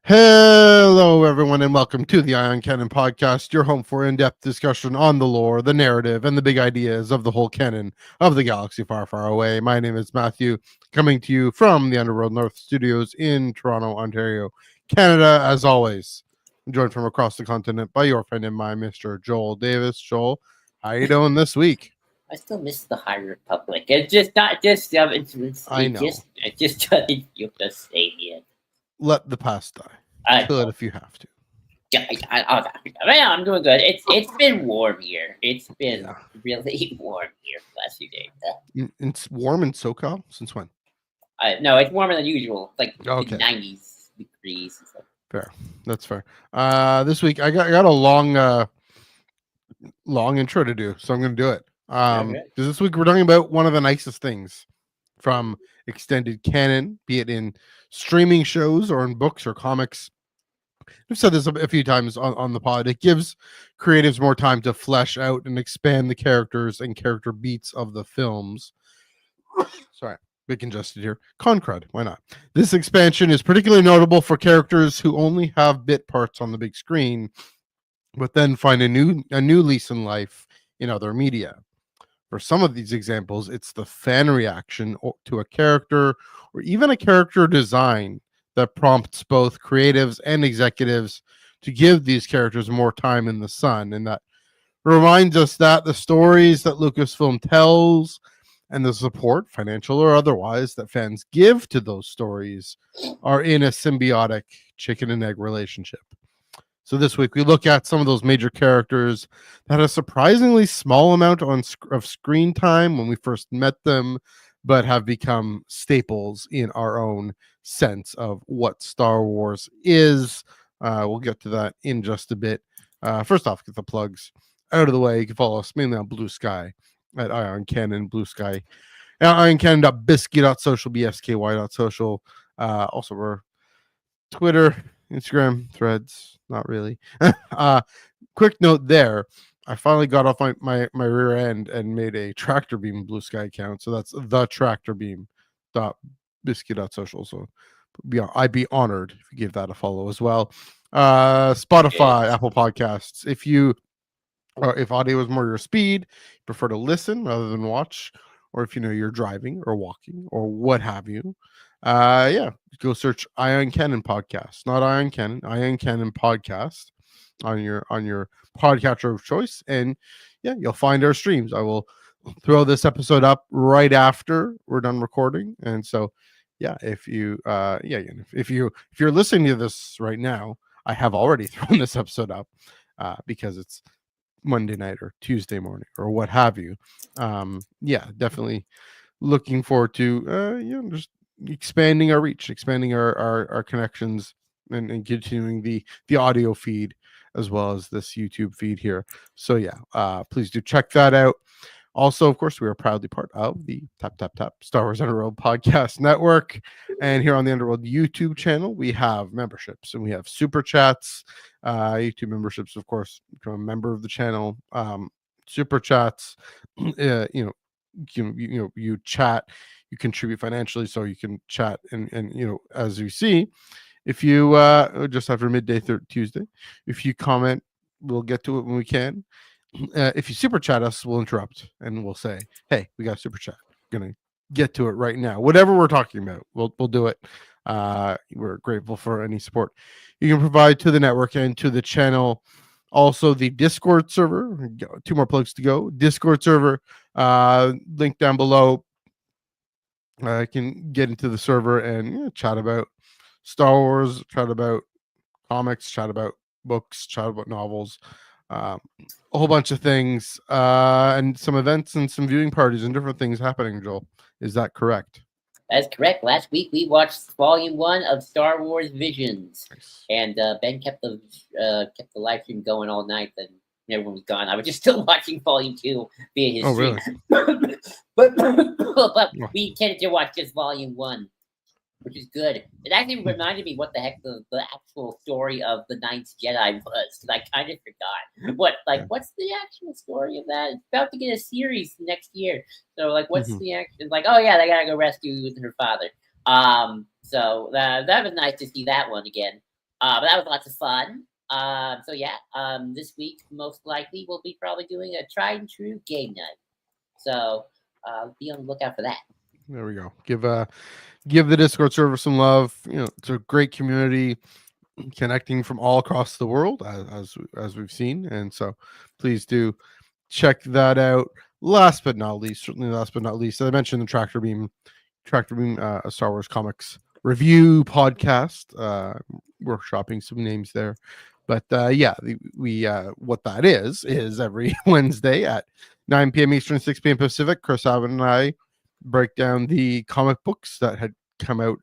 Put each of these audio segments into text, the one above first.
Hello, everyone, and welcome to the Ion Canon podcast, your home for in-depth discussion on the lore, the narrative, and the big ideas of the whole canon of the galaxy far, far away. My name is Matthew, coming to you from the Underworld North Studios in Toronto, Ontario, Canada. As always, I'm joined from across the continent by your friend and mine, Mr. Joel Davis. Joel, how you doing this week? I still miss the High Republic. It's just not just I know. it just doesn't feel the same yet. Let the past die. Kill it if you have to. I'm doing good. It's been warm here. It's been really warm here the last few days. It's warm in SoCal since when? No, it's warmer than usual. Like Okay. 90s degrees and stuff. Fair. That's fair. This week I got a long intro to do, so I'm going to do it. Because this week we're talking about one of the nicest things from extended canon, be it in streaming shows or in books or comics. I've said this a few times on the pod. It gives creatives more time to flesh out and expand the characters and character beats of the films. Sorry, bit congested here. Concrud, why not? This expansion is particularly notable for characters who only have bit parts on the big screen, but then find a new lease in life in other media. For some of these examples, it's the fan reaction to a character or even a character design that prompts both creatives and executives to give these characters more time in the sun. And that reminds us that the stories that Lucasfilm tells and the support, financial or otherwise, that fans give to those stories are in a symbiotic chicken and egg relationship. So this week we look at some of those major characters that had a surprisingly small amount of screen time when we first met them, but have become staples in our own sense of what Star Wars is. We'll get to that in just a bit. First off, get the plugs out of the way. You can follow us mainly on Blue Sky at Ion Canon, Blue Sky, ioncanon.bisky.social, bsky.social. Also, we're Twitter, Instagram, Threads, not really. Quick note there. I finally got off my rear end and made a Tractor Beam Blue Sky account. So that's the tractorbeam.biscuit.social. So I'd be honored if you give that a follow as well. Spotify, Apple Podcasts. If audio is more your speed, you prefer to listen rather than watch, or if you're driving or walking or what have you, go search Ion Canon podcast, not Ion Canon, Ion Canon podcast on your podcatcher of choice, and you'll find our streams. I will throw this episode up right after we're done recording, and so if you're listening to this right now, I have already thrown this episode up because it's Monday night or Tuesday morning or what have you. Definitely looking forward to just expanding our reach, expanding our connections, and continuing the audio feed as well as this YouTube feed here. So please do check that out. Also, of course, we are proudly part of the Tap Star Wars Underworld podcast network. And here on the Underworld YouTube channel, we have memberships and we have super chats. YouTube memberships, of course, become a member of the channel. Super chats, you chat, you contribute financially, so you can chat and as you see, if you just after midday Tuesday, if you comment, we'll get to it when we can. If you super chat us, we'll interrupt and we'll say, hey, we got a super chat. We're gonna get to it right now. Whatever we're talking about, we'll do it. We're grateful for any support you can provide to the network and to the channel. Also, the Discord server, 2 more plugs to go. Discord server, link down below. I can get into the server and chat about Star Wars, chat about comics, chat about books, chat about novels, a whole bunch of things, and some events and some viewing parties and different things happening. Joel, is that correct? That's correct. Last week we watched Volume 1 of Star Wars Visions, and Ben kept the live stream going all night. Then everyone was gone. I was just still watching Volume 2 via his stream. Really? but we tended to watch just Volume 1, which is good. It actually reminded me what the heck the actual story of the Ninth Jedi was, because I kind of forgot. What's the actual story of that? It's about to get a series next year. So, what's the action? Oh yeah, they gotta go rescue her father. So that was nice to see that one again. But that was lots of fun. So yeah, this week most likely we'll be probably doing a tried and true game night. So be on the lookout for that. There we go. Give the Discord server some love. It's a great community connecting from all across the world, as we've seen, and so please do check that out. Last but not least, certainly last but not least, I mentioned the Tractor Beam, a Star Wars comics review podcast. Workshopping some names there, but yeah, we what that is every Wednesday at 9 p.m. Eastern, 6 p.m. Pacific. Chris Alvin and I break down the comic books that have come out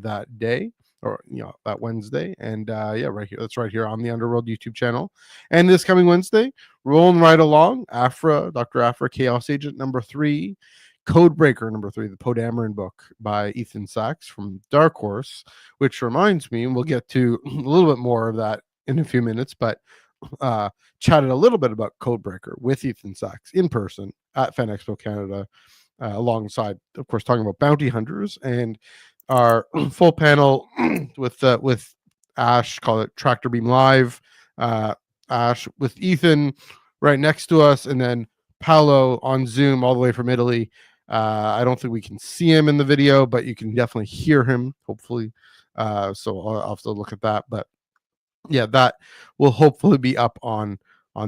that day, or that Wednesday. And yeah, right here, that's right here on the Underworld YouTube channel. And this coming Wednesday, rolling right along, Dr. Afra, Chaos Agent #3, Codebreaker #3, the Poe Dameron book by Ethan Sachs from Dark Horse, which reminds me, and we'll get to a little bit more of that in a few minutes, but chatted a little bit about Codebreaker with Ethan Sachs in person at Fan Expo Canada, alongside, of course, talking about bounty hunters, and our full panel with Ash, call it Tractor Beam Live, Ash with Ethan right next to us, and then Paolo on Zoom all the way from Italy. I don't think we can see him in the video, but you can definitely hear him, hopefully. So I'll have to look at that. But yeah, that will hopefully be up on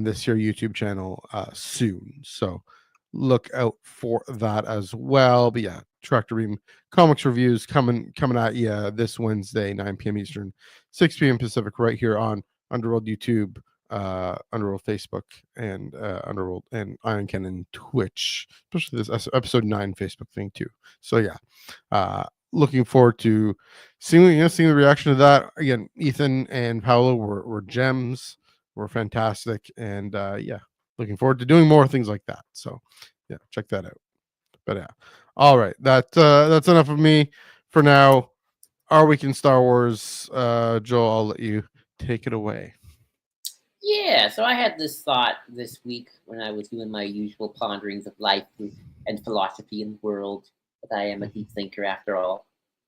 this here YouTube channel soon. So look out for that as well. But yeah, Tractor Beam comics reviews coming at you this Wednesday, 9 p.m. Eastern, 6 p.m. Pacific, right here on Underworld YouTube, Underworld Facebook, and Underworld and Iron Cannon Twitch, especially this episode 9 Facebook thing too. So yeah, looking forward to seeing the reaction to that. Again, Ethan and Paolo were gems, were fantastic, and yeah, looking forward to doing more things like that. So yeah, check that out. But yeah, all right, that's enough of me for now. Our week in Star Wars, Joel, I'll let you take it away. Yeah, so I had this thought this week when I was doing my usual ponderings of life and philosophy in the world. That I am a deep thinker after all.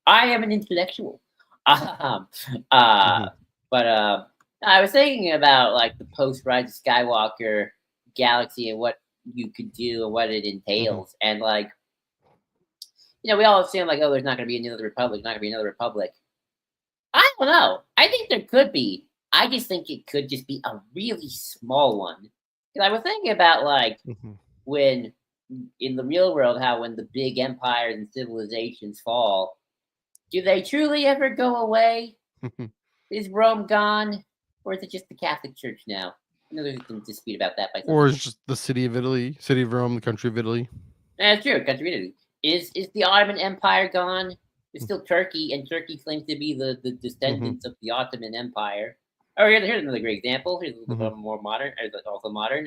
I am an intellectual. Um, but I was thinking about like the post Rise of Skywalker galaxy and what you could do and what it entails, and like we all assume like, oh, there's not going to be another republic, not going to be another republic. I don't know. I think there could be. I just think it could just be a really small one. Because I was thinking about like when in the real world, how when the big empires and civilizations fall, do they truly ever go away? Is Rome gone? Or is it just the Catholic Church now? I know there's some dispute about that by some or is it just the city of Italy, city of Rome, the country of Italy? That's true, country of Italy. Is the Ottoman Empire gone? There's still Turkey, and Turkey claims to be the descendants of the Ottoman Empire. Oh, here's another great example. Here's a little bit more modern, or also modern.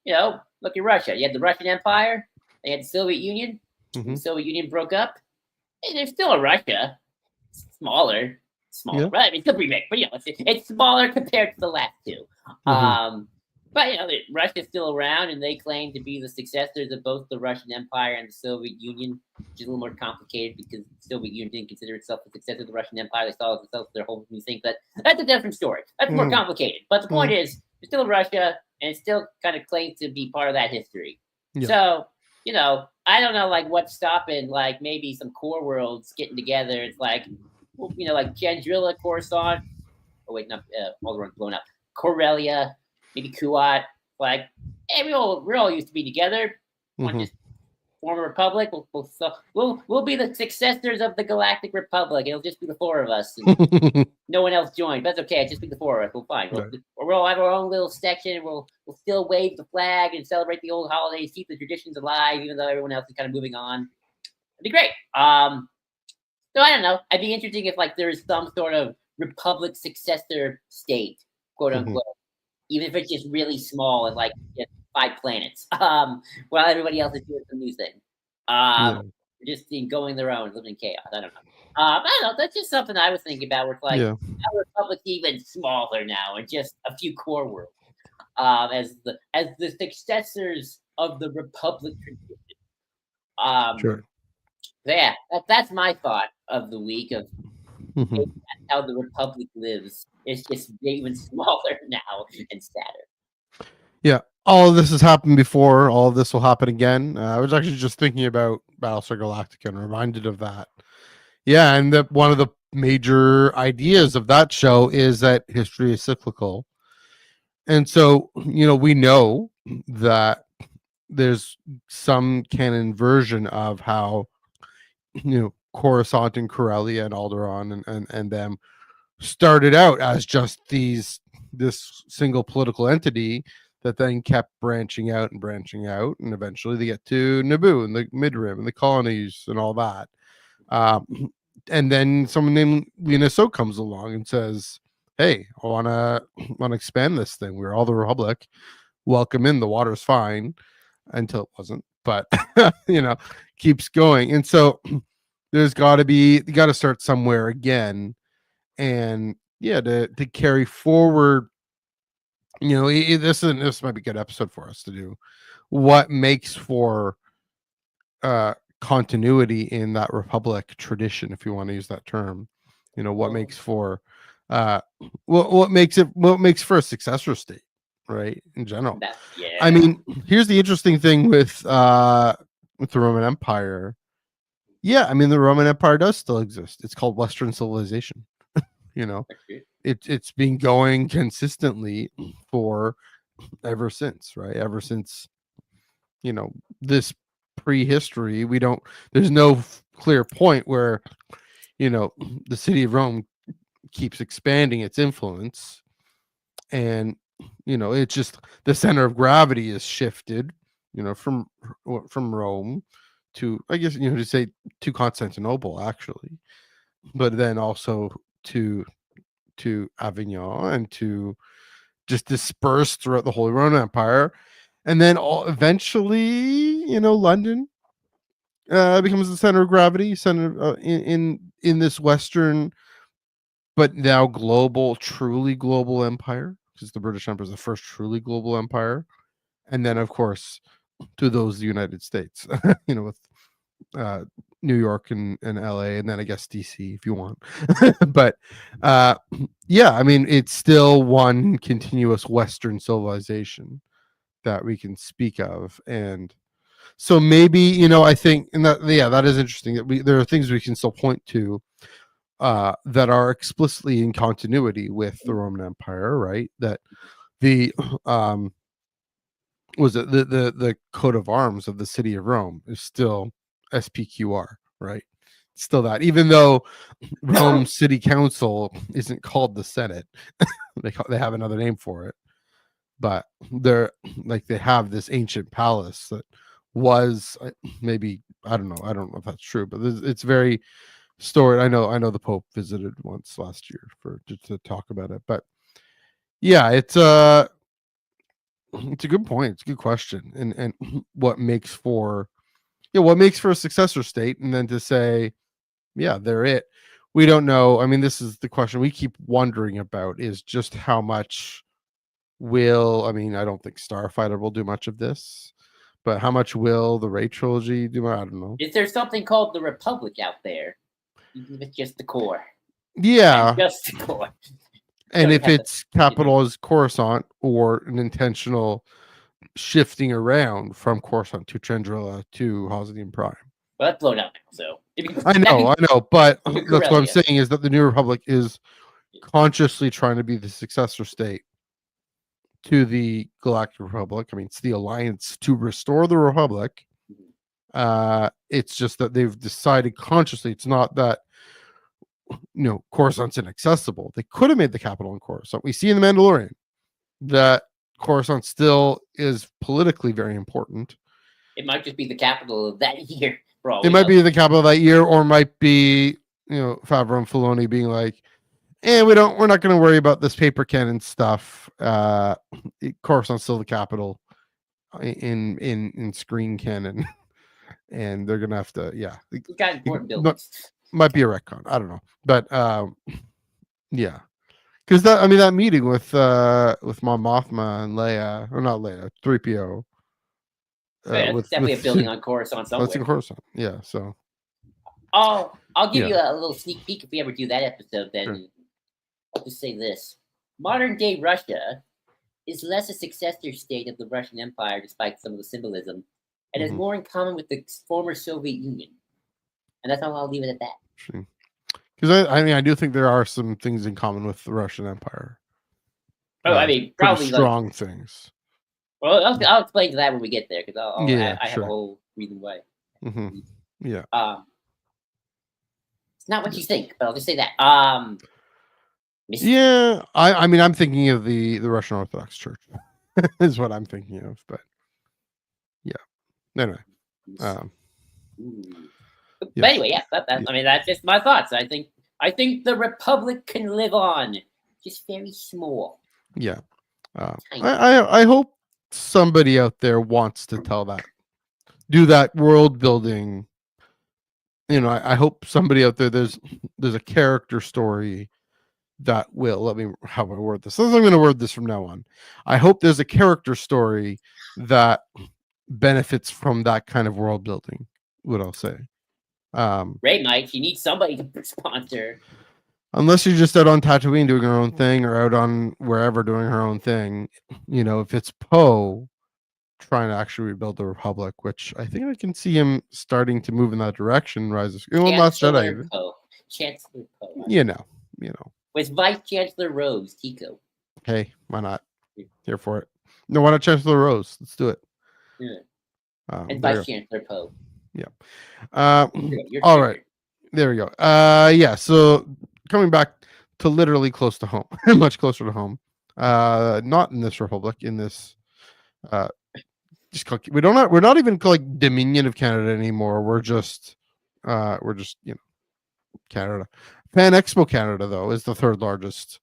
Look at Russia. You had the Russian Empire. They had the Soviet Union. The Soviet Union broke up. And there's still a Russia. Smaller, Yeah. right? I mean, still pretty big, but it's smaller compared to the last two. But Russia's still around, and they claim to be the successors of both the Russian Empire and the Soviet Union, which is a little more complicated because the Soviet Union didn't consider itself the successor of the Russian Empire. They saw themselves their whole new thing, but that's a different story. That's more complicated. But the point is, it's still Russia, and it still kind of claims to be part of that history. Yeah. So, I don't know, like, what's stopping, like, maybe some core worlds getting together. It's like, like Chandrila, Coruscant. Oh, wait, not all the ones blown up. Corellia, maybe Kuat. Like, hey, we all used to be together. Want to just form a republic? We'll be the successors of the Galactic Republic. It'll just be the four of us. And no one else joined. That's okay. Just be the four of us. We'll fine. We'll all have our own little section. We'll still wave the flag and celebrate the old holidays, keep the traditions alive, even though everyone else is kind of moving on. It'd be great. So I don't know. I'd be interesting if like there is some sort of republic successor state, quote unquote, even if it's just really small and like 5 planets, while everybody else is doing some new thing. Just going their own, living in chaos. I don't know. I don't know. That's just something I was thinking about. Where it's like our republic's even smaller now, and just a few core worlds, as the successors of the republic tradition. Sure. Yeah, that's my thought of the week of Mhm. Maybe that's how the Republic lives. It's just even smaller now and sadder. Yeah, all of this has happened before. All of this will happen again. I was actually just thinking about Battlestar Galactica and reminded of that. Yeah, and that one of the major ideas of that show is that history is cyclical. And so, we know that there's some canon version of how, Coruscant and Corellia and Alderaan and them started out as just this single political entity that then kept branching out, and eventually they get to Naboo and the Midrim and the colonies and all that. Um, and then someone named Lena So comes along and says, "Hey, I wanna expand this thing. We're all the Republic. Welcome in. The water's fine." Until it wasn't, but you know, keeps going. And so there's got to be you got to start somewhere again, and yeah, to carry forward. This might be a good episode for us to do. What makes for continuity in that republic tradition, if you want to use that term? What Oh, makes for uh what makes for a successor state, right? In general. I yeah. mean, here's the interesting thing with the Roman Empire. Yeah, I mean the Roman Empire does still exist. It's called Western civilization. You know, Okay. it's been going consistently for ever since, right? Ever since this prehistory. We don't. There's no clear point where the city of Rome keeps expanding its influence, and it's just the center of gravity is shifted. From Rome to, I guess, to say, to Constantinople actually, but then also to Avignon, and to just disperse throughout the Holy Roman Empire, and then eventually, London becomes the center of gravity, center in this Western, but now global, truly global empire, because the British Empire is the first truly global empire, and then of course to those the United States, with uh, New York and LA, and then I guess DC if you want. But uh, yeah, I mean, it's still one continuous Western civilization that we can speak of. And so maybe, I think, and that, yeah, that is interesting that there are things we can still point to that are explicitly in continuity with the Roman Empire, right? That the um was it the coat of arms of the city of Rome is still SPQR, right? Still that, even though Rome City Council isn't called the Senate, they have another name for it, but they're like they have this ancient palace that was maybe, I don't know if that's true, but it's very stored. I know the Pope visited once last year to talk about it, but yeah, it's a good point. It's a good question, and what makes for what makes for a successor state, and then to say, yeah, they're it. We don't know. I mean, this is the question we keep wondering about: is just how much will. I mean, I don't think Starfighter will do much of this, but how much will the Ray trilogy do? I don't know. Is there something called the Republic out there? Even if it's just the core. And Yeah, just the core. and Doesn't if have to, it's capital as Coruscant, or an intentional shifting around from Coruscant to Chandrila to Hosnian Prime. well, that's blown up now, so I know, but that's what I'm Corellia. saying is that the New Republic is consciously trying to be the successor state to the Galactic Republic. I mean, it's the alliance to restore the Republic. It's just that they've decided consciously. It's not that Coruscant's inaccessible. They could have made the capital in Coruscant. We see in the Mandalorian that Coruscant still is politically very important. It might just be the capital of that year, for all It we might know. be the capital of that year, or might be Favreau and Filoni being like, we're not going to worry about this paper cannon stuff. Coruscant's still the capital in screen canon, and they're gonna have to, yeah. It's got important Might, buildings. might be a retcon. I don't know, but yeah, because that meeting with Mon Mothma and Leia, or not Leia, 3PO, So yeah, it's with definitely a building on Coruscant that's in somewhere. Coruscant. Yeah, so Oh, I'll give Yeah. you a little sneak peek if we ever do that episode. Then Sure. I'll just say this: modern day Russia is less a successor state of the Russian Empire, despite some of the symbolism, and has Mhm. more in common with the former Soviet Union. And that's how I'll leave it at that. Because I mean, I do think there are some things in common with the Russian Empire. Oh, I mean, Pretty probably like. strong things. Well, I'll explain to that when we get there because Yeah, I have a sure. whole reason why. Hmm. Yeah. It's not what you think, but I'll just say that. Yeah. I mean, I'm thinking of the Russian Orthodox Church is what I'm thinking of. But yeah. Anyway. But anyway, yeah. I mean, that's just my thoughts. I think the Republic can live on, just very small. Yeah. I hope somebody out there wants to tell that, do that world building. You know, I hope somebody out there there's a character story that will let me how I word this. I'm going to word this from now on. I hope there's a character story that benefits from that kind of world building. What I'll say. Right, Mike. You need somebody to sponsor. Unless you're just out on Tatooine doing her own thing, or out on wherever doing her own thing, you know, if it's Poe trying to actually rebuild the Republic, which I think I can see him starting to move in that direction. Rise of Last Jedi, even. Chancellor Poe. You know. With Vice Chancellor Rose, Tico. Hey, why not? Here for it. No, why not Chancellor Rose? Let's do it. Yeah. And Vice Chancellor Poe. Yeah. All right. There we go. Yeah. So coming back to literally close to home, much closer to home. Not in this republic. In this, we're not even like Dominion of Canada anymore. We're just Canada. Fan Expo Canada though is the third largest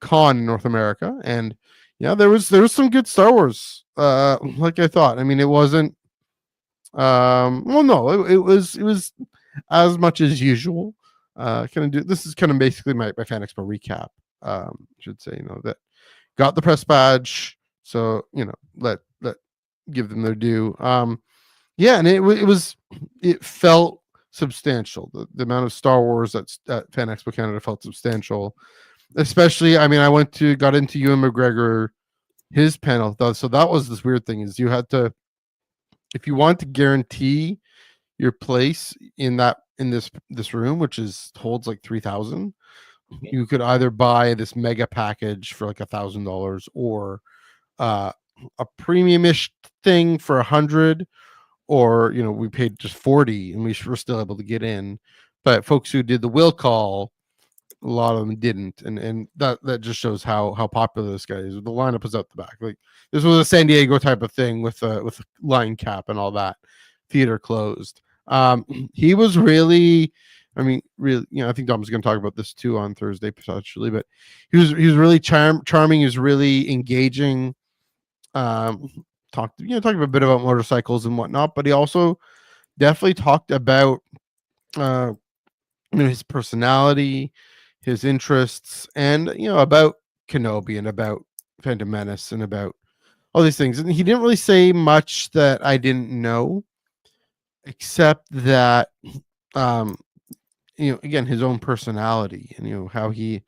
con in North America, and yeah, there was some good Star Wars. Like I thought. I mean, it wasn't. Well, no, it was as much as usual. This is kind of basically my Fan Expo recap. Should say, that got the press badge, so let give them their due. Yeah, and it felt substantial. The amount of Star Wars at Fan Expo Canada felt substantial. Especially, I mean, got into Ewan McGregor, his panel. So that was this weird thing is you had to, if you want to guarantee your place in this room, which holds like 3,000, you could either buy this mega package for like $1,000 or a premium-ish thing for 100, or we paid just 40 and we were still able to get in. But folks who did the will call, a lot of them didn't, and that just shows how popular this guy is. The lineup was out the back. Like, this was a San Diego type of thing with a line cap and all that. Theater closed. He was really, I mean, really, I think Dom's going to talk about this too on Thursday potentially, but he was really charming. He was really engaging. Talked a bit about motorcycles and whatnot, but he also definitely talked about his personality, his interests, and about Kenobi and about Phantom Menace and about all these things. And he didn't really say much that I didn't know, except that again, his own personality and how he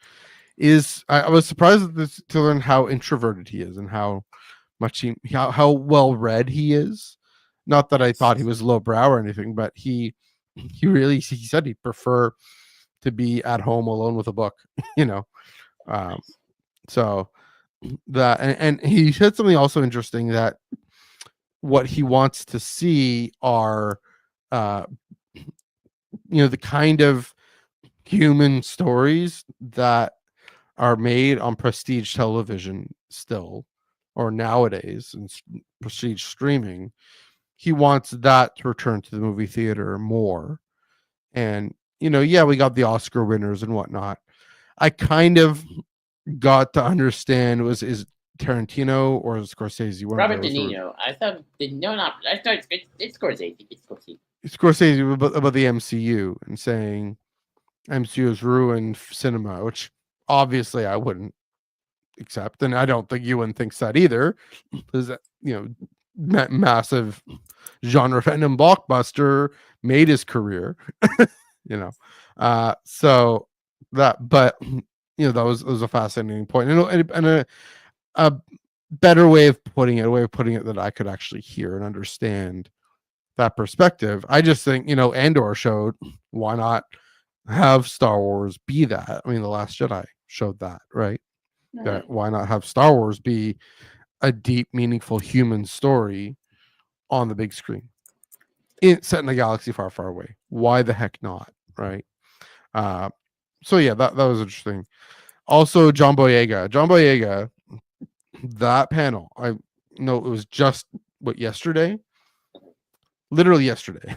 is. I was surprised to learn how introverted he is and how much how well read he is. Not that I thought he was lowbrow or anything, but he said he'd prefer to be at home alone with a book. So that, and he said something also interesting, that what he wants to see are the kind of human stories that are made on prestige television still, or nowadays, and prestige streaming. He wants that to return to the movie theater more. And yeah, we got the Oscar winners and whatnot. I kind of got to understand, is Tarantino or Scorsese? Robert De Niro. I thought it's Scorsese. It's Scorsese. Scorsese about the MCU and saying MCU has ruined cinema, which obviously I wouldn't accept, and I don't think Ewan thinks that either. Because massive genre fandom blockbuster made his career. you know. So that, but that was a fascinating point, and a better way of putting it, a way of putting it that I could actually hear and understand that perspective. I just think, Andor showed, why not have Star Wars be that? I mean, The Last Jedi showed that, right? That why not have Star Wars be a deep, meaningful human story on the big screen, set in a galaxy far, far away? Why the heck not, right? So yeah, that was interesting. Also, John Boyega, that panel, I know it was just yesterday, literally yesterday.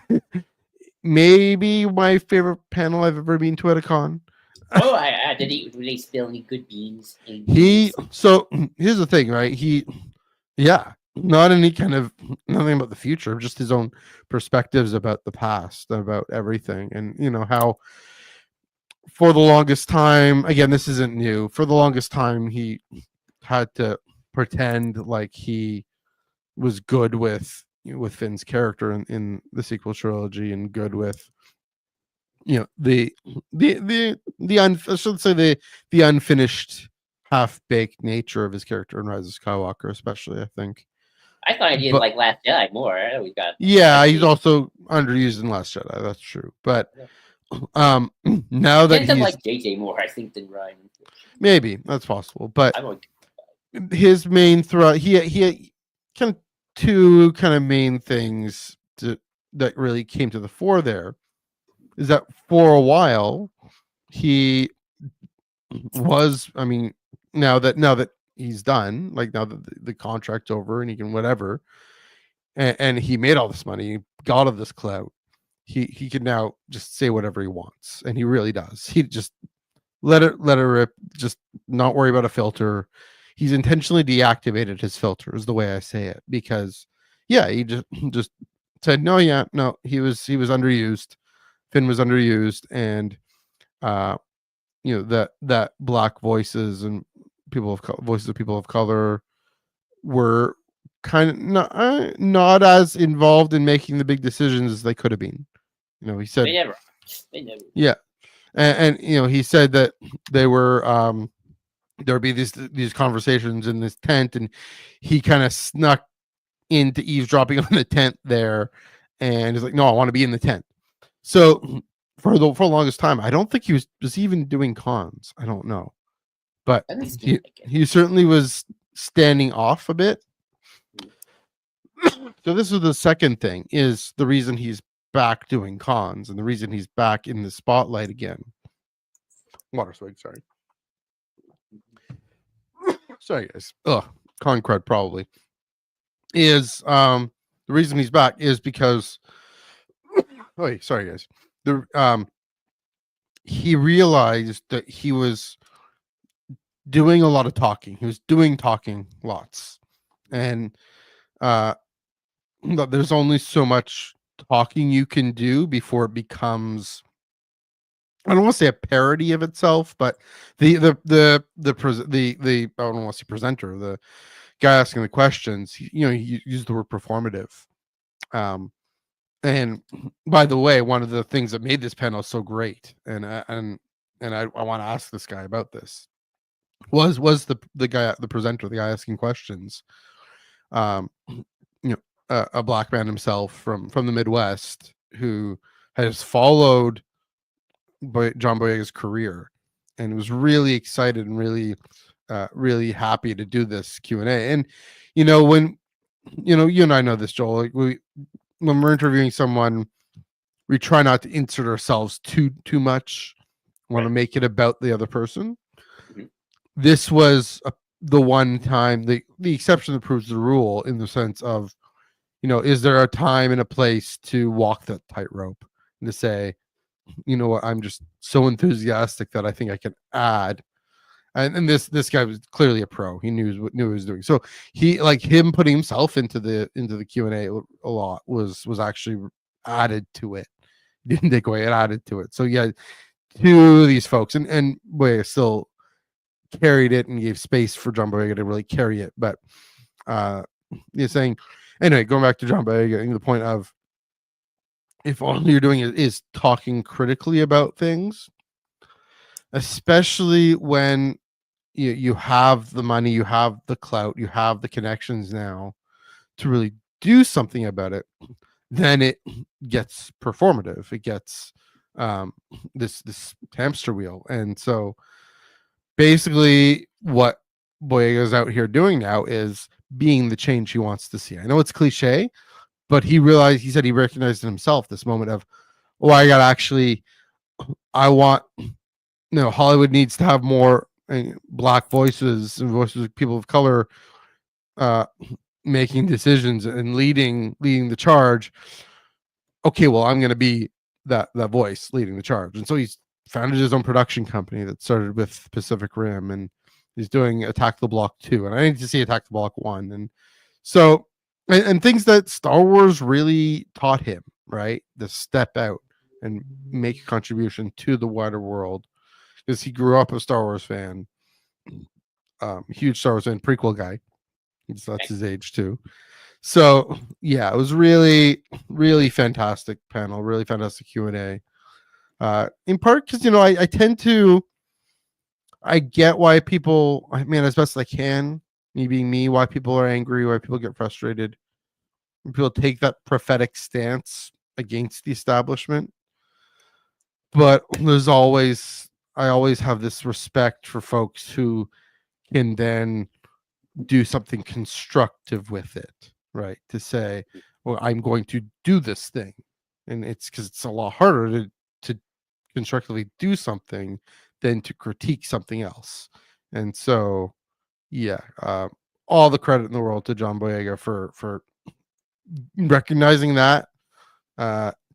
Maybe my favorite panel I've ever been to at a con. Oh, did they spill any good beans? Any news? So here's the thing, right? Yeah, not any kind of nothing about the future, just his own perspectives about the past, about everything, and how for the longest time, again, this isn't new. For the longest time, he had to pretend like he was good with Finn's character in the sequel trilogy, and good with I should say the unfinished, half baked nature of his character in Rise of Skywalker, especially. I think. I thought I did But like Last Jedi more. We got yeah, he's also underused in Last Jedi. That's true. But now that tend to he's like JJ more, I think, than Ryan. maybe that's possible, but I don't. his main threat, he kind of two kind of main things that really came to the fore there is that for a while he was, I mean, now that he's done, like now that the contract's over and he can whatever, and he made all this money, he got all this clout, he can now just say whatever he wants, and he really does. He just let it rip, just not worry about a filter. He's intentionally deactivated his filter, is the way I say it, because yeah, he just said no, yeah, no, he was underused. Finn was underused, and uh that black voices and voices of people of color were kind of not as involved in making the big decisions as they could have been. He said, They never. They never. yeah, and he said that they were there would be these conversations in this tent, and he kind of snuck into eavesdropping on the tent there, and he's like, no, I want to be in the tent. So for the longest time, I don't think he was even doing cons. I don't know, but he certainly was standing off a bit. So this is the second thing, is the reason he's back doing cons, and the reason he's back in the spotlight again. Water swig, sorry. Sorry guys. Con crud probably. Is the reason he's back is because sorry guys. He realized that he was doing a lot of talking. He was doing talking lots. And there's only so much talking you can do before it becomes, I don't want to say a parody of itself, but the I don't want to say presenter, the guy asking the questions, he used the word performative. And by the way, one of the things that made this panel so great, and I want to ask this guy about this, was the guy, the presenter, the guy asking questions, a black man himself from the Midwest, who has followed John Boyega's career, and was really excited and really happy to do this Q&A. And when you and I know this, Joel, like when we're interviewing someone, we try not to insert ourselves too much. Want to make it about the other person. Mm-hmm. This was the one time, the exception that proves the rule, in the sense of, is there a time and a place to walk that tightrope and to say, you know what, I'm just so enthusiastic that I think I can add. And this guy was clearly a pro. He knew what he was doing. So he, like, him putting himself into the Q&A a lot was actually added to it. Didn't take away, it added to it. So yeah, to these folks, and Boyega still carried it and gave space for John Boyega to really carry it. But you're saying, anyway, going back to John Boyega, the point of, if all you're doing is talking critically about things, especially when you have the money, you have the clout, you have the connections now to really do something about it, then it gets performative. It gets um, this hamster wheel. And so basically, what Boyega's out here doing now is being the change he wants to see. I know it's cliche, but he said he recognized in himself this moment of, oh, I got actually, I want, Hollywood needs to have more black voices and voices of people of color uh, making decisions and leading the charge. Okay, well, I'm going to be that voice leading the charge. And so he's founded his own production company that started with Pacific Rim, and he's doing Attack the Block 2, and I need to see Attack the Block 1. And so and things that Star Wars really taught him, right? To step out and make a contribution to the wider world, because he grew up a Star Wars fan, huge Star Wars fan, prequel guy. So that's his age too. So yeah, it was really, really fantastic panel, really fantastic Q&A. In part because I tend to, I get why people, I mean, as best as I can, me being me, why people are angry, why people get frustrated, when people take that prophetic stance against the establishment. But I always have this respect for folks who can then do something constructive with it, right? To say, well, I'm going to do this thing. And it's because it's a lot harder to constructively do something than to critique something else. And so, yeah, all the credit in the world to John Boyega for recognizing that,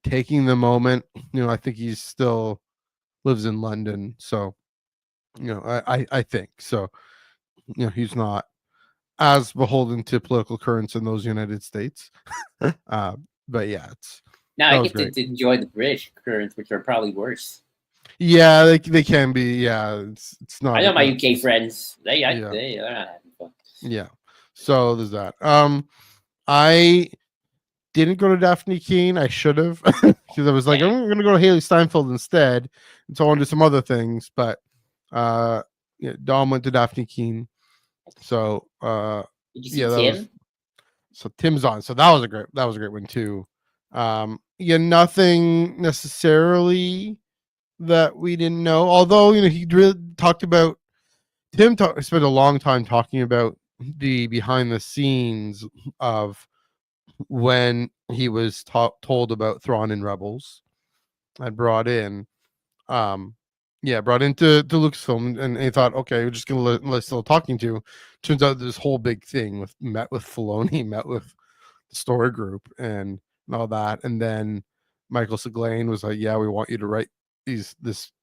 taking the moment. I think he still lives in London, so I think so. He's not as beholden to political currents in those United States. uh, but yeah, Now I that was get great. to enjoy the British currents, which are probably worse. Yeah, they can be. Yeah, it's I not. know my UK friends. Yeah, They're not having fun. yeah. So there's that. I didn't go to Daphne Keene. I should have, because I was like, I'm going to go to Haley Steinfeld instead, and so I want to do some other things. But Dom went to Daphne Keene. So Did you see yeah, that was Tim? so Tim's on. So that was a great one too. Yeah, nothing necessarily that we didn't know. Although he really talked about spent a long time talking about the behind the scenes of when he was told about Thrawn and Rebels. I brought in, um, brought into Lucasfilm, and he thought, okay, we're just gonna let still talking to. Turns out this whole big thing met with Filoni, met with the story group, and all that, and then Michael Seglain was like, yeah, we want you to write this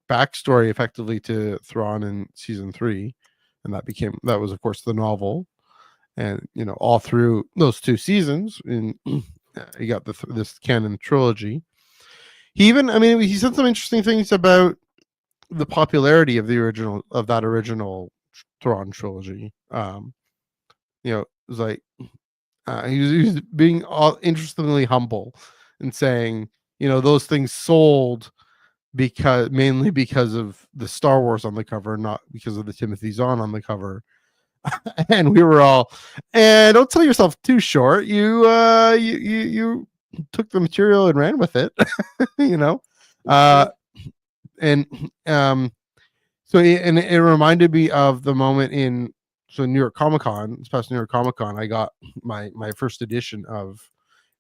backstory effectively to Thrawn in season 3, and that was of course the novel, and all through those 2 seasons, and you got this canon trilogy. He said some interesting things about the popularity of that original Thrawn trilogy. It was like he was being all interestingly humble and saying, those things sold mainly because of the Star Wars on the cover, not because of the Timothy Zahn on the cover. And we were all, and don't sell yourself too short. You took the material and ran with it, you know. Uh, and so it reminded me of the moment in New York Comic Con. This past New York Comic Con, I got my first edition of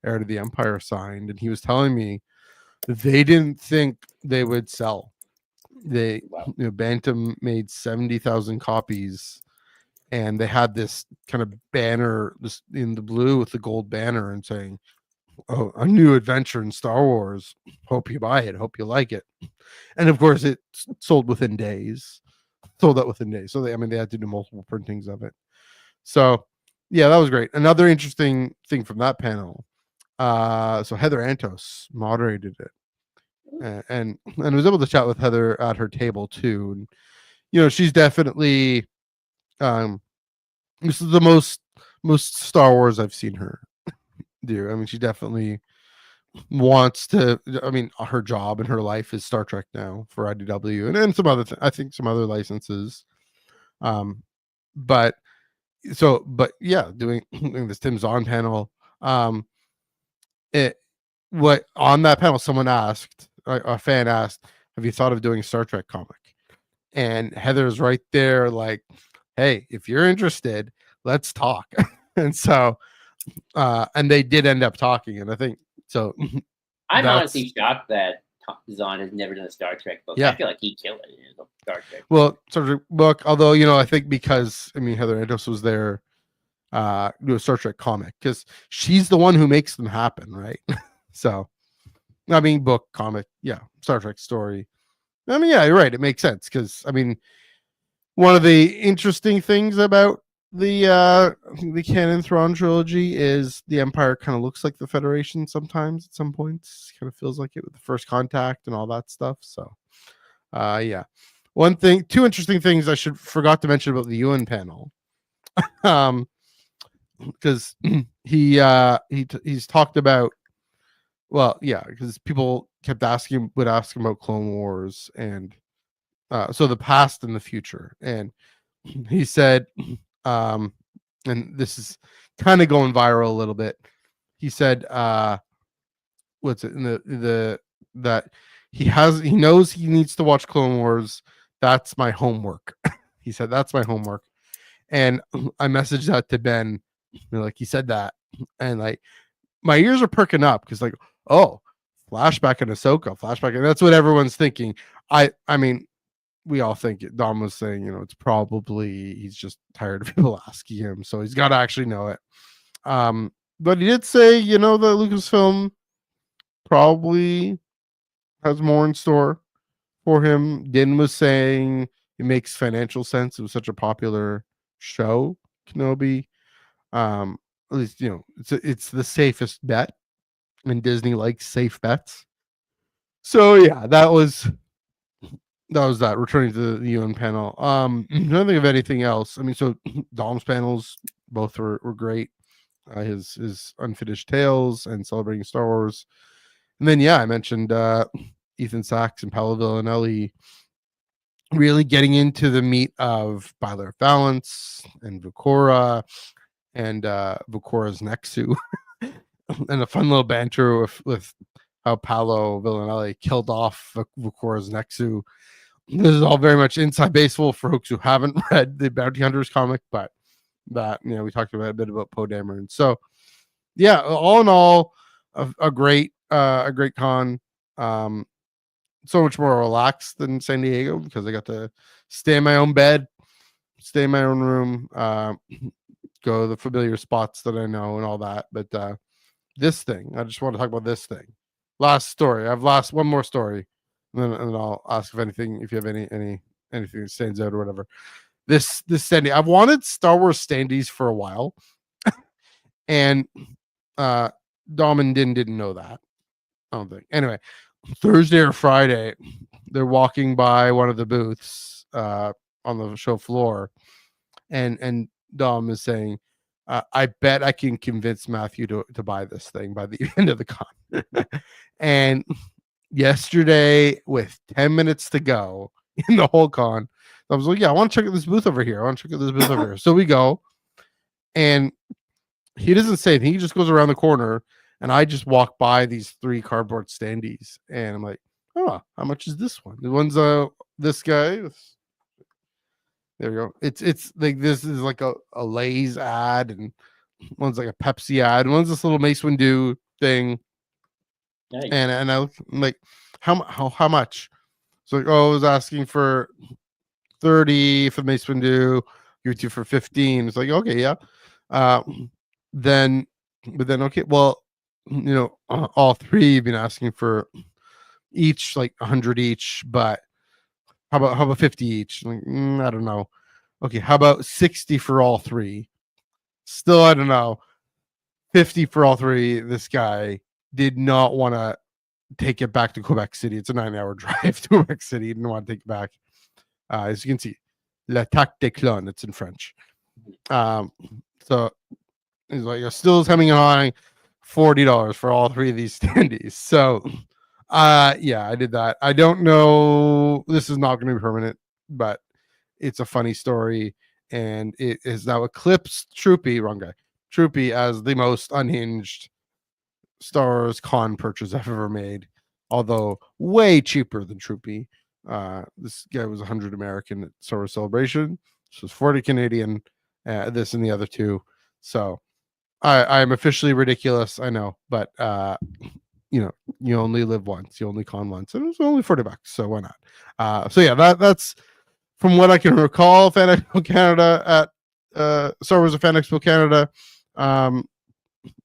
Heir to the Empire signed, and he was telling me they didn't think they would sell. Bantam made 70,000 copies, and they had this kind of banner, this in the blue with the gold banner, and saying, "Oh, a new adventure in Star Wars. Hope you buy it. Hope you like it." And of course, it sold within days. Sold out within days. So they had to do multiple printings of it. So yeah, that was great. Another interesting thing from that panel. So Heather Antos moderated it, and was able to chat with Heather at her table too. And she's definitely this is the most Star Wars I've seen her do. I mean, she definitely wants to. I mean, her job and her life is Star Trek now for IDW, and then some other. I think some other licenses. Um, but but yeah, doing this Tim Zahn panel. Um, it what on that panel someone asked, a fan asked, have you thought of doing a Star Trek comic? And Heather's right there like, hey, if you're interested, let's talk. And so and they did end up talking, and I think so. I'm That's honestly shocked that Zahn has never done a Star Trek book. I yeah. feel like he'd kill it in a Star Trek book. Well, Star Trek book, although I think because I mean Heather Antos was there do a Star Trek comic because she's the one who makes them happen, right? So I mean book, comic, yeah, Star Trek story. I mean, yeah, you're right. It makes sense because I mean, one of the interesting things about the Canon Thrawn trilogy is the Empire kind of looks like the Federation sometimes at some points. Kind of feels like it with the First Contact and all that stuff. So, yeah. One thing, two interesting things I forgot to mention about the Ewan panel. Because he's talked about, well, yeah, because people would ask him about Clone Wars and so the past and the future, and he said, um, and this is kind of going viral a little bit. He said, what's it in the that he knows he needs to watch Clone Wars. That's my homework. He said that's my homework, and I messaged that to Ben. Like he said that, and like my ears are perking up because like, oh, flashback in Ahsoka, flashback, and that's what everyone's thinking. I mean, we all think it. Dom was saying, it's probably he's just tired of people asking him, so he's got to actually know it. But he did say, that Lucasfilm probably has more in store for him. Din was saying it makes financial sense. It was such a popular show, Kenobi. At least it's the safest bet, and Disney likes safe bets. So yeah, that was returning to the UN panel. I don't think of anything else. I mean, so Dom's panels both were great. His Unfinished Tales and Celebrating Star Wars, and then I mentioned Ethan Sachs and Paolo Villanelli really getting into the meat of Bilar Balance and Vukora and Vukora's Nexu, and a fun little banter with how Paolo Villanelli killed off Vukora's Nexu. This is all very much inside baseball for folks who haven't read the Bounty Hunters comic, but that we talked about a bit about Poe Dameron. So yeah, all in all, a great con. So much more relaxed than San Diego because I got to stay in my own bed, stay in my own room, go to the familiar spots that I know and all that. But this thing, I just want to talk about this thing. Last story. I've one more story, and then I'll ask if you have anything that stands out or whatever. This standee. I've wanted Star Wars standees for a while, and Dom and Din didn't know that. I don't think. Anyway, Thursday or Friday, they're walking by one of the booths on the show floor, and Dom is saying, I bet I can convince Matthew to buy this thing by the end of the con. And yesterday, with 10 minutes to go in the whole con, I was like, yeah, I want to check out this booth over here. So we go, and he doesn't say anything. He just goes around the corner, and I just walk by these 3 cardboard standees, and I'm like, oh, how much is this one? The one's this guy. There we go. It's like this is like a Lay's ad, and one's like a Pepsi ad, and one's this little Mace Windu thing. Nice. And I'm like, how much? So like, I was asking for 30 for Mace Windu, you two for 15. It's like, okay, yeah. Then okay, well, all 3 have been asking for each like 100 each, but how about 50 each? Like, I don't know. Okay, how about 60 for all 3? Still, I don't know. 50 for all 3. This guy did not want to take it back to Quebec City. It's a 9-hour drive to Quebec City. He didn't want to take it back. As you can see, l'attaque des clones. It's in French. So he's like, still coming on. $40 for all three of these standees. So, yeah, I did that. I don't know. This is not going to be permanent, but it's a funny story, and it is now eclipsed Troopy, wrong guy, Troopy as the most unhinged Star Wars con purchase I've ever made, although way cheaper than Troopy. This guy was 100 American at Star Wars Celebration. This was 40 Canadian. This and the other two. So I'm officially ridiculous. I know, but you only live once. You only con once, and it was only $40. So why not? So yeah, that's from what I can recall. Fan Expo Canada at Star Wars at Fan Expo Canada.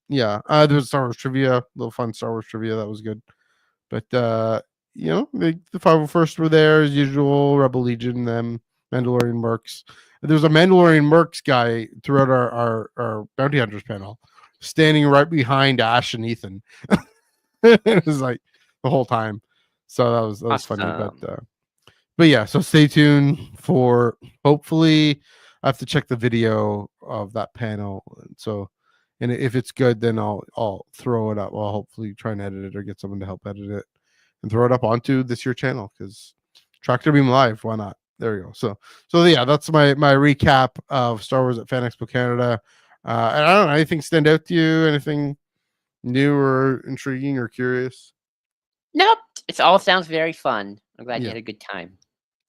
Yeah, there was Star Wars trivia, a little fun Star Wars trivia that was good. But the 501st were there as usual. Rebel Legion, them, Mandalorian Mercs. There was a Mandalorian Mercs guy throughout our bounty hunters panel, standing right behind Ash and Ethan. It was like the whole time. So that was funny. But yeah, so stay tuned for hopefully I have to check the video of that panel. So and if it's good, then I'll throw it up. I'll hopefully try and edit it or get someone to help edit it and throw it up onto this year channel because Tractor Beam Live, why not? There we go. So yeah, that's my recap of Star Wars at Fan Expo Canada. And I don't know, anything stand out to you? Anything new or intriguing or curious? Nope. It all sounds very fun. I'm glad you Yeah. had a good time.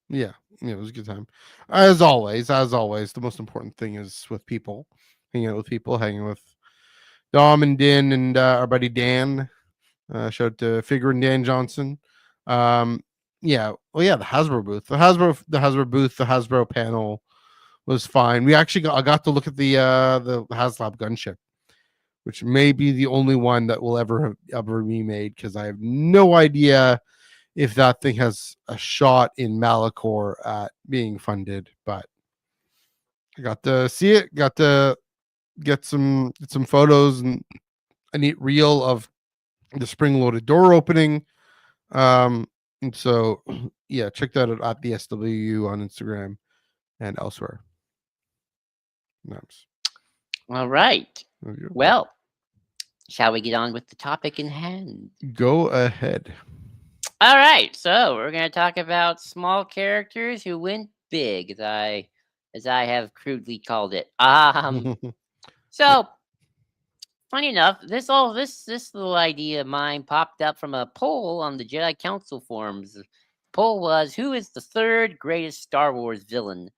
Yeah, it was a good time. As always, the most important thing is with people, hanging out with people, hanging with Dom and Din and our buddy Dan. Shout out to Figure and Dan Johnson. Yeah, well, yeah, the Hasbro booth, the Hasbro booth, the Hasbro panel was fine. I got to look at the HasLab gunship, which may be the only one that will ever be made because I have no idea if that thing has a shot in Malachor at being funded, but I got to see it, got to get some photos and a neat reel of the spring loaded door opening. And so yeah, check that out at the SWU on Instagram and elsewhere. Nice. All right. Well, shall we get on with the topic in hand? Go ahead. All right, so we're going to talk about small characters who went big, as I have crudely called it. So funny enough, this little idea of mine popped up from a poll on the Jedi Council forums. The poll was, who is the third greatest Star Wars villain?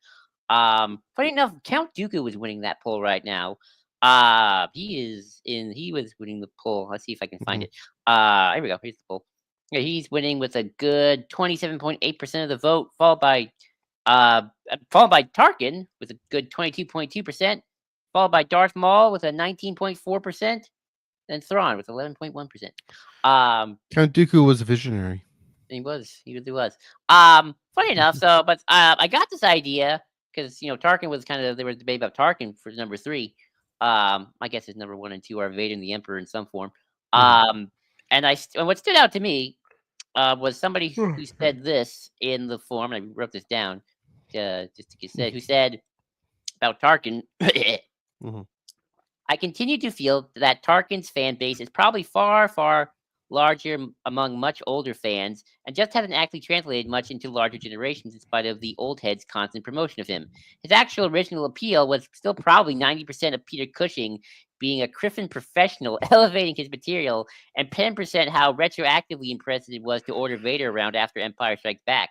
Funny enough, Count Dooku was winning that poll right now. He was winning the poll. Let's see if I can find it. Here we go. Here's the poll. Yeah, he's winning with a good 27.8% of the vote, followed by Tarkin with a good 22.2%, followed by Darth Maul with a 19.4%, and Thrawn with 11.1%. Count Dooku was a visionary. He really was. Funny enough, but I got this idea because Tarkin was there was debate about Tarkin for number 3. I guess his number 1 and 2 are Vader and the Emperor in some form. And what stood out to me was somebody who said this in the forum. I wrote this down just to get said. Who said about Tarkin? I continue to feel that Tarkin's fan base is probably far, far larger among much older fans, and just hasn't actually translated much into larger generations in spite of the old heads' constant promotion of him. His actual original appeal was still probably 90% of Peter Cushing being a Griffin professional, elevating his material, and 10% how retroactively impressive it was to order Vader around after Empire Strikes Back.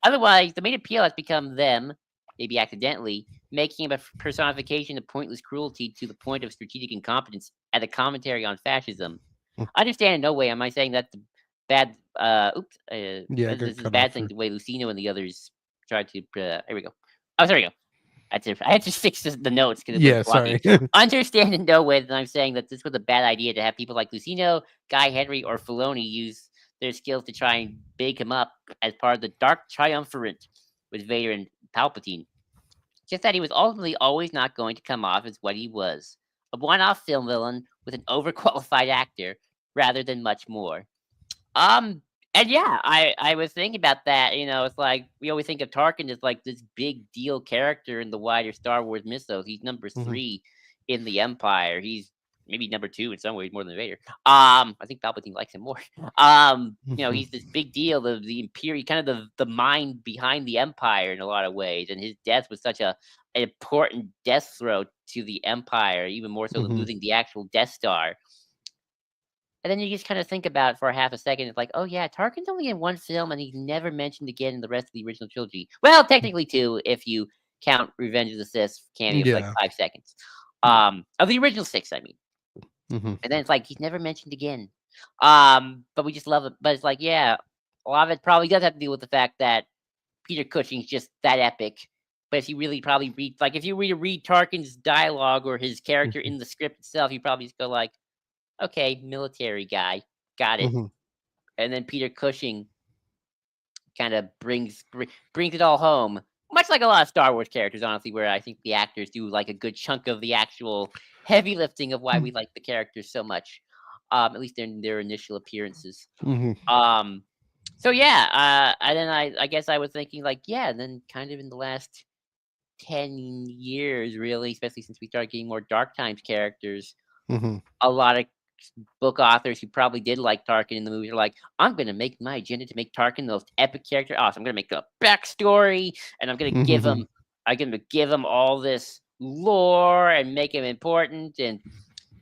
Otherwise, the main appeal has become them, maybe accidentally, making him a personification of pointless cruelty to the point of strategic incompetence and a commentary on fascism. I understand in no way am I saying that's the bad. This is a bad thing the way Lucino and the others tried to. Here we go. Oh, there we go. That's it. I had to fix the notes because it was blocking. Sorry. Understand in no way that I'm saying that this was a bad idea to have people like Lucino, Guy Henry, or Filoni use their skills to try and bake him up as part of the Dark Triumvirate with Vader and Palpatine. Just that he was ultimately always not going to come off as what he was, a one-off film villain with an overqualified actor rather than much more. And yeah, I was thinking about that. It's like we always think of Tarkin as like this big deal character in the wider Star Wars mythos. He's number 3 in the Empire. He's maybe number 2 in some ways more than Vader. I think Palpatine likes him more. He's this big deal, the Imperial, kind of the mind behind the Empire in a lot of ways, and his death was such an important death throw to the Empire, even more so than losing the actual Death Star. And then you just kind of think about it for half a second. It's like, oh yeah, Tarkin's only in one film, and he's never mentioned again in the rest of the original trilogy. Well, technically 2, if you count Revenge of the Sith cameo for like Yeah. 5 seconds. Of the original 6, I mean. Mm-hmm. And then it's like he's never mentioned again. But we just love it. But it's like, yeah, a lot of it probably does have to do with the fact that Peter Cushing's just that epic. But if you really probably read, like, if you read Tarkin's dialogue or his character in the script itself, you probably just go like, okay, military guy, got it. Mm-hmm. And then Peter Cushing kind of brings it all home, much like a lot of Star Wars characters, honestly, where I think the actors do like a good chunk of the actual heavy lifting of why we like the characters so much, at least in their initial appearances. Mm-hmm. So yeah, and then I guess I was thinking like, yeah, and then kind of in the last 10 years, really, especially since we started getting more Dark Times characters, Mm-hmm. a lot of book authors who probably did like Tarkin in the movie are like, I'm going to make my agenda to make Tarkin the most epic character. Awesome. I'm going to make a backstory, and I'm going to give him all this lore and make him important. And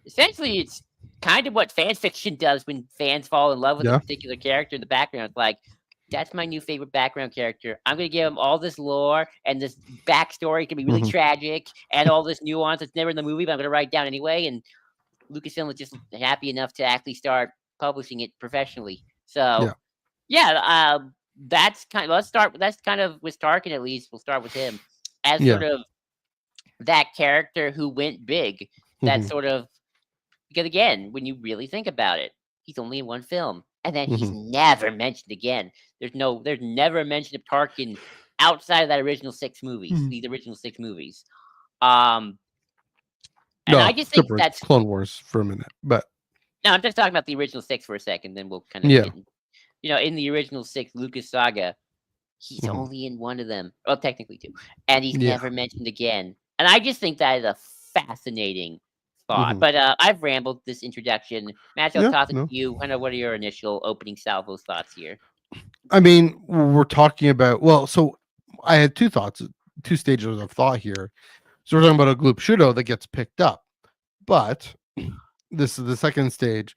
essentially, it's kind of what fan fiction does when fans fall in love with a Yeah. particular character in the background. It's like, that's my new favorite background character. I'm going to give him all this lore, and this backstory can be really tragic, and all this nuance that's never in the movie, but I'm going to write down anyway. And Lucasfilm was just happy enough to actually start publishing it professionally. So, yeah, that's kind of, let's start. That's kind of with Tarkin, at least. We'll start with him as Yeah. sort of that character who went big. That sort of, because again, when you really think about it, he's only in one film, and then he's never mentioned again. There's never a mention of Tarkin outside of that original 6 movies. These original 6 movies. And I just think that's Clone Wars for a minute, but no, I'm just talking about the original 6 for a second, then we'll kind of get in the original 6 Lucas saga, he's only in one of them. Well, technically 2. And he's never mentioned again. And I just think that is a fascinating thought. But I've rambled this introduction. Matt, I'll toss it to you. Kind of what are your initial opening salvo thoughts here? I mean, we're talking about, well, so I had 2 thoughts, 2 stages of thought here. So we're talking about a Gloop Shudo that gets picked up. But this is the second stage.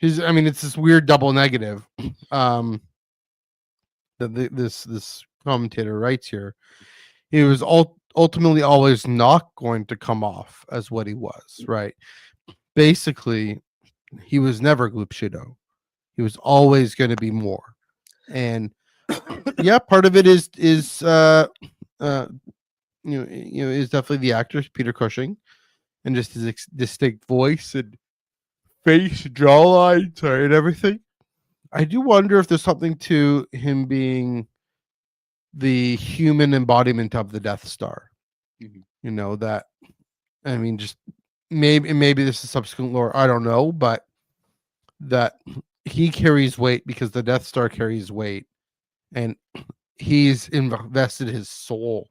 It's this weird double negative. That this commentator writes here. He was ultimately always not going to come off as what he was, right? Basically, he was never Gloop Shudo. He was always going to be more. And yeah, part of it is is definitely the actor Peter Cushing, and just his distinct voice and face, jawline, sorry, and everything. I do wonder if there's something to him being the human embodiment of the Death Star. That, just maybe this is subsequent lore. I don't know, but that he carries weight because the Death Star carries weight, and he's invested his soul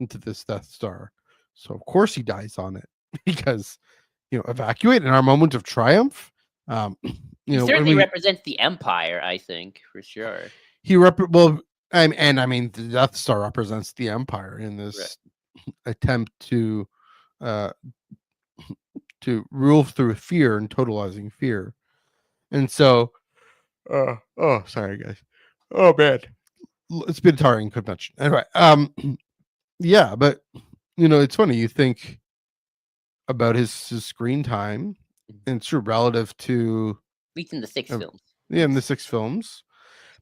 into this Death Star. So of course he dies on it because evacuate in our moment of triumph. He certainly represents the Empire, I think, for sure. The Death Star represents the Empire in this attempt to rule through fear and totalizing fear. And so, sorry guys. Oh man, it's been a tiring convention. Anyway, yeah, but it's funny. You think about his screen time, and it's true relative to at least in the 6 films. Yeah, in the 6 films.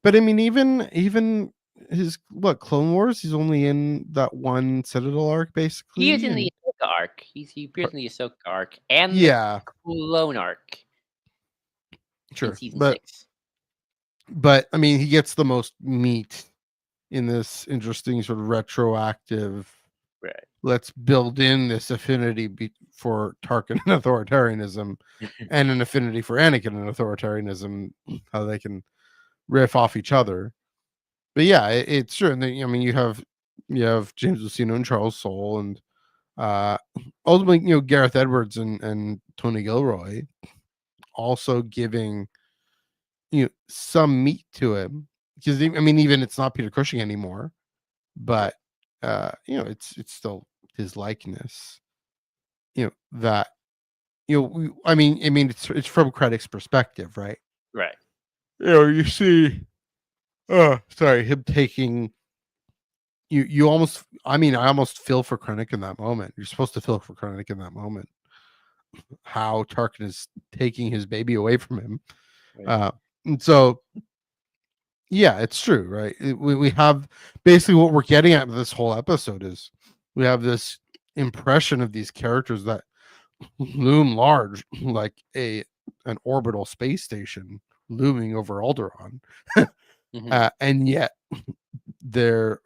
But I mean, even his Clone Wars, he's only in that one Citadel arc, basically. He is in the Ahsoka arc. He appears in the Ahsoka arc and the Clone arc. Sure, in season 6. But I mean, he gets the most meat in this interesting sort of retroactive. Right. Let's build in this affinity for Tarkin and authoritarianism, and an affinity for Anakin and authoritarianism. How they can riff off each other. But yeah, it's true. And then, you have James Luceno and Charles Soule, and Uh, ultimately, Gareth Edwards and Tony Gilroy also giving some meat to him, because I mean, even it's not Peter Cushing anymore, but it's still his likeness. That I mean, it's from critics' perspective, right? Right. You see, sorry, him taking you almost. I mean, I almost feel for Krennic in that moment. You're supposed to feel for Krennic in that moment. How Tarkin is taking his baby away from him. Right. And so, yeah, it's true, right? We have basically what we're getting at with this whole episode is we have this impression of these characters that loom large, like an orbital space station looming over Alderaan, and yet they're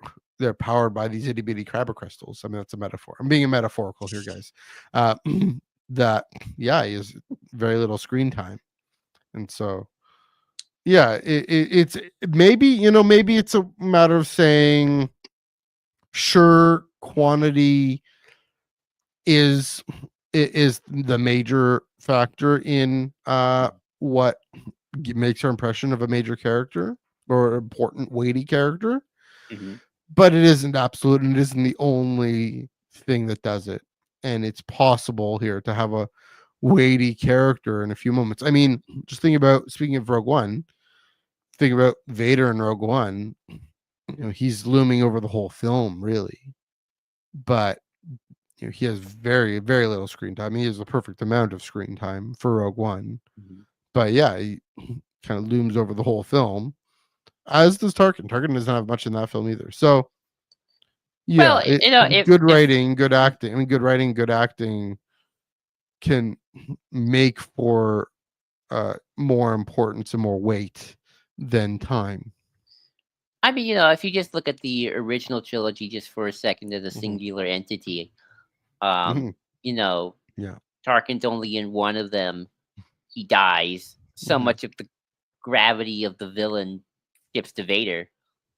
powered by these itty bitty crabber crystals. I mean, that's a metaphor. I'm being metaphorical here, guys. That he has very little screen time, and so yeah, it's maybe it's a matter of saying, sure, quantity is the major factor in what makes our impression of a major character or important weighty character, but it isn't absolute, and it isn't the only thing that does it. And it's possible here to have a weighty character in a few moments. I mean, just speaking of Rogue One, think about Vader in Rogue One. He's looming over the whole film, really, but he has very, very little screen time. He has the perfect amount of screen time for Rogue One, but yeah, he kind of looms over the whole film, as does Tarkin. Tarkin doesn't have much in that film either. So yeah, Well, good if writing, good acting. I mean, good writing, good acting can make for more importance and more weight than time. I mean, if you just look at the original trilogy just for a second as a singular entity, Mhm. you know, Yeah. Tarkin's only in one of them. He dies. So much of the gravity of the villain skips to Vader.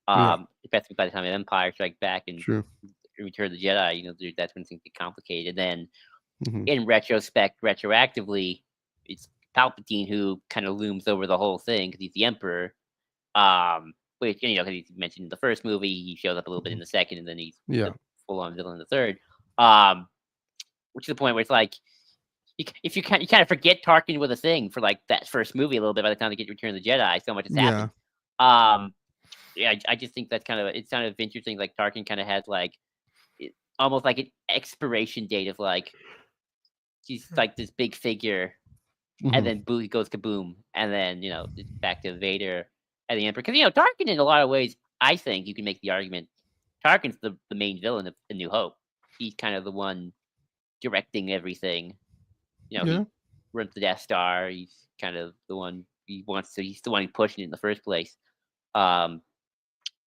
Yeah. Especially by the time of Empire Strike Back and True. Return of the Jedi, that's when things get complicated. Then, Mhm. in retrospect, retroactively, it's Palpatine who kind of looms over the whole thing because he's the Emperor. Which, because he's mentioned in the first movie, he shows up a little bit in the second, and then he's Yeah. the full-on villain in the third. Which is the point where it's like, if you kind of forget Tarkin was a thing for like that first movie a little bit by the time they get to Return of the Jedi, so much has Yeah. happened. Yeah, I just think that's it's kind of interesting. Like Tarkin kind of has like almost like an expiration date of like he's like this big figure, and Mhm. then boom, he goes kaboom, and then it's back to Vader and the Emperor. Because Tarkin, in a lot of ways, I think you can make the argument Tarkin's the main villain of A New Hope. He's kind of the one directing everything. Yeah. He runs the Death Star. He's kind of the one he wants to. He's the one pushing it in the first place. Um,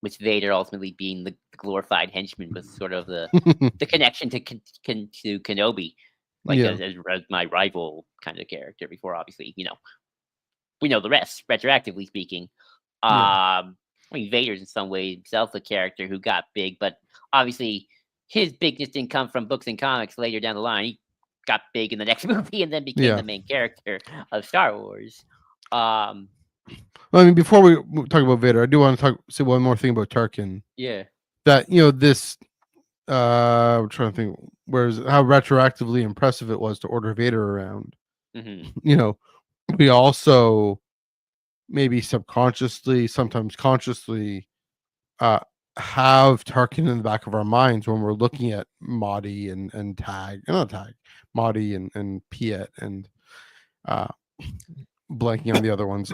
with Vader ultimately being the glorified henchman, with sort of the connection to to Kenobi, like Yeah. as my rival kind of character. Before, obviously, we know the rest. Retroactively speaking, Yeah. I mean, Vader's in some way himself a character who got big, but obviously his bigness didn't come from books and comics. Later down the line, he got big in the next movie and then became Yeah. the main character of Star Wars. I mean, before we talk about Vader, I do want to say one more thing about Tarkin. Yeah. That this I'm trying to think whereas how retroactively impressive it was to order Vader around. You know, we also maybe subconsciously, sometimes consciously, uh have Tarkin in the back of our minds when we're looking at Mahdi and Tag, not Tag, Mahdi and Piet and uh blanking on the other ones.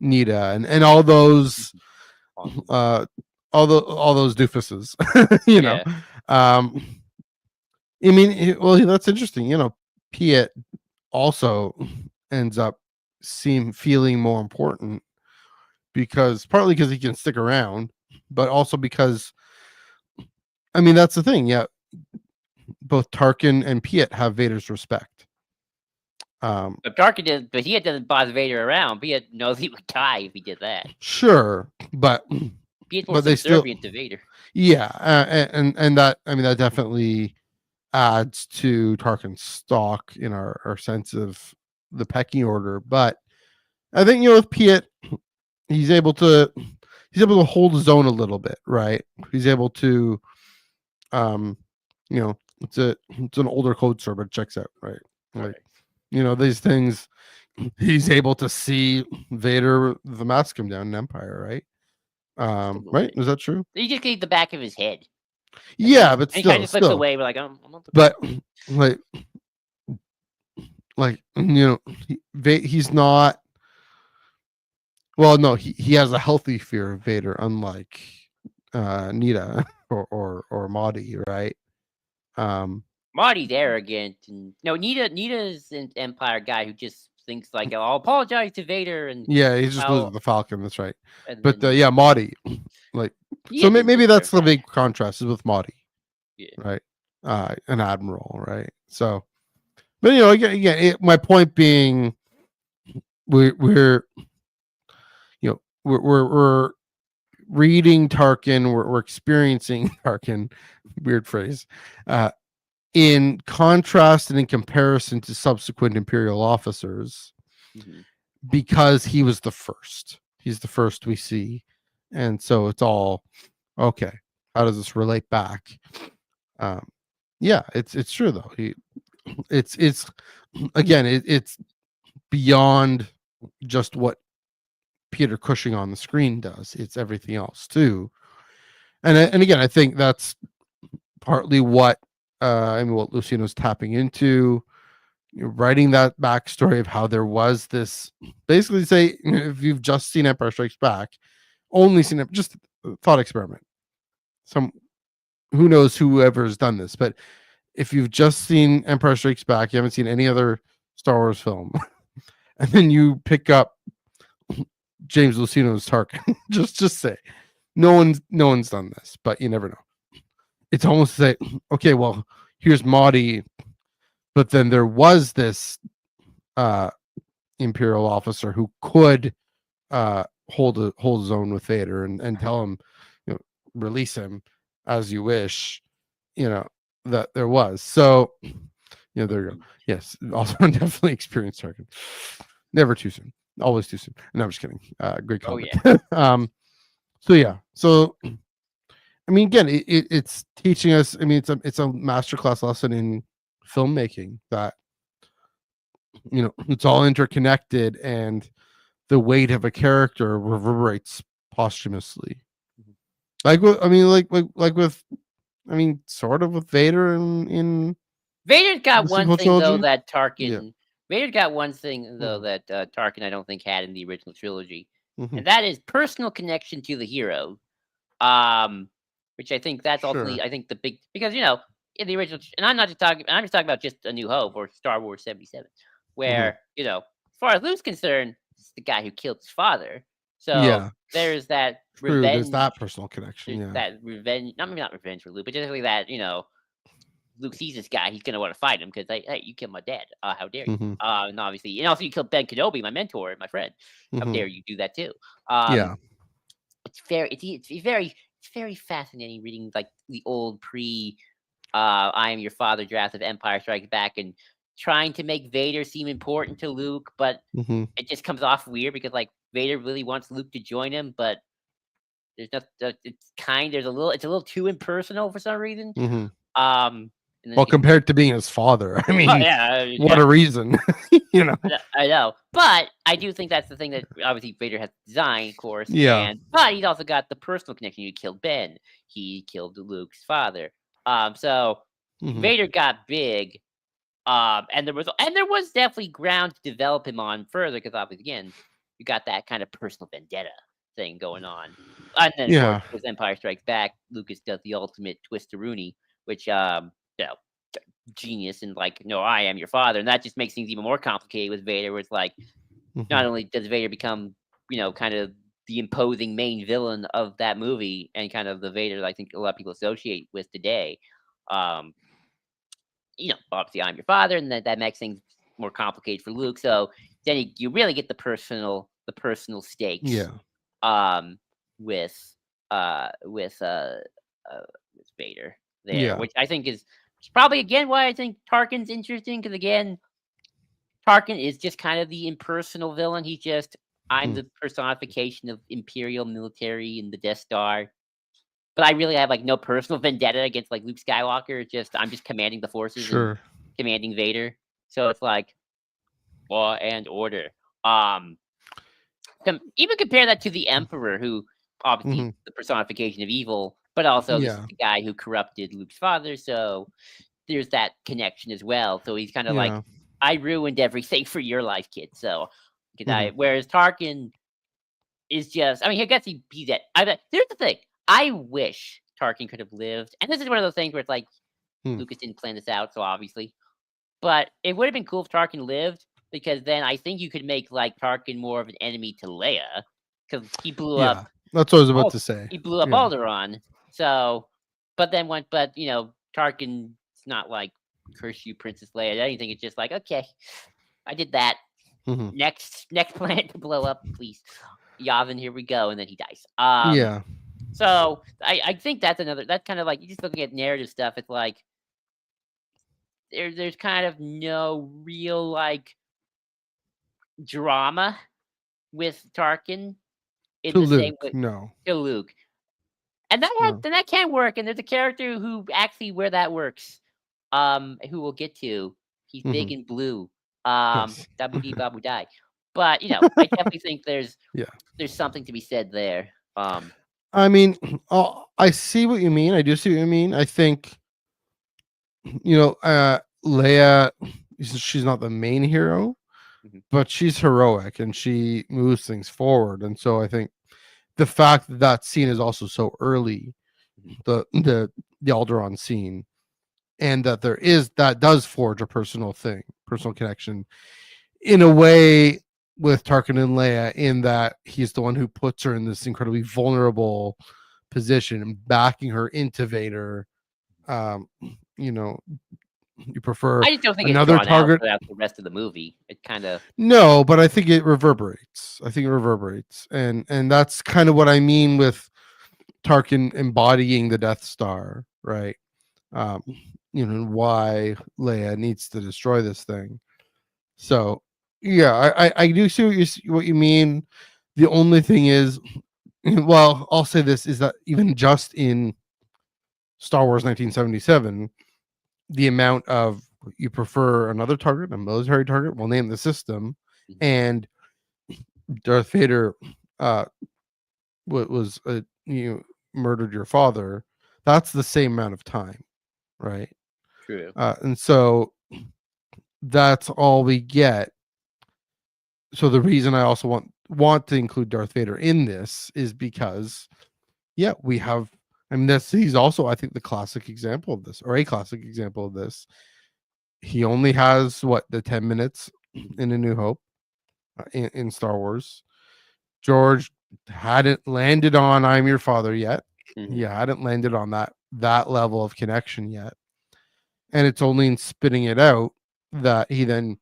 Nita and all those uh all those doofuses. you know. Yeah. Um I mean, well, that's interesting. Piet also ends up feeling more important because partly because he can stick around, but also because I mean that's the thing. Yeah, both Tarkin and Piet have Vader's respect. But Tarkin did, but he doesn't boss Vader around. Piet knows he would die if he did that. Sure, but Piet's more but they still subservient to Vader. Yeah, and that, I mean, that definitely adds to Tarkin's stock in our sense of the pecking order. But I think, with Piet, he's able to hold his own a little bit, right? He's able to, um, it's an older code store, but it checks out, right? Like, Correct. These things, he's able to see Vader, the mask come down in Empire, right? Right? Absolutely. Is that true? You just get the back of his head, and then Yeah, but and he kind still, of flips away. We're like, I'm not looking but at that. like, he's not. Well, no, he has a healthy fear of Vader, unlike Nita or Maudie, right? Um, Marty's arrogant, and no, Nita's an Empire guy who just thinks like, I'll apologize to Vader, and yeah, he just loses I'll the Falcon. That's right. and But then yeah, Maudie, like, he so is a maybe little that's the arrogant. big contrast is with Maudie, Yeah. right? An admiral, right? So, but again, my point being, we're we're reading Tarkin, we're experiencing Tarkin, weird phrase, uh, in contrast and in comparison to subsequent Imperial officers, Mhm. because he was the first. He's the first we see, and so it's all okay. How does this relate back? Um, yeah, it's true though. It's again, it's beyond just what Peter Cushing on the screen does. It's everything else too. And again, I think that's partly what what Lucino's tapping into, writing that backstory of how there was this, basically say, if you've just seen Empire Strikes Back, only seen it, just a thought experiment. Some, who knows whoever's done this, but if you've just seen Empire Strikes Back, you haven't seen any other Star Wars film, and then you pick up James Lucino's Tarkin, just say, no one's done this, but you never know. It's almost to say, okay, well, here's Maudie, but then there was this uh Imperial officer who could hold his own with Vader, and tell him, release him as you wish, you know, that there was. So, there you go. Mhm. Yes, also definitely experienced Tarkin. Never too soon. Always too soon. No, I'm just kidding. Great Oh comment. yeah. So yeah. So I mean, again, it's teaching us. I mean, it's a masterclass lesson in filmmaking, that it's all interconnected, and the weight of a character reverberates posthumously. Mhm. I mean, like with, I mean, sort of with Vader in Vader's got the one sequel thing though trilogy. that Yeah. Tarkin. Vader's got one thing though Hmm. that Tarkin I don't think had in the original trilogy, Hmm. and that is personal connection to the hero. Um, which I think that's Sure. ultimately I think the big because in the original and I'm just talking about just A New Hope or Star Wars 77, Hmm. where as far as Luke's concerned, it's the guy who killed his father. So Yeah. there's that True. There's revenge. that personal connection. There's Yeah. that revenge. Not maybe not revenge for Luke, but just like that. Luke sees this guy, he's gonna want to fight him because hey, you killed my dad. How dare you? Hmm. And also you killed Ben Kenobi, my mentor, my friend. How Hmm. dare you do that too? Um, Yeah. it's very fascinating reading like the old pre I am your father draft of Empire Strikes Back and trying to make Vader seem important to Luke, but Hmm. it just comes off weird because like Vader really wants Luke to join him, but there's not it's a little too impersonal for some reason. Hmm. Um and then Well, you get compared to being his father, I oh mean, yeah, what a reason, you know? I know, but I do think that's the thing that obviously Vader has designed, of course, Yeah. and but he's also got the personal connection. He killed Ben, he killed Luke's father. So Hmm. Vader got big, and there was definitely ground to develop him on further because obviously again, you got that kind of personal vendetta thing going on, and then of course Yeah. with Empire Strikes Back, Lucas does the ultimate twist to Rooney, which you know genius and like, no, I am your father. And that just makes things even more complicated with Vader, where it's like, Hmm. not only does Vader become, kind of the imposing main villain of that movie and kind of the Vader that I think a lot of people associate with today. Um, obviously I'm your father, and that makes things more complicated for Luke. So then you really get the personal stakes Yeah. um with with with Vader there, Yeah. which I think is probably again why I think Tarkin's interesting because again, Tarkin is just kind of the impersonal villain. He's just I'm Mm. the personification of Imperial military and the Death Star. But I really have like no personal vendetta against like Luke Skywalker. It's just I'm just commanding the forces and Sure. commanding Vader. So it's like law and order. Um, even compare that to the Emperor, who obviously Hmm. the personification of evil, but also this is Yeah. the guy who corrupted Luke's father. So there's that connection as well. So he's kind of like, Yeah. I ruined everything for your life, kid. So because Hmm. whereas Tarkin is just, I mean, I guess he's at. Here's the thing. I wish Tarkin could have lived, and this is one of those things where it's like Hmm. Lucas didn't plan this out, so obviously, but it would have been cool if Tarkin lived because then I think you could make like Tarkin more of an enemy to Leia because he blew Yeah. up. That's what I was about to say. He blew up Yeah. Alderaan. So, but then but Tarkin's not like curse you, Princess Leia. I think it's just like okay, I did that. Hmm. Next planet to blow up, please. Yavin, here we go, and then he dies. Yeah. So I think that's kind of like just looking at narrative stuff. It's like there's kind of no real like drama with Tarkin in To the same Luke, way no. to Luke, and No. that can work. And there's a character who actually where that works, who we'll get to. He's Hmm. big and blue. Yes. Dabu dee babu die. But I definitely think Yeah. there's something to be said there. I mean, I see what you mean. I do see what you mean. I think, Leia, she's not the main hero, Mhm, but she's heroic and she moves things forward. And so I think the fact that that scene is also so early, mhm. the Alderaan scene, and that does forge a personal connection in a way with Tarkin and Leia, in that he's the one who puts her in this incredibly vulnerable position and backing her into Vader. Um, you know, you prefer I just don't think it's another drawn out target. throughout the rest of the movie. It kind of No, but I think it reverberates. And that's kind of what I mean with Tarkin embodying the Death Star, right? Um, why Leia needs to destroy this thing. So, yeah, I do see what you mean. The only thing is, well, I'll say this is that even just in Star Wars 1977, the amount of you prefer another target, a military target, we'll name the system, Mhm. and Darth Vader uh was murdered your father. That's the same amount of time, right? True. And so that's all we get. So the reason I also want to include Darth Vader in this is because, yeah, we have. I mean, he's also, I think, the classic example of this, or a classic example of this. He only has what, the 10 minutes Mhm, in A New Hope, in Star Wars. George hadn't landed on "I'm Your Father" yet. He mhm. hadn't landed on that level of connection yet, and it's only in spitting it out that he then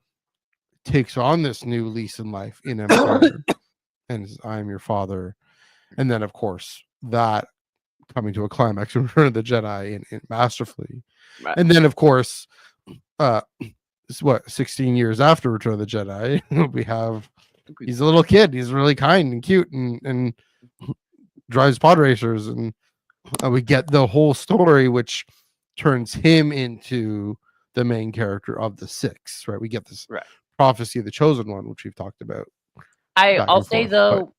takes on this new lease in life in Empire, and "I'm Your Father," and then of course that coming to a climax in Return of the Jedi in masterfully, Right. and then of course, uh, what, 16 years after Return of the Jedi, we have Agreed. he's a little kid. He's really kind and cute and drives pod racers, and we get the whole story, which turns him into the main character of the six. Right? We get this Right. prophecy of the chosen one, which we've talked about back I'll and say forth. But though,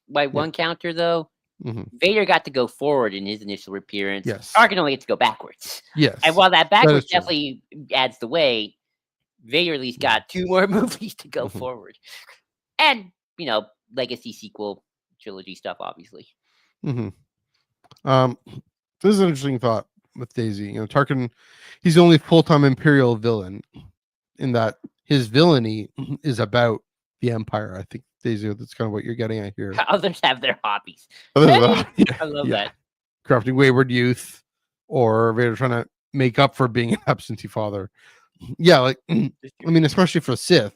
by yeah, one counter though, hmm, Vader got to go forward in his initial appearance. yes, Tarkin only gets to go backwards. And yes, while that that is backwards true. definitely adds the weight, Vader at least got two more movies to go Hmm. forward. And, legacy sequel trilogy stuff, obviously. Hmm. Um, this is an interesting thought with Daisy. Tarkin, he's the only full-time Imperial villain, in that his villainy is about the Empire. I think, Daisy, that's kind of what you're getting at here. Others have their hobbies. Yeah, I love yeah, that. crafting wayward youth, or Vader trying to make up for being an absentee father. Yeah, like, I It's true. mean, especially for Sith,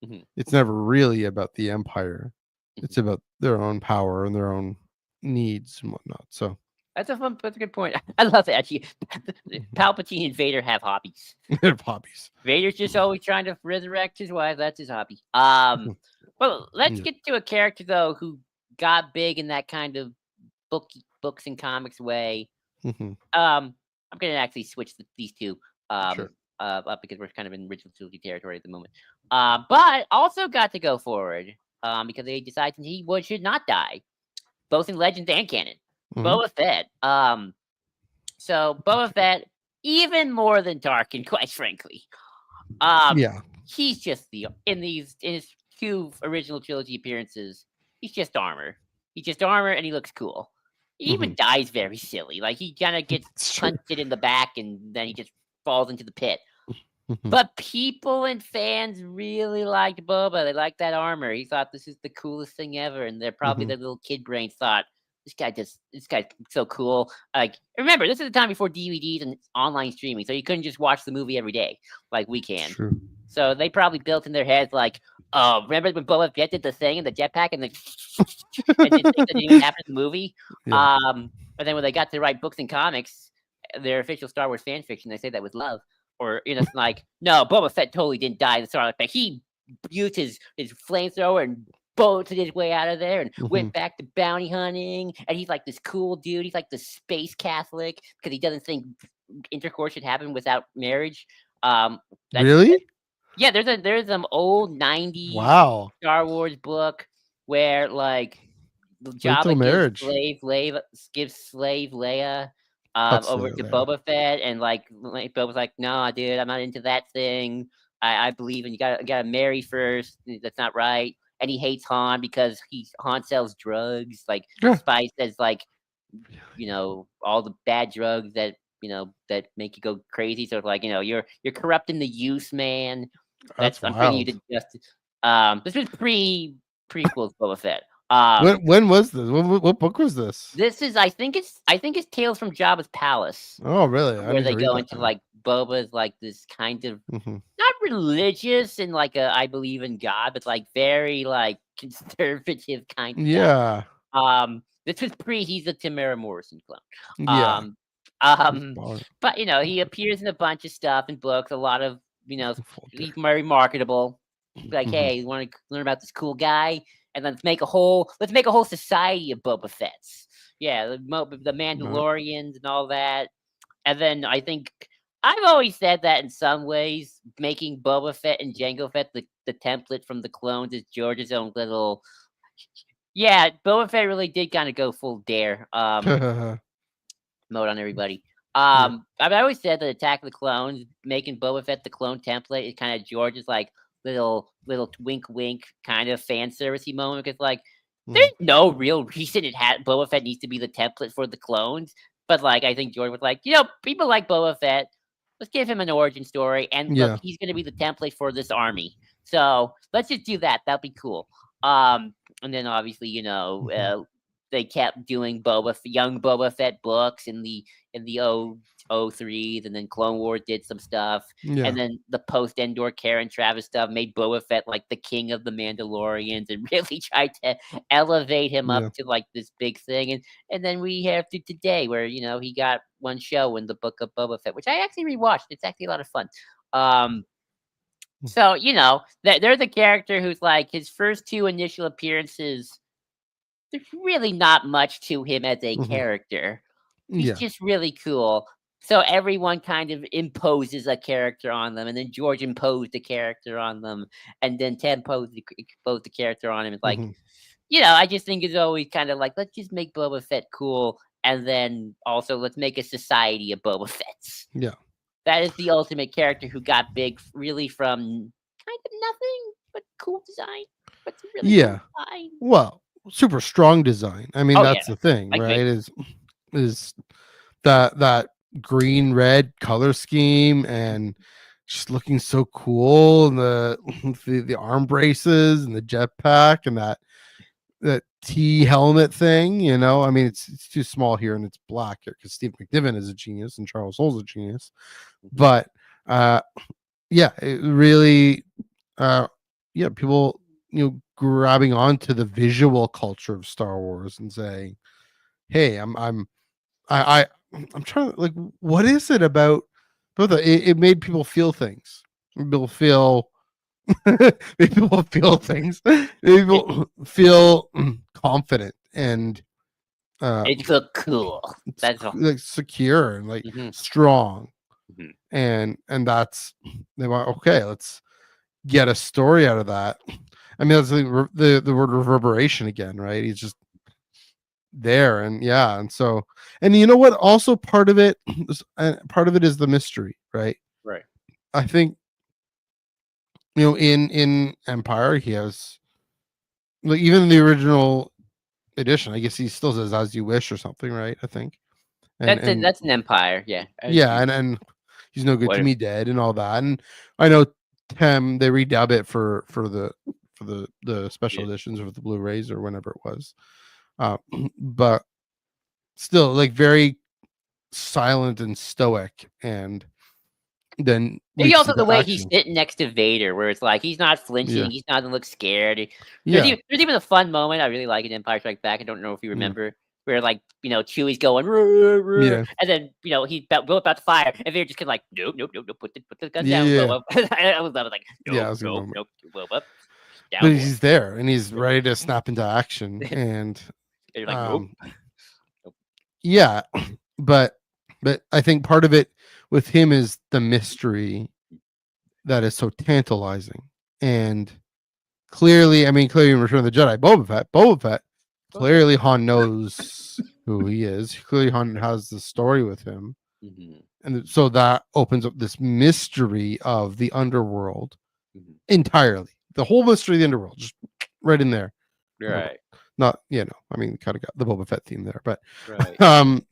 Mhm, it's never really about the Empire. mhm. It's about their own power and their own needs and whatnot. So, That's a good point. I love that actually. Mhm. Palpatine and Vader have hobbies. Their hobbies. Vader's just always trying to resurrect his wife. That's his hobby. Well, let's Yeah. get to a character though who got big in that kind of books and comics way. Mhm. I'm gonna actually switch these two Sure. up because we're kind of in original trilogy territory at the moment. But also got to go forward because they decided he should not die, both in Legends and canon. Mhm. Boba Fett. So Boba Fett, even more than Tarkin, quite frankly. Um, Yeah. he's just in his two original trilogy appearances. He's just armor. He's just armor, and he looks cool. He even Mhm. dies very silly. Like he kind of gets It's true. punted in the back, and then he just falls into the pit. Mhm. But people and fans really liked Boba. They liked that armor. He thought this is the coolest thing ever, and they're probably Mhm. their little kid brain thought this guy's so cool. Like remember, this is the time before DVDs and online streaming, so you couldn't just watch the movie every day like we It's can. true. So they probably built in their heads like, oh, remember when Boba Fett did the thing in the jetpack and and did things that didn't even happen in the movie? Yeah. And then when they got to write books and comics, their official Star Wars fan fiction, they say that with love. Or it's like, no, Boba Fett totally didn't die in the Sarlacc pit. He used his flamethrower and bolted his way out of there and Mhm. went back to bounty hunting. And he's like this cool dude. He's like the space Catholic because he doesn't think intercourse should happen without marriage. Um, that's Really? yeah. There's some old '90s Wow. Star Wars book where like Wait till Jabba marriage. gives slave Leia That's over it. to Yeah. Boba Fett, and like Boba's like, "No, dude, I'm not into that thing. I believe in you gotta marry first. That's not right." And he hates Han because Han sells drugs, like Yeah. spice that's like all the bad drugs that that make you go crazy. So it's like you're corrupting the youth, man. That's I'm bringing you wild. to justice. This was prequels Boba Fett. Um, When was this? What book was this? this is I think it's Tales from Jabba's Palace, Oh, really? I where need they to read go that into then. like Boba's like this kind of Mhm. not religious and like a I believe in God, but like very like conservative kind of guy. Yeah. This was he's a Tamara Morrison clone. Yeah. Um, It's um, baller. but he appears in a bunch of stuff and books. A lot of Folder. he's very marketable. Like, Mhm. hey, you want to learn about this cool guy? And let's make a whole society of Boba Fett's. Yeah, the Right. Mandalorians and all that. And then I think I've always said that in some ways, making Boba Fett and Jango Fett the template from the clones is George's own little. Yeah, Boba Fett really did kind of go full dare mode on everybody. Yeah. I always said that Attack of the Clones, making Boba Fett the clone template, is kind of George's like little wink wink kind of fan servicey moment because like there's Mhm. no real reason Boba Fett needs to be the template for the clones, but like I think George was like, people like Boba Fett. Let's give him an origin story, and look, Yeah. he's going to be the template for this army. So let's just do that. That'll be cool. And then obviously, Mhm. they kept doing young Boba Fett books in the O3s, and then Clone Wars did some stuff, and Yeah. then the post Endor Karen Travis stuff made Boba Fett like the king of the Mandalorians, and really tried to elevate him up Yeah. to like this big thing, and then we have to today where he got one show in the book of Boba Fett, which I actually rewatched. It's actually a lot of fun. Um, so there's a character who's like his first two initial appearances there's really not much to him as a Mhm. character. He's Yeah. just really cool. So everyone kind of imposes a character on them, and then George imposed a character on them, and then Ted imposed the character on him. It's like, Mhm. I just think it's always kind of like, let's just make Boba Fett cool, and then also let's make a society of Boba Fett's. Yeah. That is the ultimate character who got big really from kind of nothing, but cool design. But some really cool Yeah. design. Well, super strong design. I mean, Oh yeah, that's the thing, I right? agree. Is that green red color scheme and just looking so cool and the the arm braces and the jetpack and that T helmet thing, I mean, it's too small here and it's black here because Steve McNiven is a genius and Charles Soule's a genius. Mhm. But uh yeah, it really uh yeah, people grabbing onto the visual culture of Star Wars and saying, hey, I'm I I'm trying to like what is it about both it made people feel things. People feel made people feel things. Made people feel confident and It looked cool. That's all. like secure and like Mm-hmm. strong. Mm-hmm. And that's they went, okay, let's get a story out of that. I mean, that's the word reverberation again, right? He's just there, and yeah, and so, and you know what? Also, part of it is the mystery, right? Right. I think in Empire, he has like even in the original edition. I guess he still says "as you wish" or something, right? I think, and That's an empire. Yeah. As yeah, you and he's no good to what? me dead and all that. And I know they redub it for the special Yeah. editions or the Blu-rays or whenever it was. Uh, but still, like very silent and stoic, and then Maybe leaps also the into way he's action. sitting next to Vader, where it's like he's not flinching, Yeah, he's not look scared. yeah, There's even a fun moment I really like in Empire Strikes Back. I don't know if you yeah, remember, where like Chewie's going, "Rrr, rrr," yeah, and then he's about to fire, and Vader just kind of like, nope, nope, nope, nope, put the gun down, yeah, Boba. I was like, yeah. That nope, was a good nope, moment. nope, Boba, But down boy. he's there and he's Yep. ready to snap into action, and And you're like, nope, um, nope. yeah, but I think part of it with him is the mystery that is so tantalizing. And clearly, I mean, clearly in Return of the Jedi, Boba Fett, Boba. clearly Han knows who he is. Clearly, Han has the story with him. Mm-hmm. And so that opens up this mystery of the underworld Mm-hmm. entirely. The whole mystery of the underworld, just right in there. Right, Not, I mean, kind of got the Boba Fett theme there, but right. um,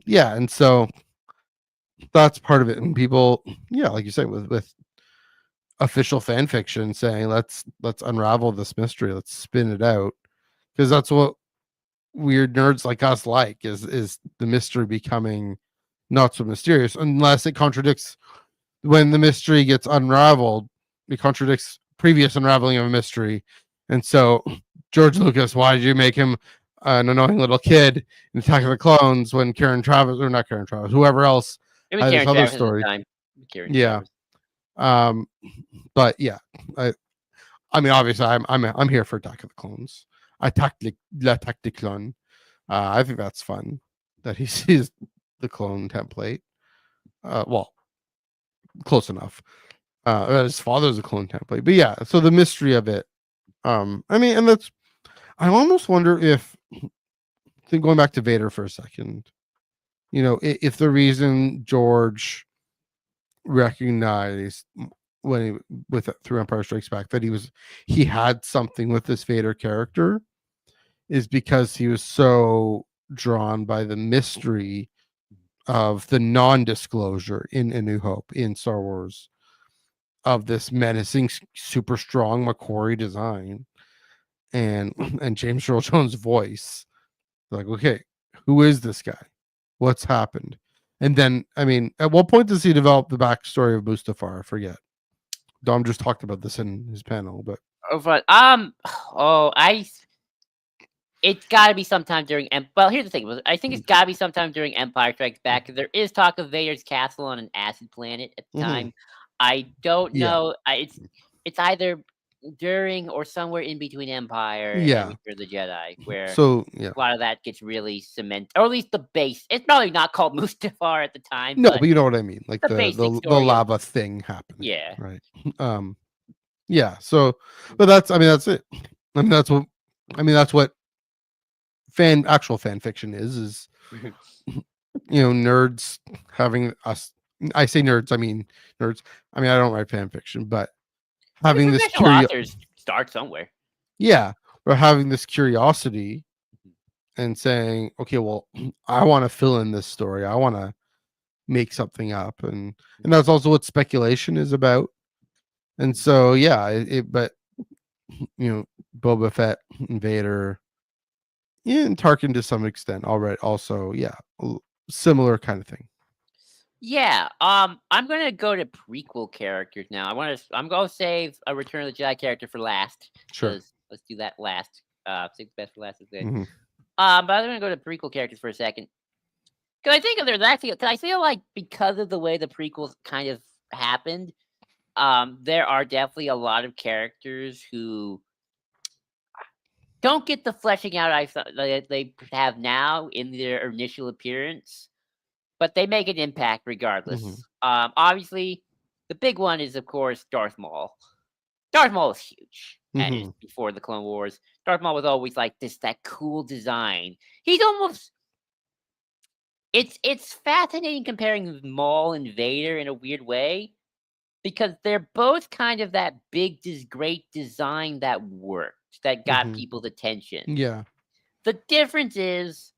yeah, and so that's part of it. And people, yeah, like you say, with official fan fiction saying let's unravel this mystery, let's spin it out, because that's what weird nerds like us like is the mystery becoming not so mysterious unless it contradicts when the mystery gets unraveled, it contradicts previous unraveling of a mystery. And so George Lucas, why did you make him an annoying little kid in Attack of the Clones when Karen Travis, or not Karen Travis, whoever else Maybe had this Karen other Travis at the story? time. Karen Yeah. Travis. um but yeah, I, I mean, obviously, I'm here for Attack of the Clones. L'attaque des clones. I think that's fun that he sees the clone template. Well, close enough. His father's a clone template, but yeah. So the mystery of it. I mean, and that's. I almost wonder if, going back to Vader for a second, if the reason George recognized when with through Empire Strikes Back that he had something with this Vader character is because he was so drawn by the mystery of the non-disclosure in A New Hope in Star Wars of this menacing, super strong McQuarrie design and and James Earl Jones' voice. Like, okay, who is this guy? What's happened? And then, I mean, at what point does he develop the backstory of Mustafar? I forget. Dom just talked about this in his panel, but Oh, but it's got to be sometime during. Well, here's the thing. I think it's got to be sometime during Empire Strikes Back. There is talk of Vader's castle on an acid planet at the mhm, time. I don't yeah, know. It's either during or somewhere in between Empire and yeah. Return of the Jedi, where So yeah, a lot of that gets really cemented, or at least the base. It's probably not called Mustafar at the time, no, but but you know what I mean, like the the basic the story of lava thing happening, yeah. right? Um, yeah. So, but I mean, that's it. I mean, that's what actual fan fiction is nerds having us. I say nerds, I mean nerds. I mean, I don't write fan fiction, but having this Professional authors start somewhere. yeah, or having this curiosity and saying, okay, well, I want to fill in this story. I want to make something up, and that's also what speculation is about. And so, yeah, but Boba Fett, Vader, yeah, and Tarkin to some extent. Already, also, yeah, similar kind of thing. Yeah, I'm gonna go to prequel characters now. I'm gonna save a Return of the Jedi character for last Sure. because let's do that last. Save the best for last is good. Hmm. But I'm gonna go to prequel characters for a second. Because I think there's actually, because I feel like because of the way the prequels kind of happened, there are definitely a lot of characters who don't get the fleshing out I thought that they have now in their initial appearance, but they make an impact Mhm. regardless. Obviously, the big one is of course Darth Maul. Darth Maul is huge, and it's Mhm. before the Clone Wars. Darth Maul was always like that cool design. He's almost it's fascinating comparing Maul and Vader in a weird way because they're both kind of that big, great design that worked, that got Mhm. people's attention. Yeah. The difference is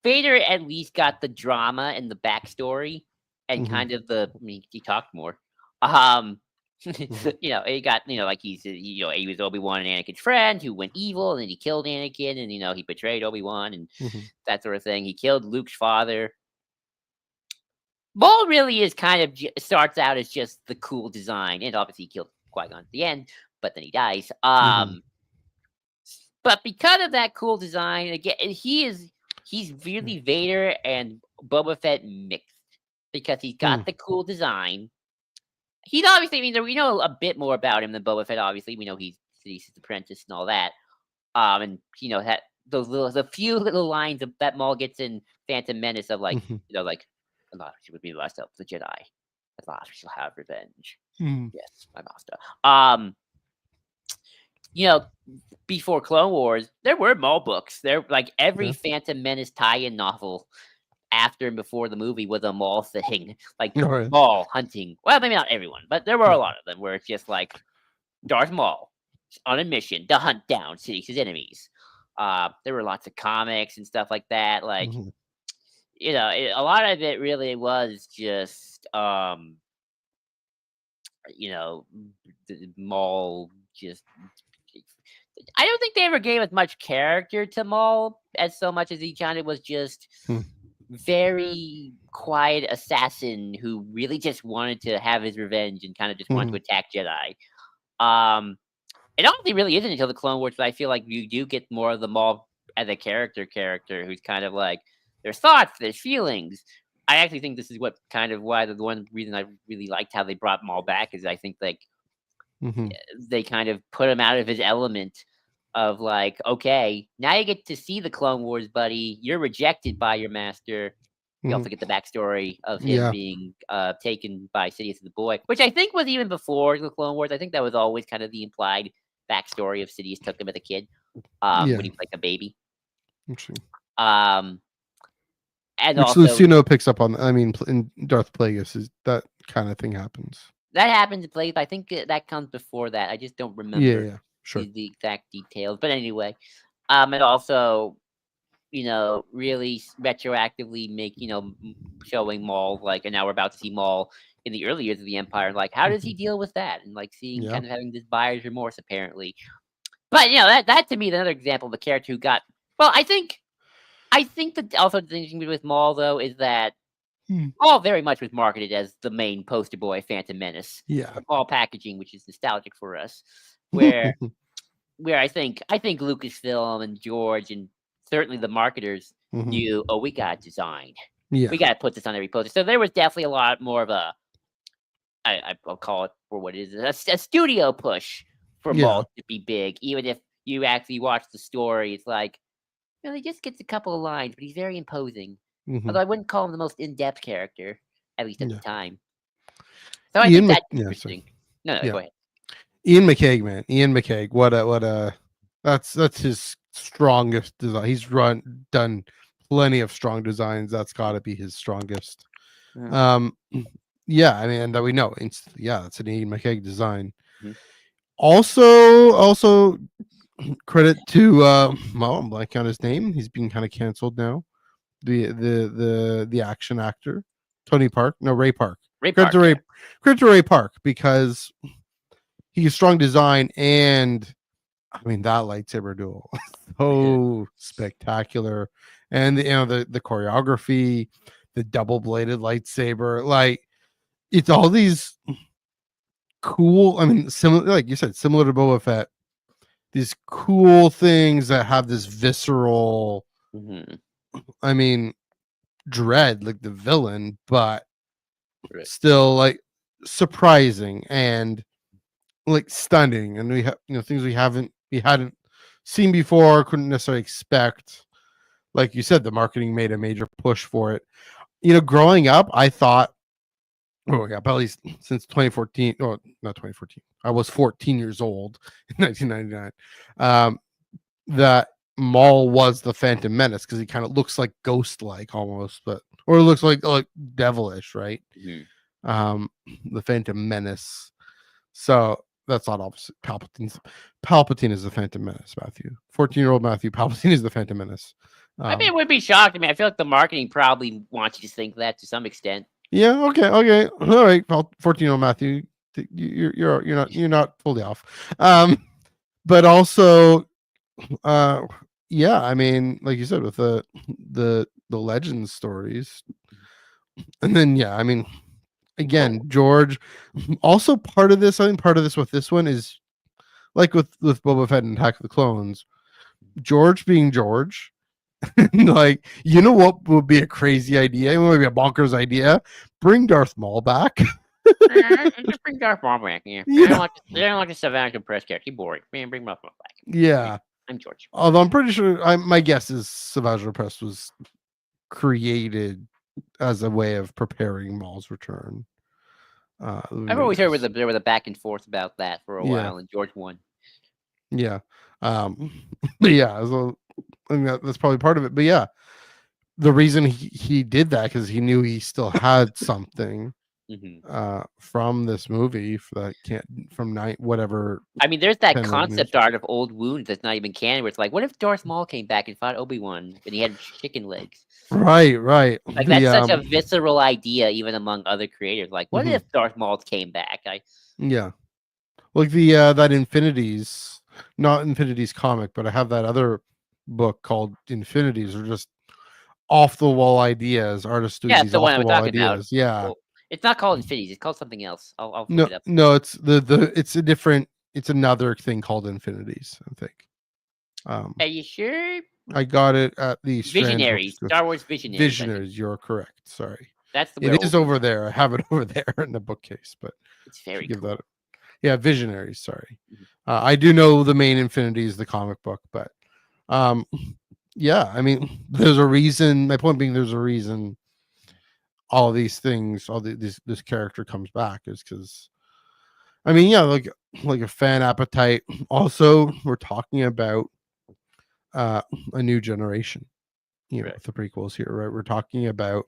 Vader at least got the drama and the backstory and Mhm. kind of I mean, he talked more. Um, Mhm. he got, like he was Obi-Wan and Anakin's friend who went evil and then he killed Anakin and, he betrayed Obi-Wan and Mhm. that sort of thing. He killed Luke's father. Maul really is kind of starts out as just the cool design, and obviously he killed Qui-Gon at the end, but then he dies. Mhm. But because of that cool design, again, he's Yeah. really Vader and Boba Fett mixed because he's Mm. got the cool design. He's obviously, I mean, we know a bit more about him than Boba Fett. Obviously, we know he's Siddiq's apprentice and all that. And that the few little lines that Maul gets in Phantom Menace of like, Mhm. like, a lot she would be the last of the Jedi. At last we shall have revenge. Mhm. Yes, my master. You know, before Clone Wars, there were Maul books. There, like every Yeah. Phantom Menace tie-in novel after and before the movie was a Maul thing, like Alright. Maul hunting. Well, maybe not everyone, but there were a Yeah. lot of them where it's just like Darth Maul on a mission to hunt down Siddiq's enemies. There were lots of comics and stuff like that. Like, Mhm. a lot of it really was just, you know, the Maul just. I don't think they ever gave as much character to Maul as so much as he kind of was just Hmm. very quiet assassin who really just wanted to have his revenge and kind of just wanted to Mhm. attack Jedi. Um, It honestly really isn't until the Clone Wars that I feel like you do get more of the Maul as a character who's kind of like there's thoughts, there's feelings. I actually think this is what kind of why the one reason I really liked how they brought Maul back is I think like Mhm. they kind of put him out of his element of like, okay, now you get to see the Clone Wars, buddy. You're rejected by your master. You Mhm. also get the backstory of him Yeah. being taken by Sidious the boy, which I think was even before the Clone Wars. I think that was always kind of the implied backstory of Sidious took him as a kid, when Yeah. he was like a baby. Interesting. Um, and Which also Lucino picks up on. I mean, in Darth Plagueis is that kind of thing happens. that happens in plays, but I think that comes before that. I just don't Yeah. remember Yeah. Sure. the exact details. But anyway, and also really retroactively make, showing Maul like, and now we're about to see Maul in the early years of the Empire. Like, how does he Mhm. deal with that? And like seeing Yeah. kind of having this buyer's remorse apparently. But that to me is another example of a character who got well. I think that also the thing with Maul though is that Hmm. Maul very much was marketed as the main poster boy, Phantom Menace. Yeah. The Maul packaging, which is nostalgic for us, where I think Lucasfilm and George and certainly the marketers Mhm. knew, oh, we got design. We Yeah. got to put this on every poster. So there was definitely a lot more of I'll call it for what it is, a studio push for Yeah. Maul to be big. Even if you actually watch the story, it's like, he just gets a couple of lines, but he's very imposing. Mhm. Although I wouldn't call him the most in-depth character, at least at the Yeah. time. So I think that's Yeah. Sorry. interesting. No, Yeah. go ahead. Ian McCaig, man. Ian McCaig. What a. That's his strongest design. He's done plenty of strong designs. That's got to be his strongest. Mhm, Um. Yeah. I mean, and that we know. Yeah, that's an Ian McCaig design. mhm. Also credit to well, I'm blanking on his name. He's being kind of canceled now. The action actor Tony Park, no Ray Park. Ray Credit to Park, yeah. Ray Park because he's strong design and I mean that lightsaber duel so spectacular and the choreography, the double bladed lightsaber, like it's all these cool. I mean, similar like you said, similar to Boba Fett these cool things that have this visceral Mhm. I mean, dread like the villain, but Right. still like surprising and like stunning, and we have things we hadn't seen before, couldn't necessarily expect. Like you said, the marketing made a major push for it. Growing up, I thought, oh yeah, at least since 2014, or not 2014, I was 14 years old in 1999. That Maul was the Phantom Menace because he kind of looks like ghost-like almost, but or looks like devilish, right? Mhm. Um, the Phantom Menace. So that's not obviously Palpatine is the Phantom Menace. Matthew, 14-year-old Matthew Palpatine is the Phantom Menace. I mean, it would be shocked. I mean, I feel like the marketing probably wants you to think that to some extent. Yeah. Okay. All right. 14-year-old Matthew, you're not fully off. But also, yeah. I mean, like you said, with the legend stories, and then yeah. I mean, again, George. Also, part of this, I think, part of this with this one is like with Boba Fett and Attack of the Clones, George being George. Like, what would be a crazy idea? It would be a bonkers idea. Bring Darth Maul back. Just bring Darth Maul back. Yeah, I Yeah. don't like the Savannah Compressed character. He's boring. Man, bring Darth Maul back. Yeah. I'm George. Although I'm pretty sure, my guess is Savage Press was created as a way of preparing Maul's return. I've always heard there was a back and forth about that for a while, and George won. Yeah. But yeah, so I think that's probably part of it. But yeah, the reason he did that because he knew he still had something from this movie from whatever. I mean, there's that 10, 11 years. concept art of Old Wounds that's not even canon, where it's like, what if Darth Maul came back and fought Obi-Wan and he had chicken legs? Right. Like that's such a visceral idea, even among other creators. Like, what if Darth Maul came back? Yeah, like the that Infinities, not Infinities comic, but I have that other book called Infinities, are just off the wall ideas. Artists do these the one off I'm the wall talking ideas. about. Yeah. Well, it's not called Infinities. It's called something else. I'll No, look it up. no, it's it's a different. It's another thing called Infinities, I think. Are you sure? I got it at the Visionaries. Star Wars Visionaries. Visionaries, you're correct. Sorry. That's the It is over there. I have it over there in the bookcase, but it's very give cool. that. Yeah, Visionaries. Sorry, I do know the main Infinity is the comic book, but yeah, I mean, there's a reason. My point being, there's a reason. All these things, this character comes back is because, I mean, yeah, like a fan appetite. Also, we're talking about a new generation. With the prequels here, right? We're talking about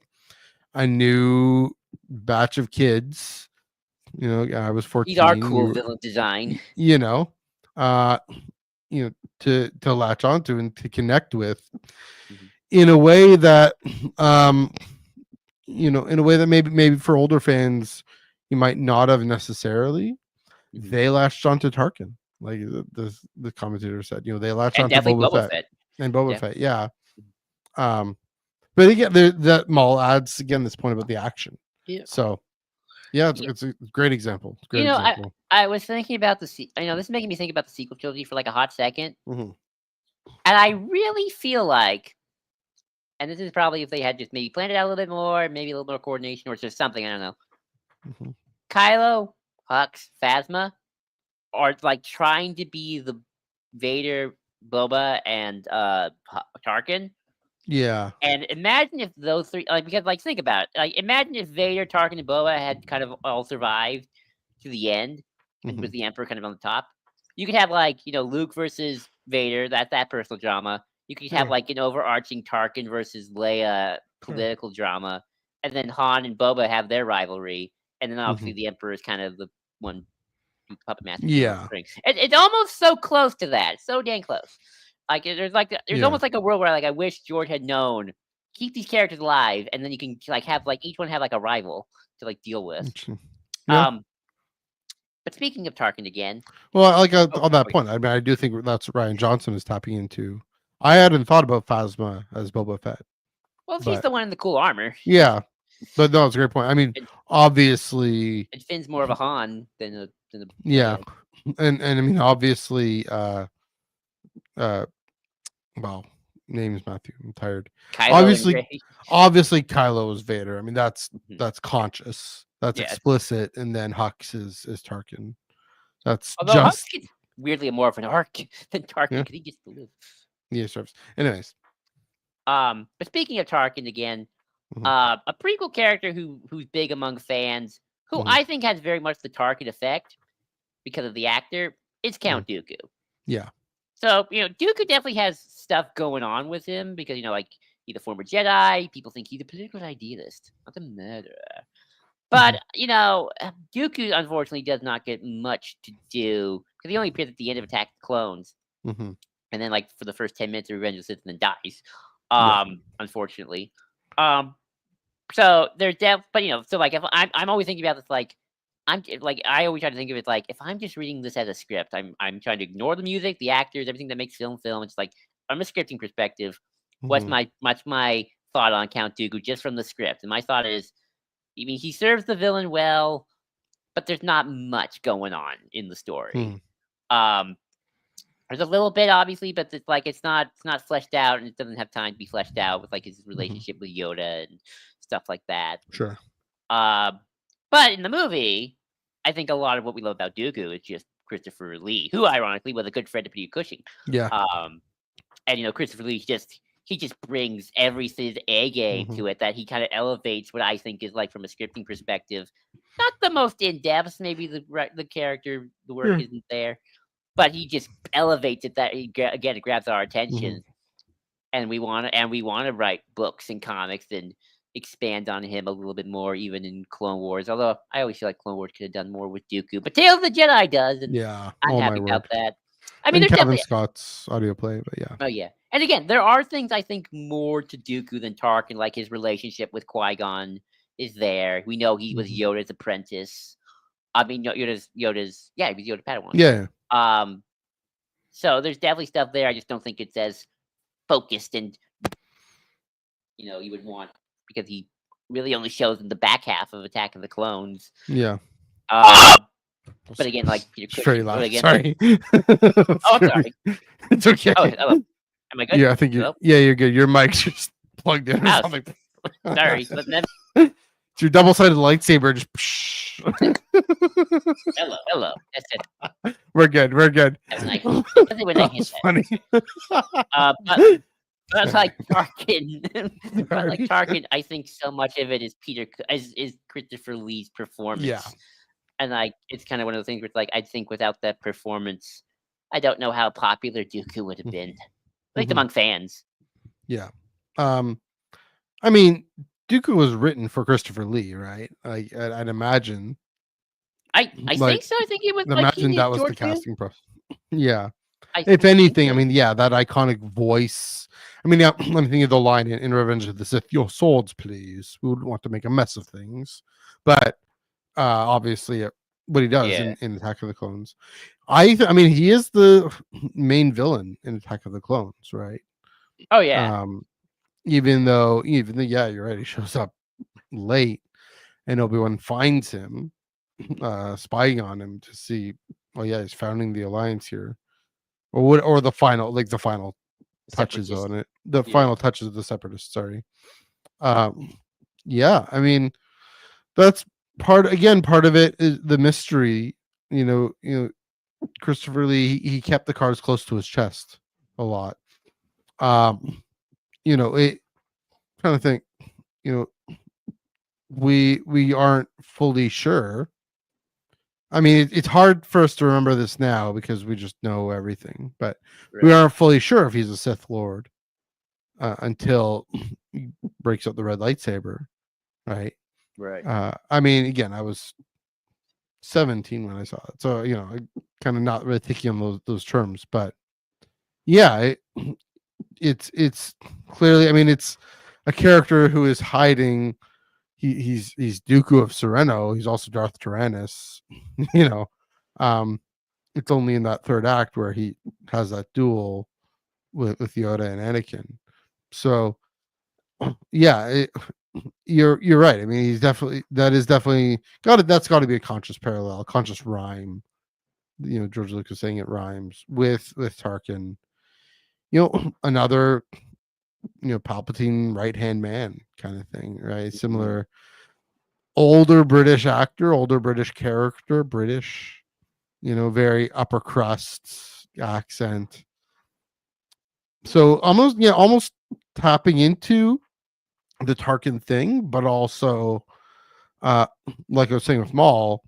a new batch of kids. I was 14. These are cool villain design. To latch onto and to connect with, in a way that, in a way that maybe for older fans, you might not have necessarily. They latched onto Tarkin, like the commentator said. They latched onto Boba Fett and Boba Fett. Yeah. But again, that Maul adds again this point about the action. Yeah. So, yeah, it's a great example. Example. I was thinking about this is making me think about the sequel trilogy for like a hot second, and I really feel like, and this is probably if they had just maybe planned it out a little bit more, maybe a little more coordination, or just something, I don't know. Kylo, Hux, Phasma are like trying to be the Vader, Boba, and Tarkin. Yeah. And imagine if those three, because think about it. Like, imagine if Vader, Tarkin, and Boba had kind of all survived to the end, and with the Emperor kind of on the top. You could have Luke versus Vader. That's that personal drama. You could have an overarching Tarkin versus Leia political drama, and then Han and Boba have their rivalry, and then obviously the Emperor is kind of the one puppet master. Yeah, it's almost so close to that. So dang close. There's almost like a world where I wish George had known, keep these characters alive, and then you can have each one have a rival to deal with. Yeah. But speaking of Tarkin again, well, on that point, I mean, I do think that's Rian Johnson is tapping into. I hadn't thought about Phasma as Boba Fett. Well, she's the one in the cool armor. Yeah, but no, it's a great point. I mean, obviously, Finn's more of a Han than a. Yeah, and I mean, obviously, well, name's Matthew. I'm tired. Kylo and Obviously, Rey. obviously, Kylo is Vader. I mean, that's Mhm. conscious. That's Yes. explicit. And then Hux is Tarkin. That's Although Hux just gets weirdly more of an arc than Tarkin yeah. because he gets to live. Yeah, serves. Anyways, But speaking of Tarkin again, mhm, a prequel character who's big among fans, who mhm, I think has very much the Tarkin effect because of the actor, is mhm. Count Dooku. Yeah. So, Dooku definitely has stuff going on with him because, like, he's a former Jedi. People think he's a political idealist, not a murderer. Mhm, But, Dooku, unfortunately, does not get much to do because he only appears at the end of Attack of the Clones. mhm. And then, like, for the first 10 minutes of Revenge of the Sith and then dies, Yeah. unfortunately. Um, so there's but, so, like, if I'm always thinking about this, like, like, I always try to think of it like, if I'm just reading this as a script, I'm trying to ignore the music, the actors, everything that makes film. It's like, from a scripting perspective, Mhm, what's my thought on Count Dooku just from the script? And my thought is, I mean, he serves the villain well, but there's not much going on in the story. mhm, Um, there's a little bit, obviously, but it's not fleshed out, and it doesn't have time to be fleshed out with like his mhm. relationship with Yoda and stuff like that. Sure. Um, but in the movie, I think a lot of what we love about Dooku is just Christopher Lee, who ironically was a good friend of Peter Cushing. Yeah. Um, and Christopher Lee he just brings everything A game Mhm. to it that he kind of elevates what I think is like from a scripting perspective. Not the most in depth, maybe the character the work Yeah. isn't there, but he just elevates it that again it grabs our Mhm, attention, and we want to write books and comics and expand on him a little bit more, even in Clone Wars. Although I always feel like Clone Wars could have done more with Dooku, but Tales of the Jedi does, and yeah. I'm Oh my happy about word. that. I mean, And there's Kevin definitely Scott's audio play, but yeah. oh yeah, and again, there are things I think more to Dooku than Tarkin, like his relationship with Qui-Gon is there. We know he was Mhm. Yoda's apprentice. I mean, Yoda's yeah, he was Yoda Padawan. Yeah. Um, so there's definitely stuff there. I just don't think it's as focused and you would want because he really only shows in the back half of Attack of the Clones. Yeah. Um, but again, like Peter Just very Cushing. But loud. again, Sorry. oh, I'm Sorry. sorry. It's okay. Oh, hello. Am I good? Yeah, I think Hello. you're good. Your mic's just plugged in or Oh, something. sorry. But then, It's your double-sided lightsaber. Just hello. we're good. We're good. That's nice. Especially when I That hit was that. funny. But Sorry. like Tarkin, but like Sorry. Tarkin, I think so much of it is is Christopher Lee's Yeah. performance, and like it's kind of one of the things where it's like I think without that performance, I don't know how popular Dooku would have been, at least Mhm. among fans. Yeah. Um, I mean, Dooku was written for Christopher Lee, right? Like, I'd imagine, I like, think so. I think it was like he imagine that did was the George Lucas. casting process. Yeah. I If think anything, I so. mean, yeah, that iconic voice. I mean, yeah, I'm thinking of the line in Revenge of the Sith, "Your swords, please." We would want to make a mess of things, but obviously, what he does Yeah. in Attack of the Clones, I mean, he is the main villain in Attack of the Clones, right? Oh yeah. Um, even though, yeah, you're right, he shows up late, and Obi-Wan finds him, spying on him to see. Oh yeah, he's founding the alliance here, or what, or the final touches Separatist. on it. The Yeah. final touches of the separatists. Sorry. Um, yeah, I mean that's part of it is the mystery. Christopher Lee he kept the cards close to his chest a lot. Um, it trying to think. You know, we aren't fully sure. I mean, it's hard for us to remember this now because we just know everything, but we Right. aren't fully sure if he's a Sith Lord until he breaks up the red lightsaber, right? Right. I mean, again, I was 17 when I saw it, so I kind of not really thinking on those terms, but yeah, it's clearly. I mean, it's a character who is hiding. He's Dooku of Sereno. He's also Darth Tyrannus. you know, um, it's only in that third act where he has that duel with Yoda and Anakin. So yeah, you're right. I mean, that is definitely got it. That's got to be a conscious parallel, a conscious rhyme. George Lucas saying it rhymes with Tarkin. Another. Palpatine right hand man kind of thing, right? Mhm. Similar older British actor, older British character, British, very upper crust accent. So almost tapping into the Tarkin thing, but also, uh, like I was saying with Maul,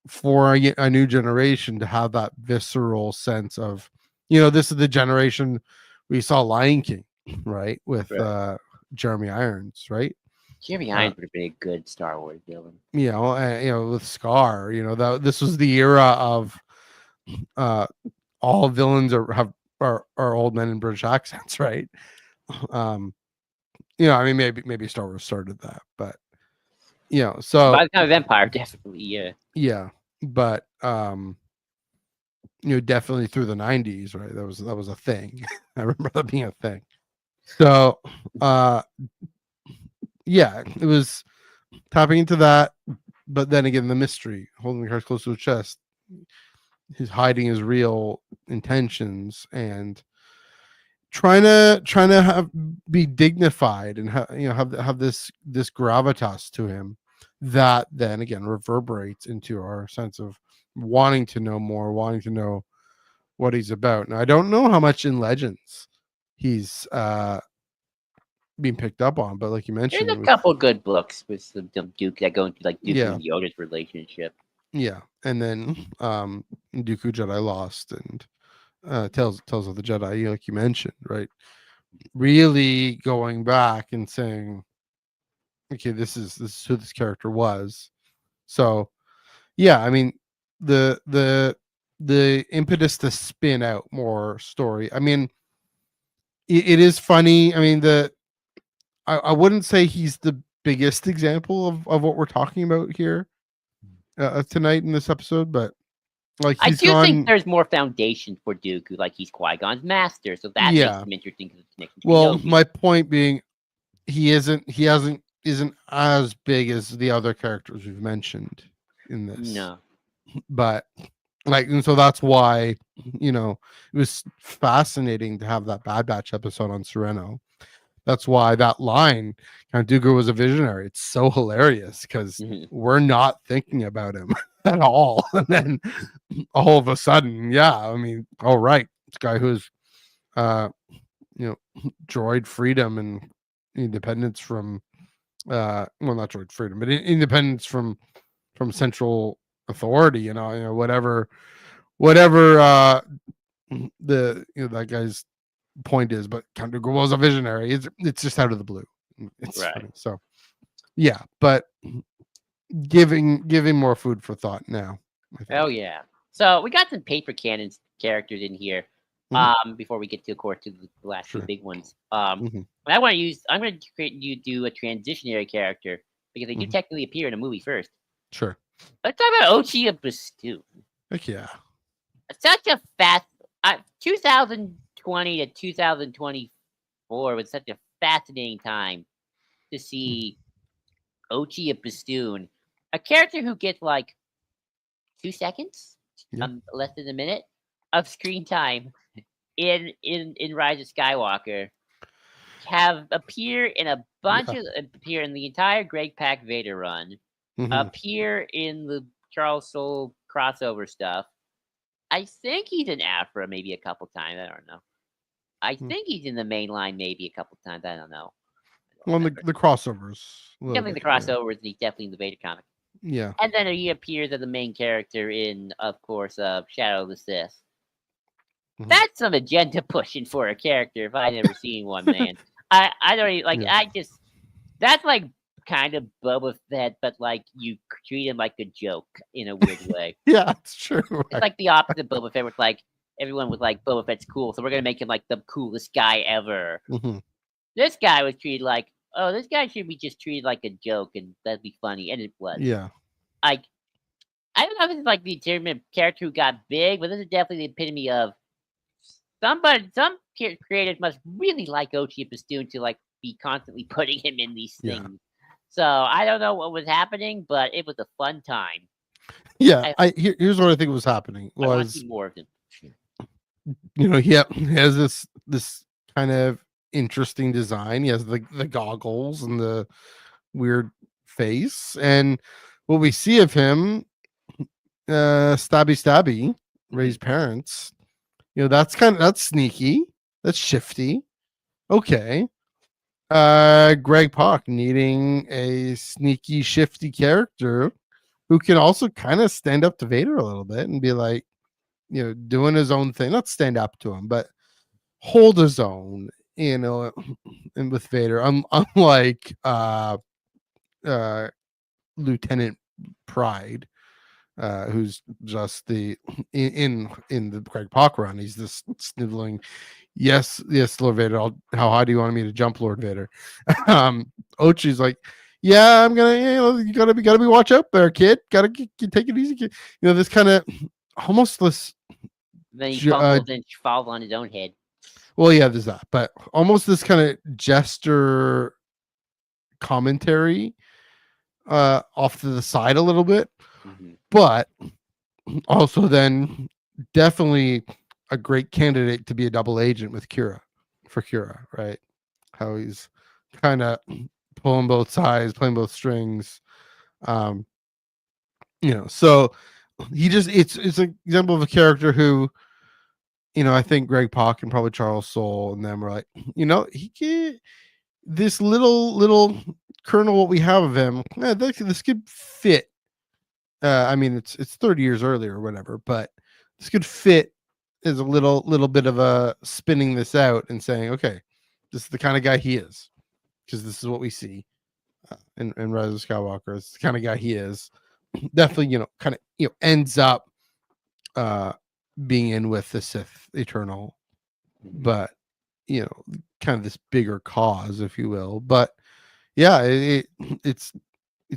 for a new generation to have that visceral sense of, this is the generation we saw Lion King, right, with Right. Jeremy Irons, right? Jeremy Uh, Irons would have been a good Star Wars villain. with Scar, that this was the era of uh, all villains are old men in British accents, right? Um, I mean, maybe Star Wars started that, but By so the time of Empire, definitely, yeah. yeah, but definitely through the 90s, right? That was a thing. I remember that being a thing. So, yeah, it was tapping into that, but then again, the mystery, holding the cards close to his chest, he's hiding his real intentions and trying to be dignified and have this gravitas to him that then again reverberates into our sense of wanting to know more, wanting to know what he's about. Now I don't know how much in Legends he's being picked up on, but like you There's mentioned a with couple good books with some Duke that go into like Dooku yeah, and Yoda's relationship. yeah, and then Dooku Jedi Lost and Tales of the Jedi, like you mentioned, right? Really going back and saying, okay, this is who this character was. So yeah, I mean the impetus to spin out more story. I mean, it is funny. I mean, I wouldn't say he's the biggest example of what we're talking about here tonight in this episode, but like I he's do think gone. there's more foundation for Dooku, like he's Qui-Gon's master, so that makes Yeah. him interesting because it's connected to Well, Kenobi. my point being, he isn't as big as the other characters we've mentioned in this, No. but like, and so that's why it was fascinating to have that Bad Batch episode on Sereno. That's why that line, Count Dooku was a visionary. It's so hilarious because Mhm. we're not thinking about him at all. And then all of a sudden, yeah, I mean, all right, this guy who's uh, droid freedom and independence from well, not droid freedom, but independence from central authority, whatever the that guy's point is, but Count Dooku was a visionary. It's just out of the blue. It's Right. funny. So yeah, but giving more food for thought now, I Oh think. yeah. So we got some paper canon characters in here. Mhm. Before we get to, of course, to the last two Sure. big ones. Hmm. And I'm going to create you do a transitionary character because they do Hmm. technically appear in a movie first. Sure. Let's talk about Ochia Bastoon. Heck yeah. Such a fast 2020 to 2024 was such a fascinating time to Mhm. see Ochia Bastoon, a character who gets like 2 seconds, Yeah. less than a minute of screen time in Rise of Skywalker, have appear in a bunch Yeah. of appear in the entire Greg Pak Vader run, Hmm. appear in the Charles Soule crossover stuff. I think he's in Afra maybe a couple times. I don't know. I think he's in the main line maybe a couple times. I don't know. I don't Well, remember. the crossovers a little Definitely bit. the crossovers, and he's definitely in the Vader comic. Yeah. And then he appears as the main character in, of course, Shadow of the Sith. Hmm. That's some agenda pushing for a character if I never seen one, man. I don't even, like, Yeah. I just, that's like kind of Boba Fett, but like you treat him like a joke in a weird way. Yeah, it's true. It's like the opposite of Boba Fett, with like everyone was like Boba Fett's cool, so we're gonna make him like the coolest guy ever. Hmm. This guy was treated like, oh, this guy should be just treated like a joke, and that'd be funny, and it was. Yeah. Like, I don't know if this is like the epitome of character who got big, but this is definitely the epitome of some creators must really like Ochi Pastoon to like be constantly putting him in these Yeah. things. So I don't know what was happening, but it was a fun time. Yeah. I, Here's what I think was happening I want to was, see more of him. he has this kind of interesting design. He has the goggles and the weird face. And what we see of him, stabby, raised parents, that's sneaky. That's shifty. Okay. Greg Pak needing a sneaky, shifty character who can also kind of stand up to Vader a little bit and be like, doing his own thing. Not stand up to him, but hold his own, and with Vader. Unlike uh Lieutenant Pride, who's just in the Greg Pak run. He's this sniveling, yes, Lord Vader. How high do you want me to jump, Lord Vader? Ochi's like, yeah, I'm gonna, you gotta be watch out there, kid. Gotta take it easy, kid. This kind of almost this. Then he fumbles and falls on his own head. Well, yeah, there's that, but almost this kind of jester commentary off to the side a little bit, but also then definitely a great candidate to be a double agent with Kira, right? How he's kind of pulling both sides, playing both strings. So he just it's an example of a character who, I think Greg Pak and probably Charles Soule and them were like, he can, this little kernel what we have of him, this could fit. I mean, it's 30 years earlier or whatever, but this could fit as a little bit of a spinning this out and saying, okay, this is the kind of guy he is, because this is what we see in Rise of Skywalker. It's the kind of guy he is. Definitely, kind of ends up being in with the Sith Eternal, but kind of this bigger cause, if you will. But yeah, it's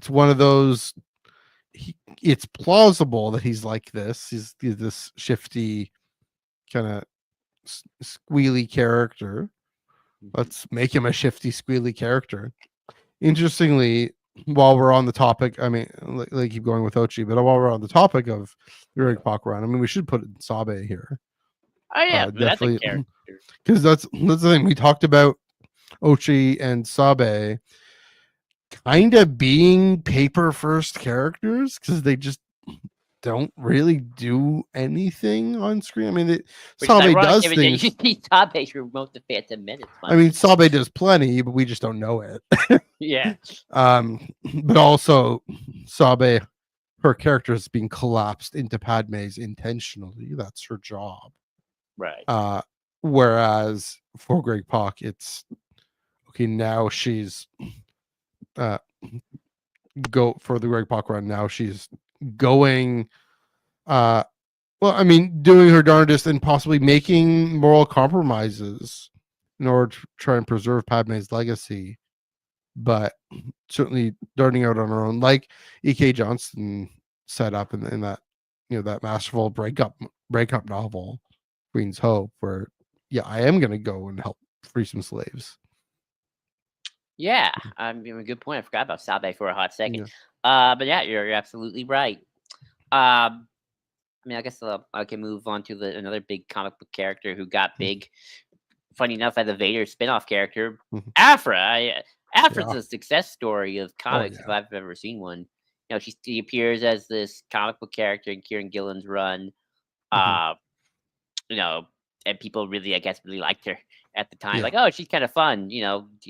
one of those. It's plausible that he's like this. He's this shifty, kind of squealy character. Let's make him a shifty, squealy character. Interestingly, while we're on the topic, I mean, like keep going with Ochi, but while we're on the topic of Yuri Pakran, I mean, we should put Sabe here. Oh yeah, definitely, because that's the thing we talked about. Ochi and Sabe kind of being paper first characters because they just don't really do anything on screen. I mean, Sabe does things. You see Sabe for most of Phantom Menace. I mean, Sabe does plenty, but we just don't know it. Yeah. But also Sabe, her character is being collapsed into Padme's intentionally. That's her job. Right. Whereas for Greg Pak, it's okay. Now she's go for the Greg Pak run. Now she's going. Well, I mean, doing her darndest and possibly making moral compromises in order to try and preserve Padme's legacy, but certainly darting out on her own, like E.K. Johnston set up in that that masterful breakup novel, Queen's Hope, where I am going to go and help free some slaves. Yeah, I mean, a good point. I forgot about Sabe for a hot second. But yeah, you're absolutely right. I mean, I guess I can move on to another big comic book character who got big. Funny enough, as a Vader spinoff character, Aphra. Aphra's a success story of comics if I've ever seen one. She appears as this comic book character in Kieran Gillen's run. And people really, I guess, really liked her at the time. Like, oh, she's kind of fun,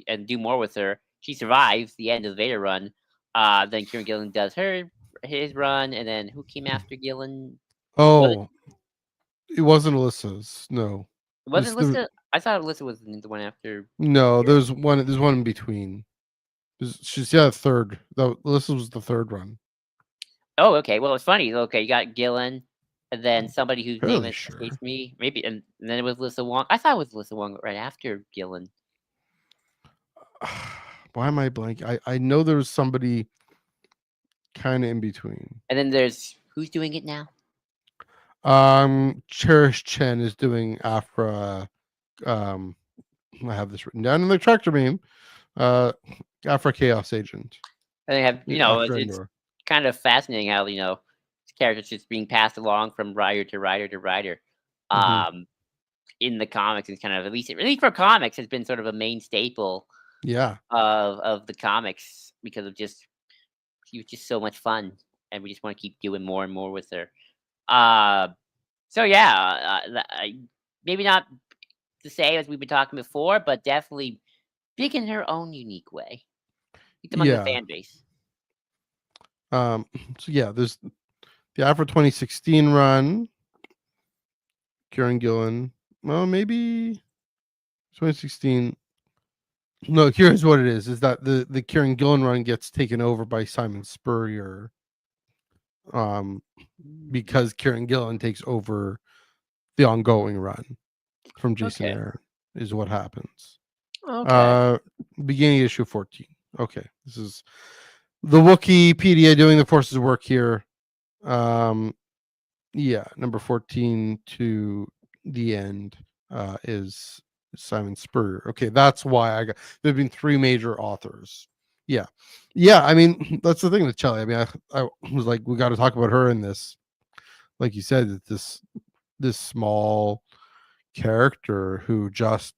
and do more with her. She survives the end of the Vader run. Then Kieran Gillen does his run, and then who came after Gillen? Oh, it wasn't Alyssa's. No, wasn't Alyssa? I thought Alyssa was the one after. No, there's one. There's one in between. She's third. Alyssa was the third run. Oh, okay. Well, it's funny. Okay, you got Gillen, and then somebody whose name escapes me. Maybe, and then it was Alyssa Wong. I thought it was Alyssa Wong right after Gillen. Why am I blank? I know there was somebody kind of in between. And then there's who's doing it now? Cherish Chen is doing Aphra. I have this written down in the tractor beam. Aphra Chaos Agent. I think it's kind of fascinating how characters just being passed along from rider to rider to rider. in the comics, and kind of, at least for comics, has been sort of a main staple Yeah. of the comics, because of just she was just so much fun, and we just want to keep doing more and more with her. Uh, so yeah, maybe not the same as we've been talking before, but definitely big in her own unique way, it's among the Yeah. fan base. Um, so yeah, there's the Afro 2016 run, Kieran Gillen. Well, maybe 2016. No, here's what it is that the Kieran Gillen run gets taken over by Simon Spurrier, um, because Kieran Gillen takes over the ongoing run from Jason Okay. Aaron, is what happens. Okay. Uh, Beginning issue 14. Okay, this is the Wikipedia doing the forces work here. Um, yeah, number 14 to the end is Simon Spurrier. Okay, that's why I got. There've been three major authors. Yeah, yeah. I mean, that's the thing with Shelley. I mean, I was like, we got to talk about her in this. Like you said, that this small character who just,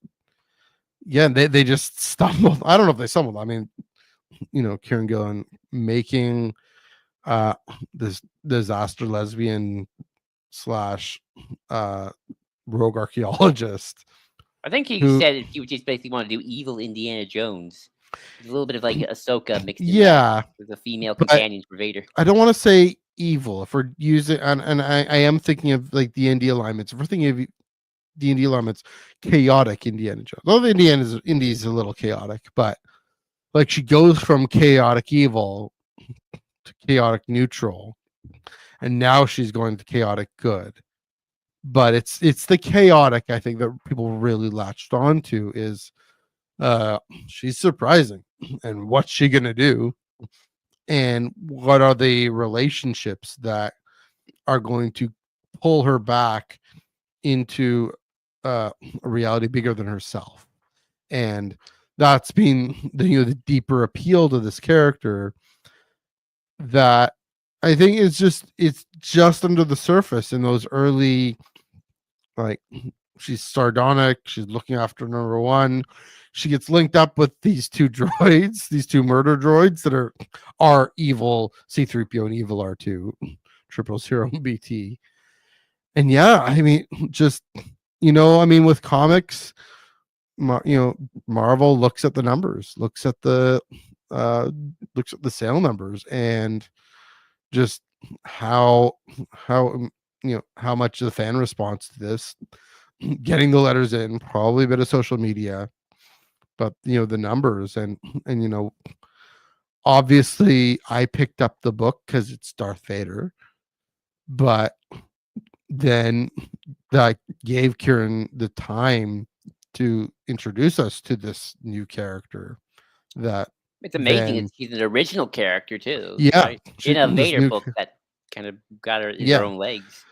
yeah, they just stumbled. I don't know if they stumbled. I mean, Kieran Gillen making uh this disaster lesbian slash uh rogue archaeologist I think he who, said he would just basically want to do evil Indiana Jones. There's a little bit of like Ahsoka mixed in that, yeah, with a female but companion for Vader. I don't want to say evil if we're using, and I am thinking of like the indie alignments. If we're thinking of the indie alignments, chaotic Indiana Jones. Well, the Indy's a little chaotic, but like she goes from chaotic evil to chaotic neutral, and now she's going to chaotic good. But it's the chaotic, I think, that people really latched onto is she's surprising, and what's she gonna do, and what are the relationships that are going to pull her back into a reality bigger than herself. And that's been the deeper appeal to this character, that I think it's just under the surface in those early, like, she's sardonic, she's looking after number one, she gets linked up with these two droids, these two murder droids that are evil C3PO and evil R2, 000 BT. And yeah, I mean, just, I mean, with comics, Marvel looks at the numbers, uh looks at the sale numbers, and just how how much the fan response to this, getting the letters in, probably a bit of social media, but the numbers, and obviously I picked up the book because it's Darth Vader, but then that gave Kieran the time to introduce us to this new character, that It's amazing that then, she's an original character too, yeah, right? In a this Vader new, book that kind of got her in her yeah, own legs.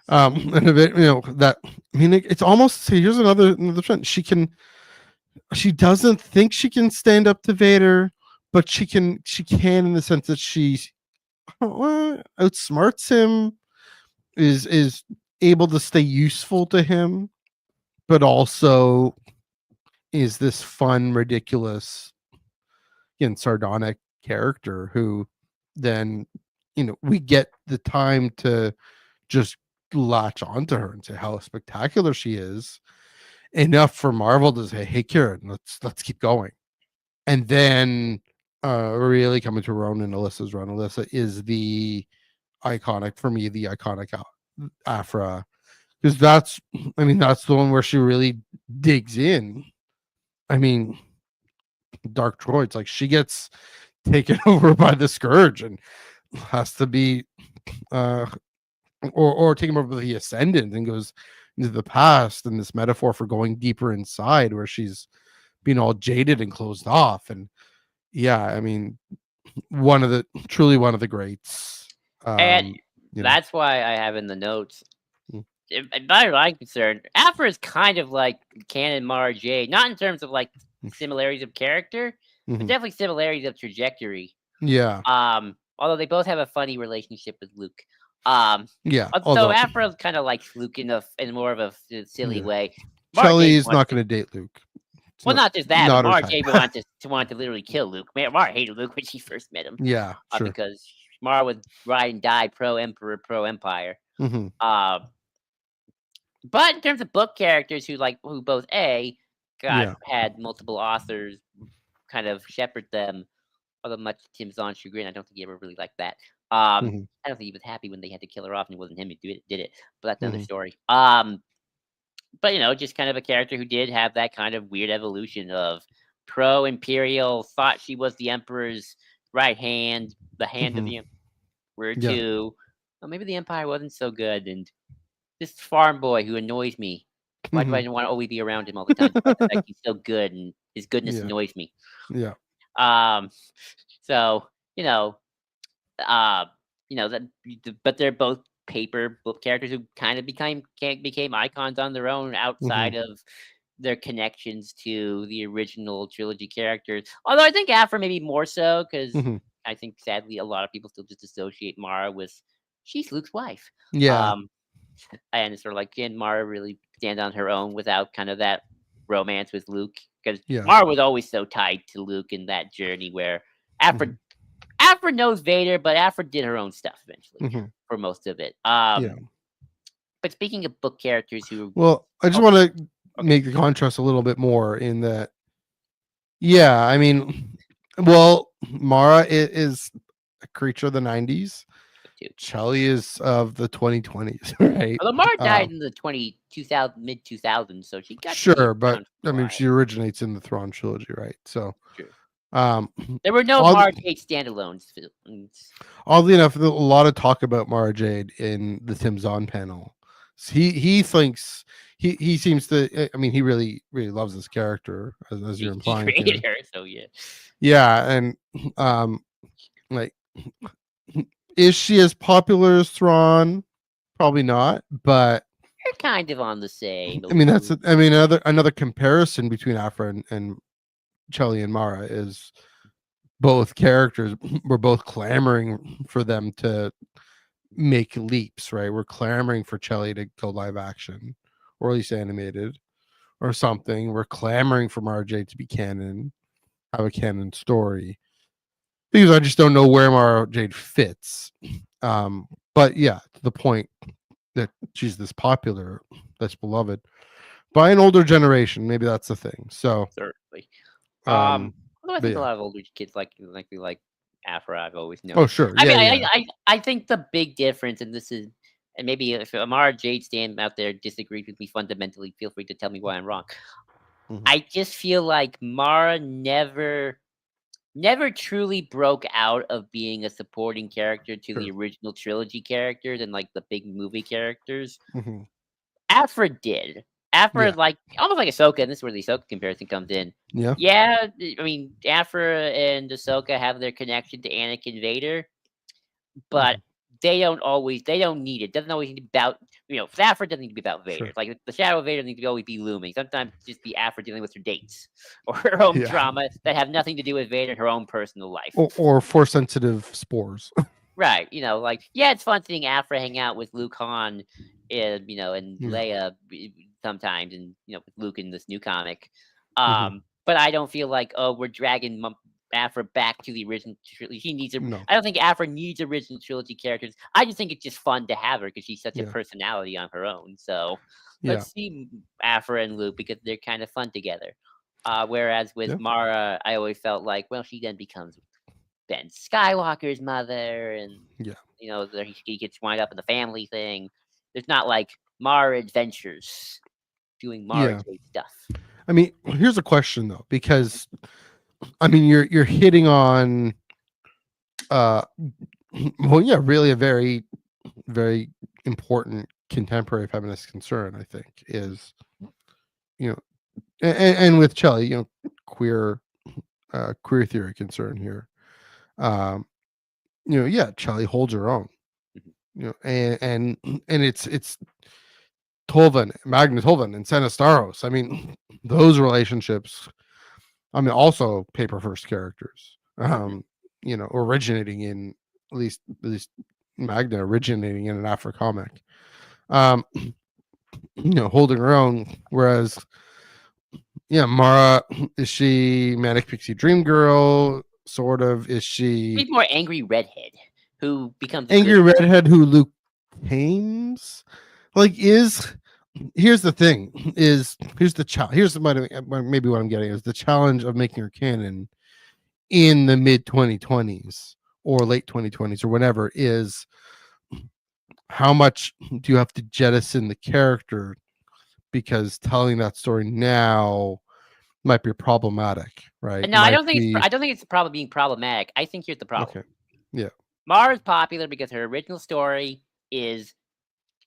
and a bit, that, I mean, it's almost, see, here's another trend. She doesn't think she can stand up to Vader, but she can in the sense that she outsmarts him, is able to stay useful to him, but also is this fun, ridiculous, and sardonic character who then, we get the time to just latch onto her and say how spectacular she is, enough for Marvel to say, "Hey, Kieran, let's keep going." And then really coming to her own in Alyssa's run. Alyssa is the iconic, for me, the iconic Afra, because that's the one where she really digs in. I mean, Dark Droids, like, she gets taken over by the Scourge and has to be uh or taken over by the Ascendant, and goes into the past, and this metaphor for going deeper inside, where she's being all jaded and closed off. And yeah, I mean, truly one of the greats. And You know. that's why I have in the notes, Mm, as far as I'm concerned, Afra is kind of like Canon Mara Jade, not in terms of like similarities of character, but mhm. definitely similarities of trajectory. Yeah. Although they both have a funny relationship with Luke. Um, Yeah. so Although, Afro kind of likes Luke in more of a silly yeah, way. Mara Shelly Jade is wants not to. going to date Luke. It's Well, not not just that, but not her Mara type. Jade wanted to literally kill Luke. Mara hated Luke when she first met him, Yeah, sure. because Mara would ride and die pro Emperor, pro Empire. Hmm. Uh, but in terms of book characters who both Yeah. had multiple authors kind of shepherd them, although much to Tim Zahn's chagrin, I don't think he ever really liked that. Hmm. I don't think he was happy when they had to kill her off, and it wasn't him who did it. But that's another Hmm. story. But just kind of a character who did have that kind of weird evolution of pro Imperial, thought she was the Emperor's right hand, the hand of Hmm. the Emperor Yeah. too. Well, maybe the Empire wasn't so good, and this farm boy who annoys me. Why do Hmm. I want to always be around him all the time, despite the fact he's so good and his goodness Yeah. annoys me? Yeah. Um, so you know, uh, that, but they're both paper book characters who kind of became icons on their own Hmm. outside of their connections to the original trilogy characters. Although I think Afra maybe more so, because Hmm. I think sadly a lot of people still just associate Mara with she's Luke's wife. Yeah. Um, and it's sort of like, can Mara really stand on her own without kind of that romance with Luke? Because Yeah. Mara was always so tied to Luke in that journey where Afra Hmm. Afra knows Vader, but Afra did her own stuff eventually Hmm. for most of it. Yeah. But speaking of book characters who, Well, I just oh, want to okay, make the contrast a little bit more in that. Yeah, I mean, well, Mara is a creature of the '90s. too. Shelly is of the 2020s, right? Although Mara Uh, died in the 2000 mid 2000s, so she got to be sure, but around I for a mean, while. she originates in the Thrawn trilogy, right? So, True. um, There were no odd, Mara Jade standalones films. oddly enough, there's a lot of talk about Mara Jade in the Tim Zahn panel. So he thinks he seems to. I mean, he really loves this character, as you're He implying created here. her, so yeah. Yeah, and um, like, is she as popular as Thrawn? Probably not, but They're kind of on the same. I mean I mean another comparison between Afra and Chelly and Mara is both characters were both clamoring for them to make leaps, right? We're clamoring for Chelly to go live action or at least animated or something. We're clamoring for Mara Jade to be canon, have a canon story. Because I just don't know where Mara Jade fits. But yeah, to the point that she's this popular, that's beloved by an older generation. Maybe that's the thing. So, Certainly. Um, um, Although I but think a yeah. lot of older kids like Afra. I've always Oh, known. sure. I Yeah, mean, yeah. I think the big difference, and this is, and maybe if Amara Jade stand out there disagrees with me fundamentally, feel free to tell me why I'm wrong. Mhm. I just feel like Mara never truly broke out of being a supporting character to the Sure. original trilogy characters and like the big movie characters. Mhm. Afra did. Afra, Yeah. like almost like Ahsoka, and this is where the Ahsoka comparison comes in. Yeah. Yeah, I mean, Afra and Ahsoka have their connection to Anakin Vader, but Mhm. they don't need it. Doesn't always need to be about, Afra doesn't need to be about Vader. Sure. Like the shadow of Vader needs to always be looming. Sometimes just be Afra dealing with her dates or her own Yeah. drama that have nothing to do with Vader and her own personal life. Or force sensitive spores. Right, like, yeah, it's fun seeing Afra hang out with Luke Han and, and Yeah. Leia sometimes, and, with Luke in this new comic. Mhm. But I don't feel like, oh, we're dragging Afra back to the original trilogy. No. I don't think Afra needs original trilogy characters. I just think it's just fun to have her because she's such a Yeah. personality on her own. So Yeah. let's see Afra and Luke because they're kind of fun together. Whereas with Yeah. Mara, I always felt like, well, she then becomes Ben Skywalker's mother, and Yeah. he gets wind up in the family thing. There's not like Mara adventures doing Mara Yeah. Jade stuff. I mean, here's a question though, because I mean, you're hitting on, uh, well, yeah, really a very important contemporary feminist concern. I think is you know, and with Shelley, queer queer theory concern here. Um, yeah, Shelley holds her own. Mhm. And it's Tolvan, Magna Tolvan, and Sanastaros. I mean, those relationships. I mean, also paper first characters. Mhm. Originating in at least Magna originating in an Afro comic. Um, holding her own. Whereas, yeah, Mara, is she Manic Pixie Dream Girl? Sort of. Is she She's more angry redhead who becomes a angry good person. redhead who Luke tames? Like, here's the thing: here's the challenge. Here's maybe what I'm getting is the challenge of making her canon in the mid 2020s or late 2020s or whenever is how much do you have to jettison the character because telling that story now might be problematic, right? No, I Might don't think be I don't think it's the problem being problematic. I think here's the problem. okay. Yeah. Mara's popular because her original story is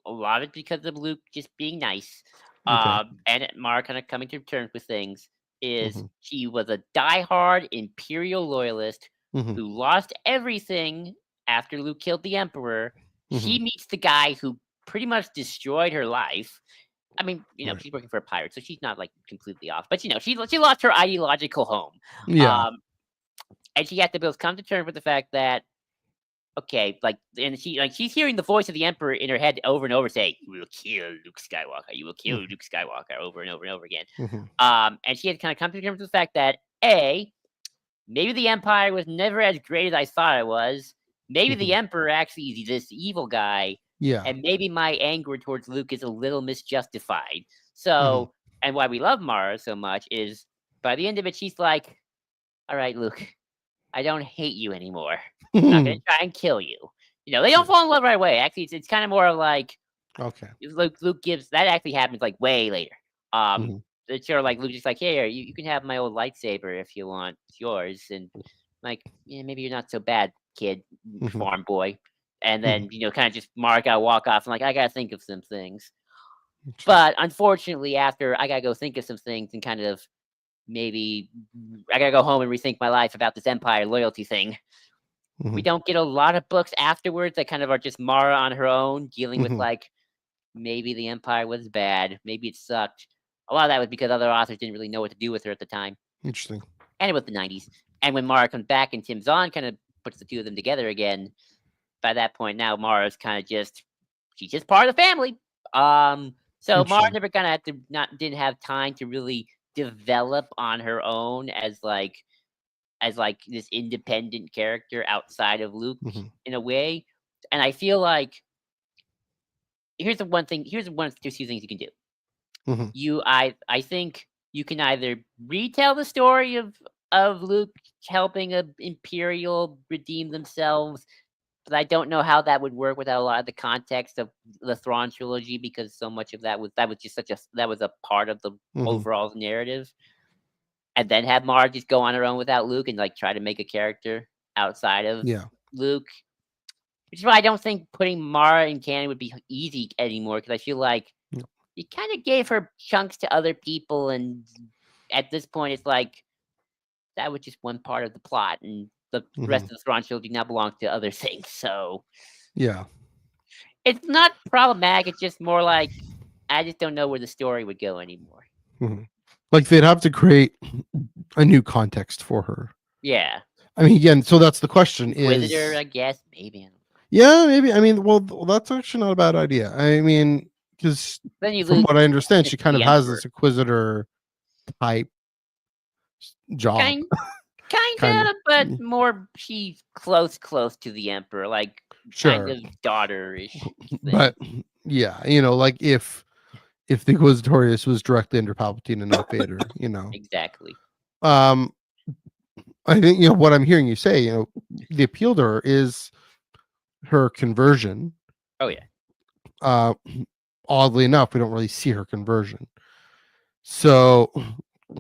a lot of it because of Luke just being nice, Okay. and Mara kind of coming to terms with things. Is Hmm. she was a diehard Imperial loyalist Hmm. who lost everything after Luke killed the Emperor. Hmm. She meets the guy who pretty much destroyed her life. I mean, Right. she's working for a pirate, so she's not like completely off. But she lost her ideological home, Yeah. um, and she had to come to terms with the fact that okay, and she's hearing the voice of the Emperor in her head over and over say, "You will kill Luke Skywalker. You will kill Hmm. Luke Skywalker," over and over and over again. Hmm. And she had kind of come to terms with the fact that maybe the Empire was never as great as I thought it was. Maybe Hmm. the Emperor actually is this evil guy, Yeah. and maybe my anger towards Luke is a little misjustified. Hmm. So, and why we love Mara so much is by the end of it, she's like, "All right, Luke, I don't hate you anymore. I'm not gonna try and kill you." They don't Yeah. fall in love right away. Actually, it's kind of more like Okay. Luke gives that actually happens like way later. Um, Hmm. it's sort of like Luke just like, "Hey, you can have my old lightsaber if you want. It's yours." And like, yeah, maybe you're not so bad, kid, Hmm. farm boy. And Hmm. then kind of just Mark gotta walk off and like I gotta think of some things. Interesting. But unfortunately, after I gotta go think of some things and kind of maybe I gotta go home and rethink my life about this Empire loyalty thing. We Hmm. don't get a lot of books afterwards that kind of are just Mara on her own, dealing with Hmm. like maybe the Empire was bad, maybe it sucked. A lot of that was because other authors didn't really know what to do with her at the time, Interesting. and it was the '90s. And when Mara comes back and Tim Zahn kind of puts the two of them together again, by that point now Mara's kind of she's just part of the family. So Mara Interesting. never kind of had to not didn't have time to really develop on her own as like this independent character outside of Luke Hmm. in a way. And I feel like here's one of the two things you can do. Hmm. I think you can either retell the story of Luke helping a Imperial redeem themselves, but I don't know how that would work without a lot of the context of the Thrawn trilogy because so much of that was just that was a part of the Hmm. overall narrative. And then have Mara just go on her own without Luke and like try to make a character outside of Yeah. Luke. Which is why I don't think putting Mara in canon would be easy anymore because I feel like Yeah. you kind of gave her chunks to other people, and at this point, it's like that was just one part of the plot, and the rest Hmm. of the Thrawn trilogy now belongs to other things. So Yeah. it's not problematic. It's just more like I just don't know where the story would go anymore. Hmm. Like they'd have to create a new context for her. Yeah, I mean, again, so that's the question Inquisitor, is, I guess maybe. yeah, maybe. I mean, well, that's actually not a bad idea. I mean, because Then you from lose what I understand, she to kind the of has Emperor. this inquisitor type job, Kind kind Kinda, but of. more she's close to the Emperor, like, kind Sure, of daughter-ish thing. but yeah, like if the Inquisitorius was directly under Palpatine and not Vader, Exactly. um, I think what I'm hearing you say, the appeal to her is her conversion. Oh, yeah. Uh, oddly enough, we don't really see her conversion. So,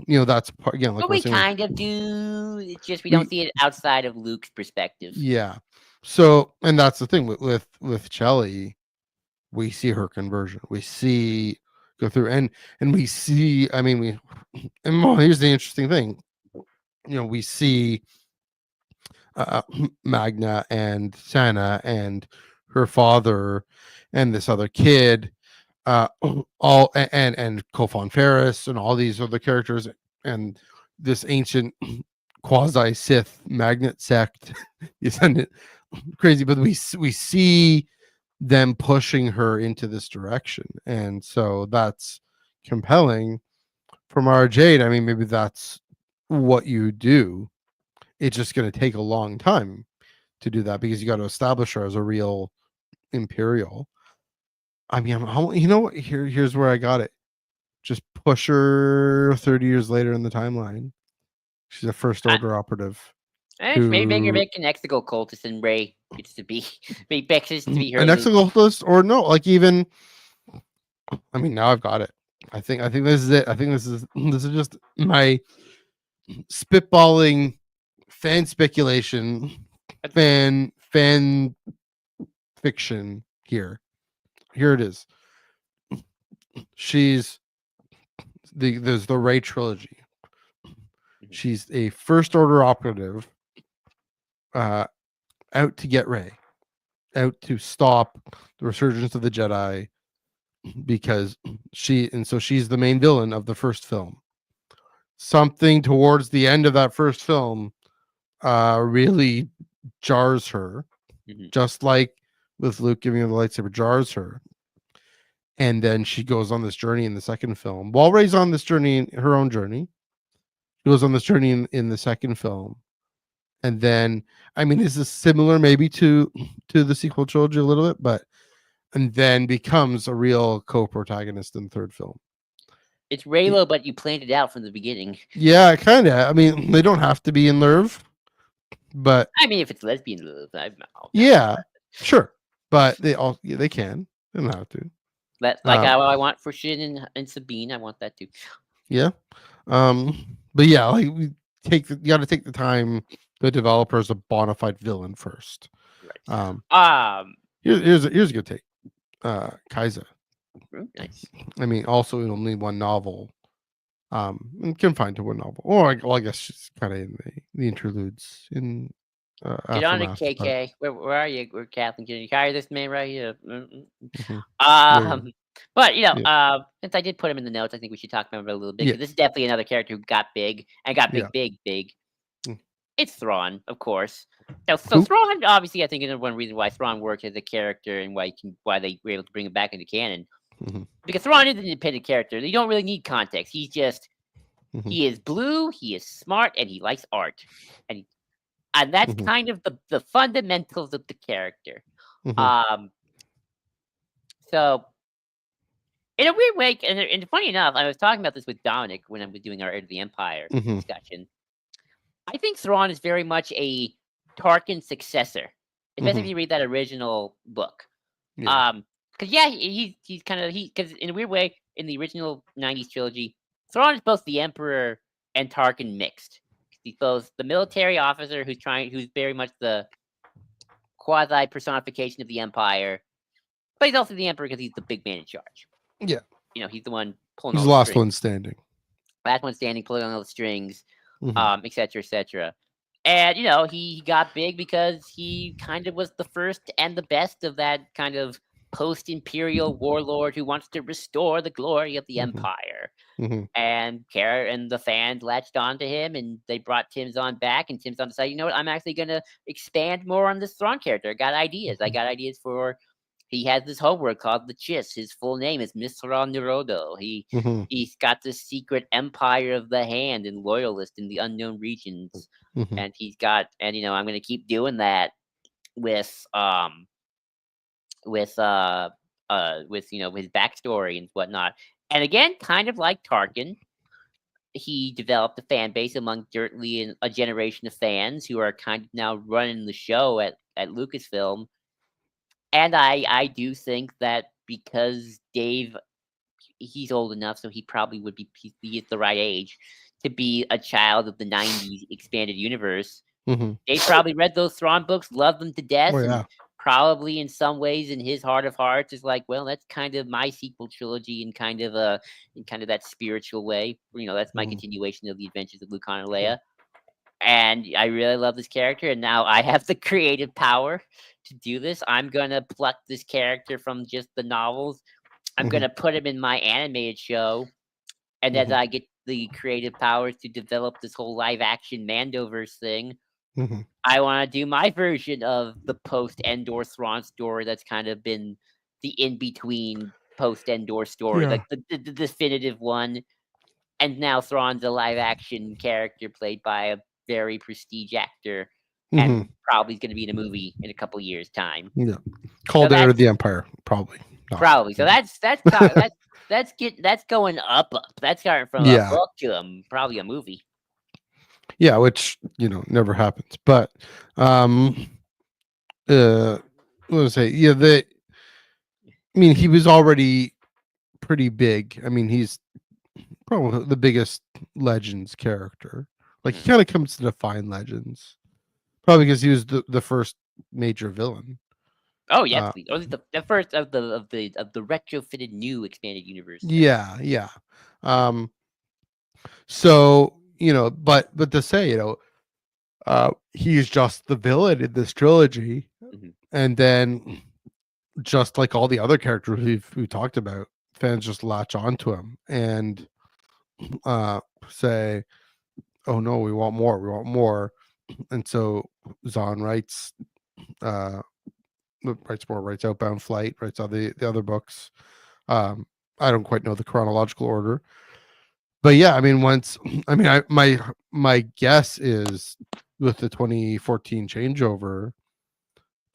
that's part again, like But I was we saying, kind of do, it's just we don't we see it outside of Luke's perspective. yeah. So, and that's the thing with Shelley, we see her conversion. We see go through and we see. I mean, and well, here's the interesting thing. We see Magna and Sana and her father and this other kid, uh, all and Kofan Ferris and all these other characters and this ancient quasi Sith magnet sect, the Ascendant. crazy, but we see them pushing her into this direction, and so that's compelling from our Jade. I mean, maybe that's what you do. It's just going to take a long time to do that because you got to establish her as a real Imperial. I mean, you know what? Here's where I got it. Just push her 30 years later in the timeline. She's a first order operative Maybe who make an Exegol cultist and Ray gets to be Bex is to be her an exocultist or no, like even. I mean, now I've got it. I think this is it. I think this is just my spitballing fan speculation, fan fiction here. Here it is. She's there's the Ray trilogy. She's a first order operative, out to get Ray, out to stop the resurgence of the Jedi, because she's the main villain of the first film. Something towards the end of that first film really jars her, just like with Luke giving her the lightsaber, jars her. And then she goes on this journey in the second film. While Rey's on this journey, her own journey, she goes on this journey in the second film. And then, I mean, this is similar maybe to the sequel trilogy a little bit, but and then becomes a real co-protagonist in the third film. It's Raylo, but you planned it out from the beginning. Yeah, kind of. I mean, they don't have to be in love, but I mean, if it's lesbian love, yeah, sure. But they can. They don't have to. I want for Shin and Sabine. I want that too. Yeah. But yeah, like you got to take the time to develop her as a bona fide villain first. Right. Here's a good take. Kaiza. Nice. I mean, also in only one novel. And confined to one novel. Or I guess she's kind of in the interludes in Get on it, Aftermath. KK. Where are you? We're Kathleen. Can you hire this man right here? Mm-hmm. But since I did put him in the notes, I think we should talk about him a little bit. Yeah. This is definitely another character who got big and got big. It's Thrawn, of course. So Thrawn, obviously, I think is one reason why Thrawn worked as a character and why they were able to bring him back into canon. Because Thrawn is an independent character. You don't really need context. He's just he is blue, he is smart, and he likes art, and that's kind of the fundamentals of the character. So in a weird way, and funny enough, I was talking about this with Dominic when I was doing our Heir to the Empire discussion. I think Thrawn is very much a Tarkin successor, especially if you read that original book. Because he's kind of because in a weird way in the original '90s trilogy, Thrawn is both the Emperor and Tarkin mixed. He's both the military officer who's very much the quasi personification of the Empire, but he's also the Emperor because he's the big man in charge. Yeah, he's the one pulling. He's the last one standing. Last one standing, pulling on all the strings, etc., etc. And he got big because he kind of was the first and the best of that kind of post-imperial warlord who wants to restore the glory of the Empire. And the fans latched onto him, and they brought Tim Zahn back. And Tim Zahn decided, you know what, I'm actually going to expand more on this Thrawn character. I got ideas. I got ideas for. He has this homework called the Chiss. His full name is Misra Nirodo. He's got this secret empire of the Hand and loyalist in the unknown regions, and he's got. And I'm going to keep doing that with his backstory and whatnot. And again, kind of like Tarkin, he developed a fan base among certainly a generation of fans who are kind of now running the show at Lucasfilm. And I do think that because Dave, he's old enough, so he probably would be he is the right age to be a child of the '90s expanded universe. Dave probably read those Thrawn books, loved them to death, and probably in some ways in his heart of hearts is like, well, that's kind of my sequel trilogy in kind of that spiritual way. That's my continuation of the adventures of Luke and Leia. And I really love this character, and now I have the creative power to do this. I'm gonna pluck this character from just the novels. I'm gonna put him in my animated show, and as I get the creative powers to develop this whole live action Mandoverse thing, I want to do my version of the post Endor Thrawn story. That's kind of been the in between post Endor story, Yeah. like the definitive one. And now Thrawn's a live action character played by a very prestige actor, Hmm. and probably going to be in a movie in a couple years time. Yeah. So Called Heir to that's the Empire, probably not. probably so that's going up. That's starting from a Yeah. book to probably a movie. Yeah, which never happens. But what was I say? Yeah, I mean, he was already pretty big. I mean, he's probably the biggest Legends character. Like he Mhm. kind of comes to define Legends, probably because he was the first major villain. Oh yes, Uh, please. Or the first of the retrofitted new expanded universe. yeah, yeah. Um, so but to say he's just the villain in this trilogy, Mhm. and then just like all the other characters we talked about, fans just latch onto him and uh say, "Oh no, we want more, we want more." And so Zahn uh writes more, writes Outbound Flight, writes all the other books. Um, I don't quite know the chronological order, but yeah, I mean, once I mean, my guess is with the 2014 changeover,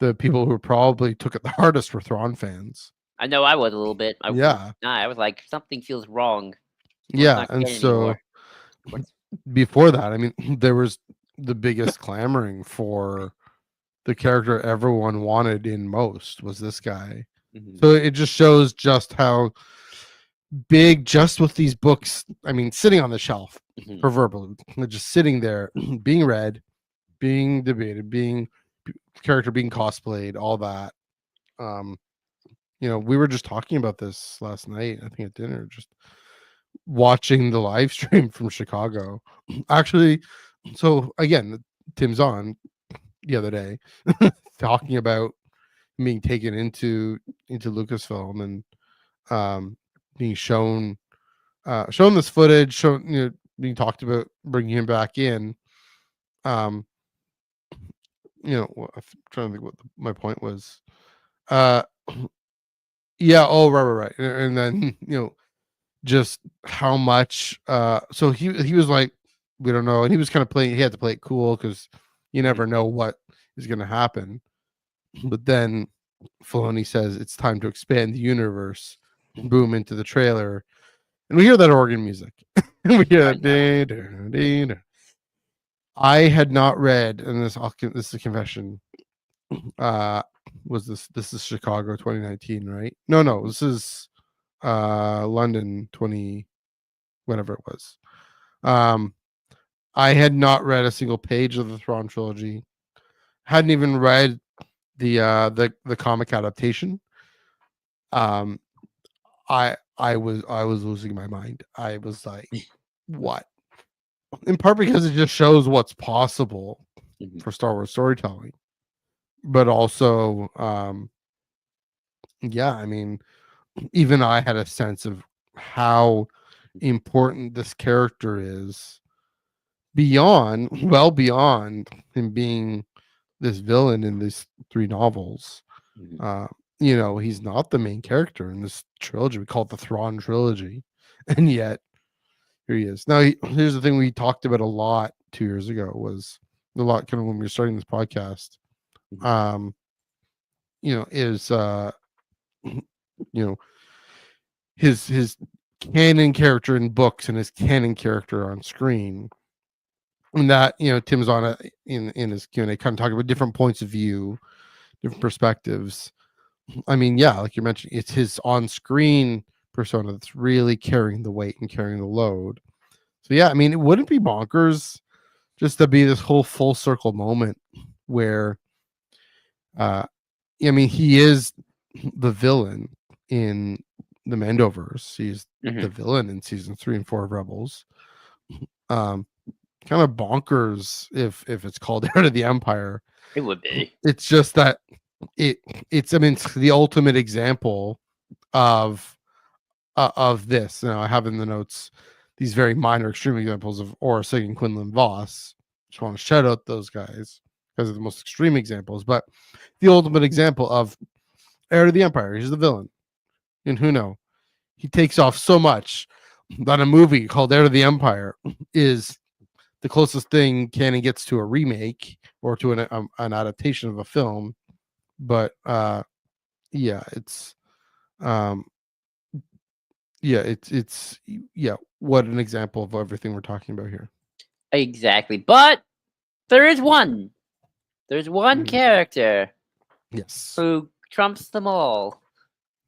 the people who probably took it the hardest were Thrawn fans. I know I was a little bit. Yeah, I was like something feels wrong. Thor's yeah, not and canon anymore. so before that, I mean, there was the biggest clamoring for the character everyone wanted in most was this guy. Mhm. So it just shows just how big, just with these books, I mean, sitting on the shelf, Mhm. proverbially, just sitting there, being read, being debated, being character being cosplayed, all that. Um, we were just talking about this last night, I think at dinner, just watching the live stream from Chicago. Actually, so again, Tim's on the other day talking about being taken into Lucasfilm and being shown this footage, shown being talked about bringing him back in. Um, I'm trying to think what my point was. Uh, yeah. Oh, right. And then just how much. So he was like, we don't know, and he was kind of playing. He had to play it cool because you Mhm. never know what is going to happen. But then Filoni says it's time to expand the universe. Boom into the trailer, and we hear that organ music. And we hear I that. know. I had not read, and this is a confession. Uh, was this is Chicago 2019, right? No, Mhm. this is London 20 whatever it was. Um, I had not read a single page of the Thrawn trilogy. Hadn't even read the comic adaptation. Um, I was losing my mind. I was like, what? In part because it just shows what's possible Mhm. for Star Wars storytelling, but also, yeah, I mean, even I had a sense of how important this character is well beyond him being this villain in these three novels. Mhm. Uh, he's not the main character in this trilogy. We call it the Thrawn trilogy, and yet here he is. Now, here's the thing we talked about a lot 2 years ago was a lot kind of when we were starting this podcast. Mhm. Um, is you know his canon character in books and his canon character on screen. And that Tim's on in his Q&A kind of talking about different points of view, different perspectives. I mean, yeah, like you mentioned, it's his on-screen persona that's really carrying the weight and carrying the load. So yeah, I mean, it wouldn't be bonkers just to be this whole full circle moment where uh I mean, he is the villain in the Mandoverse. He's the Mhm. villain in season 3 and 4 of Rebels. Um, kind of bonkers if it's called Out of the Empire. It would be. It's just that it it's I mean it's the ultimate example of this. I have in the notes these very minor extreme examples of Aura Sig and Quinlan Voss. Just want to shout out those guys because they're the most extreme examples. But the ultimate example of Heir to the Empire, he's the villain. In Huno, he takes off so much that a movie called Heir to the Empire is the closest thing Canon gets to a remake or to an adaptation of a film. But yeah, it's um, it's what an example of everything we're talking about here. Exactly. But there is one. There's one character Yes. who trumps them all.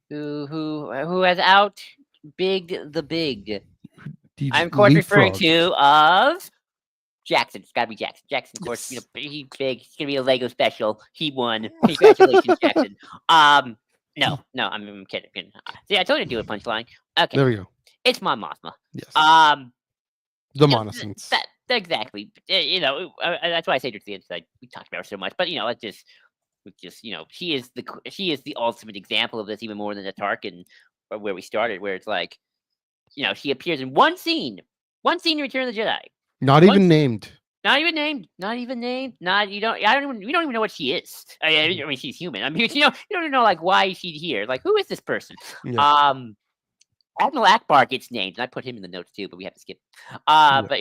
Who has out bigged the big. I'm of course referring to of Jackson. It's gotta be Jackson. Jackson, of course, Yes. he's big. It's gonna be a Lego special. He won. Congratulations, Jackson. No, I'm kidding. See, I told you to do a punchline. Okay, There we go. it's my Mothma. Yes. You The know, monosynths. exactly. That's why I say to the end. We talked about her so much, but it's just she is the ultimate example of this, even more than the Tarkin, or where we started, where it's like, she appears in one scene in Return of the Jedi. Not even named. Not even named. Not you don't. I don't even. We don't even know what she is. I mean, she's human. I mean, you don't even know like why she's here. Like, who is this person? Yeah. Admiral Akbar gets named, and I put him in the notes too, but we have to skip. But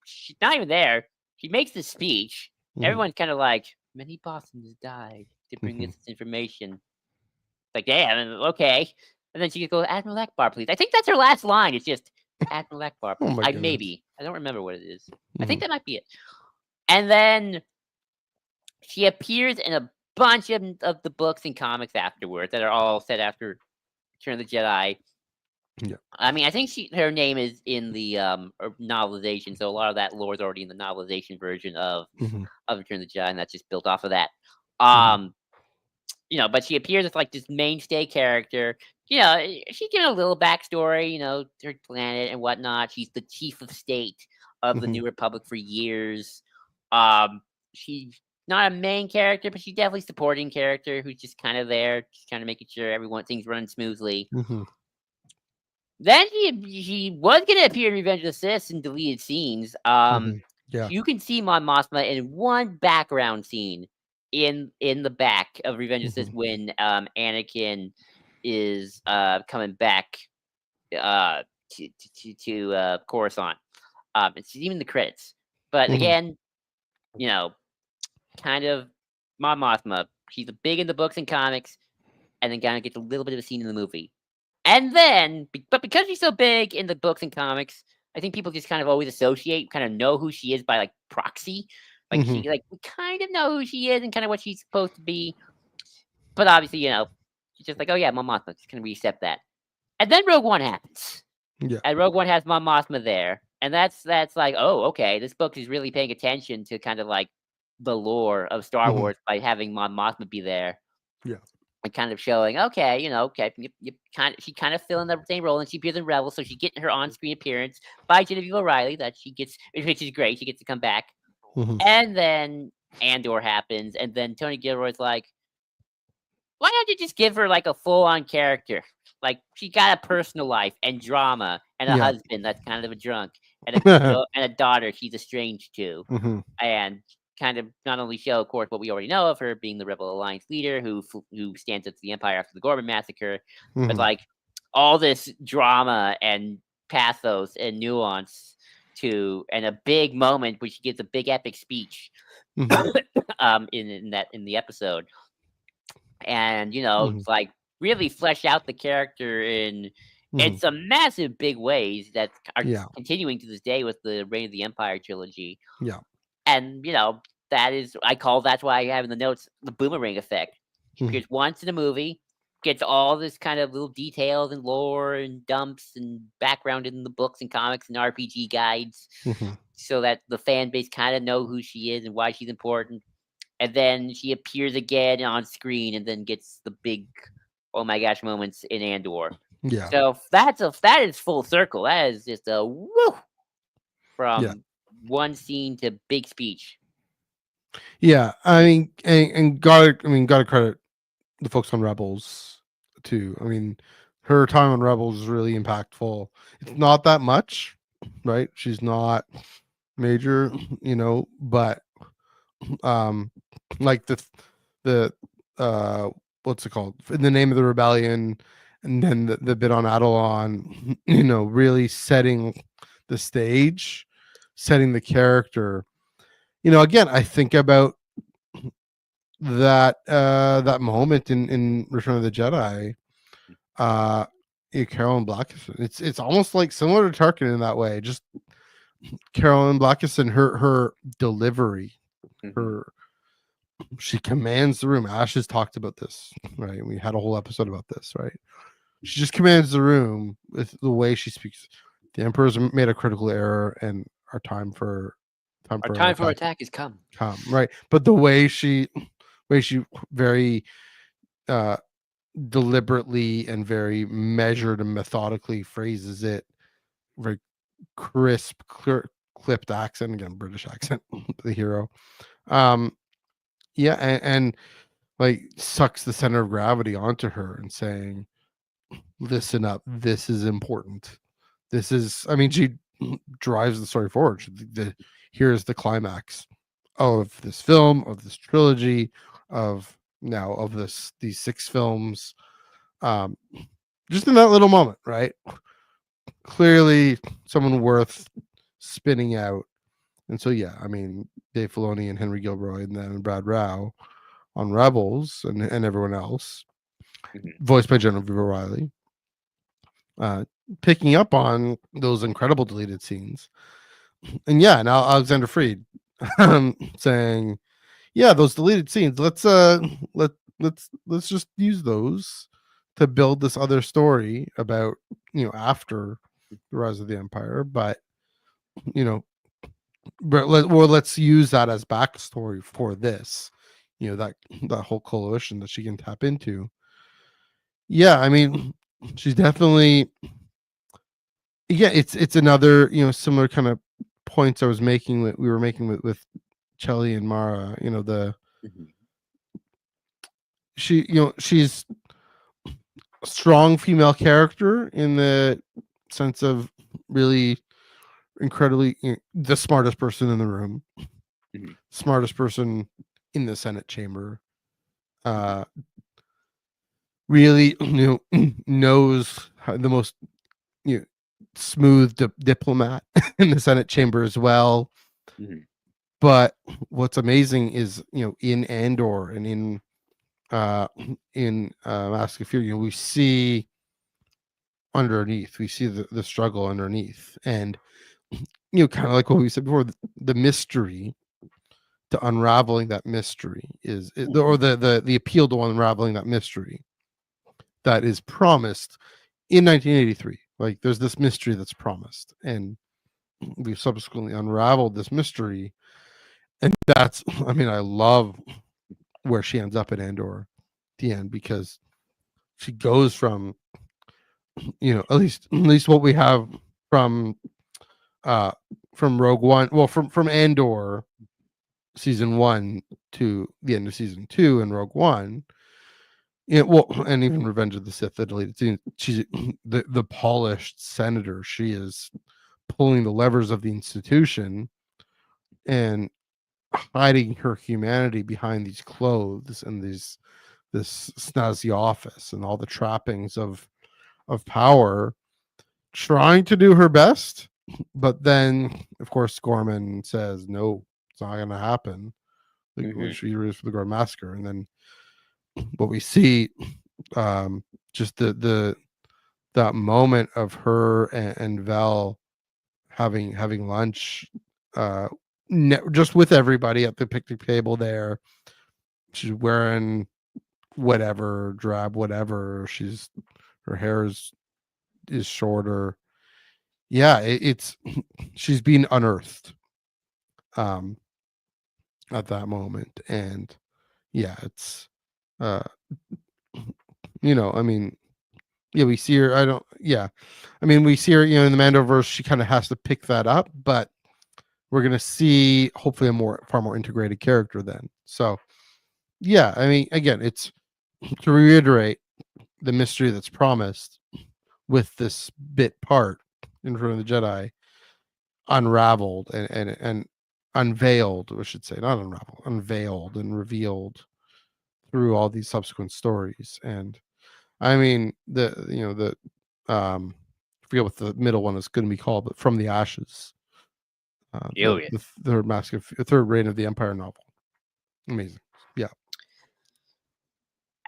she's not even there. She makes this speech. Everyone's kind of like, many Bosons died to bring us this information. Like, damn, okay. And then she goes, Admiral Akbar, please. I think that's her last line. It's just, Admiral Akbar, please. Maybe. I don't remember what it is. I think that might be it. And then she appears in a bunch of the books and comics afterwards that are all set after Return of the Jedi. Yeah. I mean, I think her name is in the novelization, so a lot of that lore is already in the novelization version of Return of the Jedi, and that's just built off of that. But she appears as like this mainstay character. She's given a little backstory, her planet and whatnot. She's the chief of state of the New Republic for years. She's not a main character, but she's definitely a supporting character who's just kind of there, just kind of making sure things running smoothly. Then she was going to appear in Revenge of the Sith in deleted scenes. You can see Mon Mothma in one background scene in the back of Revenge of the Sith when Anakin is coming back to Coruscant. It's even the credits. But again, kind of Mon Mothma. She's big in the books and comics, and then kind of gets a little bit of a scene in the movie. And then, but because she's so big in the books and comics, I think people just kind of always associate, kind of know who she is by like proxy. Like we kind of know who she is and kind of what she's supposed to be. But obviously, she's just like, oh yeah, Mon Mothma. Just gonna reset that. And then Rogue One happens. Yeah. And Rogue One has Mon Mothma there, and that's like, oh, okay, this book is really paying attention to kind of like the lore of Star Wars by having Mon Mothma be there. Yeah. And kind of showing, okay, she kind of filling the same role, and she appears in Rebels, so she's getting her on-screen appearance by Genevieve O'Reilly that she gets, which is great. She gets to come back, and then Andor happens, and then Tony Gilroy's like, "Why don't you just give her like a full-on character? Like she got a personal life and drama, and a husband that's kind of a drunk, and a daughter she's estranged to, and." Kind of not only show, of course, what we already know of her being the Rebel Alliance leader who stands up to the Empire after the Gorman massacre, but like all this drama and pathos and nuance and a big moment where she gives a big epic speech in the episode, and it's like really flesh out the character in some massive big ways that are continuing to this day with the Reign of the Empire trilogy. Yeah. And, that's why I have in the notes the boomerang effect. She appears once in a movie, gets all this kind of little details and lore and dumps and background in the books and comics and RPG guides so that the fan base kind of know who she is and why she's important. And then she appears again on screen and then gets the big, oh my gosh, moments in Andor. Yeah. So that is full circle. That is just a woo from one scene to big speech. Yeah, I mean, and gotta credit the folks on Rebels too. I mean, her time on Rebels is really impactful. It's not that much, right? She's not major, but um like the what's it called, in the name of the rebellion, and then the bit on Adelon, really setting the stage, setting the character. Again, I think about that moment in Return of the Jedi. uh Carolyn Blackison, it's almost like similar to Tarkin in that way. Just Carolyn Blackison, her delivery, Mm-hmm. her she commands the room. Ash has talked about this, right? We had a whole episode about this, right? She just commands the room with the way she speaks. The Emperor's made a critical error, and our time for Our our time for attack attack has come. come, right? But the way she very uh deliberately and very measured and methodically phrases it, very crisp, clear, clipped accent, again, British accent, the hero. Um, yeah, and like sucks the center of gravity onto her and saying, listen up, this is important. This is, I mean, she drives the story forward. Here's the climax of this film, of this trilogy, of now of these 6 films. Um, just in that little moment, right? Clearly someone worth spinning out. And so, yeah, I mean, Dave Filoni and Henry Gilroy, and then Brad Rao on Rebels, and everyone else, Mm-hmm. voiced by Genevieve O'Reilly, uh, picking up on those incredible deleted scenes. And yeah, now Alexander Freed saying, yeah, those deleted scenes, let's just use those to build this other story about, after the rise of the Empire. But you know let's use that as backstory for this, that whole coalition that she can tap into. Yeah, I mean, she's definitely, yeah, it's another, similar kind of points I was making, that we were making with Chelly and Mara. The Mm-hmm. she's a strong female character in the sense of really incredibly, the smartest person in the room, Mm-hmm. smartest person in the Senate chamber, Mm-hmm. uh really, knows the most, you know, smooth diplomat in the Senate chamber as well. Mm-hmm. But what's amazing is, in Andor and uh Mask of Fear, we see underneath, we see the struggle underneath, and kind of like what we said before, the mystery to unraveling that mystery or the appeal to unraveling that mystery that is promised in 1983. Like, there's this mystery that's promised, and we've subsequently unraveled this mystery. And that's, I mean, I love where she ends up at Andor at the end, because she goes from at least what we have from uh Rogue One, well, from Andor season 1 to the end of season 2 and Rogue One. Well, and even Revenge of the Sith, the deleted scene. She's the polished senator. She is pulling the levers of the institution and hiding her humanity behind these clothes and this snazzy office and all the trappings of power, trying to do her best. But then, of course, Gorman says, no, it's not going to happen. Mm-hmm. She roots for the Grand Massacre. And then what we see, just the that moment of her and Vel having lunch, uh just with everybody at the picnic table there. She's wearing whatever, drab whatever. Her hair is shorter. Yeah, it's she's being unearthed um at that moment. And yeah, it's uh I mean, yeah, we see her. I don't. Yeah, I mean, we see her. In the Mandoverse, she kind of has to pick that up, but we're gonna see hopefully a far more integrated character then. So yeah, I mean, again, it's to reiterate the mystery that's promised with this bit part in Return of the Jedi. unraveled and unveiled, I should say, not unraveled, unveiled and revealed through all these subsequent stories. And I mean, I forget what the middle one is going to be called, but From the Ashes, the third reign of the Empire novel. Amazing. Yeah.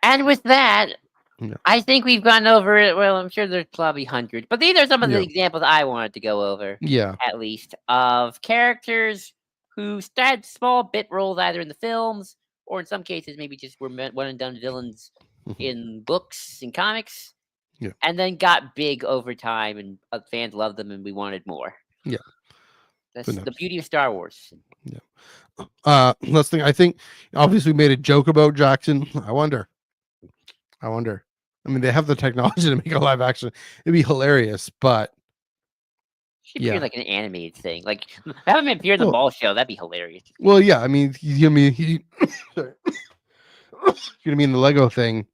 And with that, Yeah. I think we've gone over it. Well, I'm sure there's probably hundreds, but these are some of the Yeah. examples I wanted to go over, Yeah. at least, of characters who had small bit roles either in the films or in some cases maybe just were one and done villains in books and comics, Yeah. and then got big over time, and fans loved them, and we wanted more. Yeah. That's But the beauty of Star Wars. yeah. Let's think. I think obviously we made a joke about Jackson. I wonder. I mean, they have the technology to make a live action. It'd be hilarious, but Should appear yeah. like an animated thing. Like have him appear in the Well, ball show. That'd be hilarious. well, yeah. I mean, sorry. You're gonna be in the Lego thing.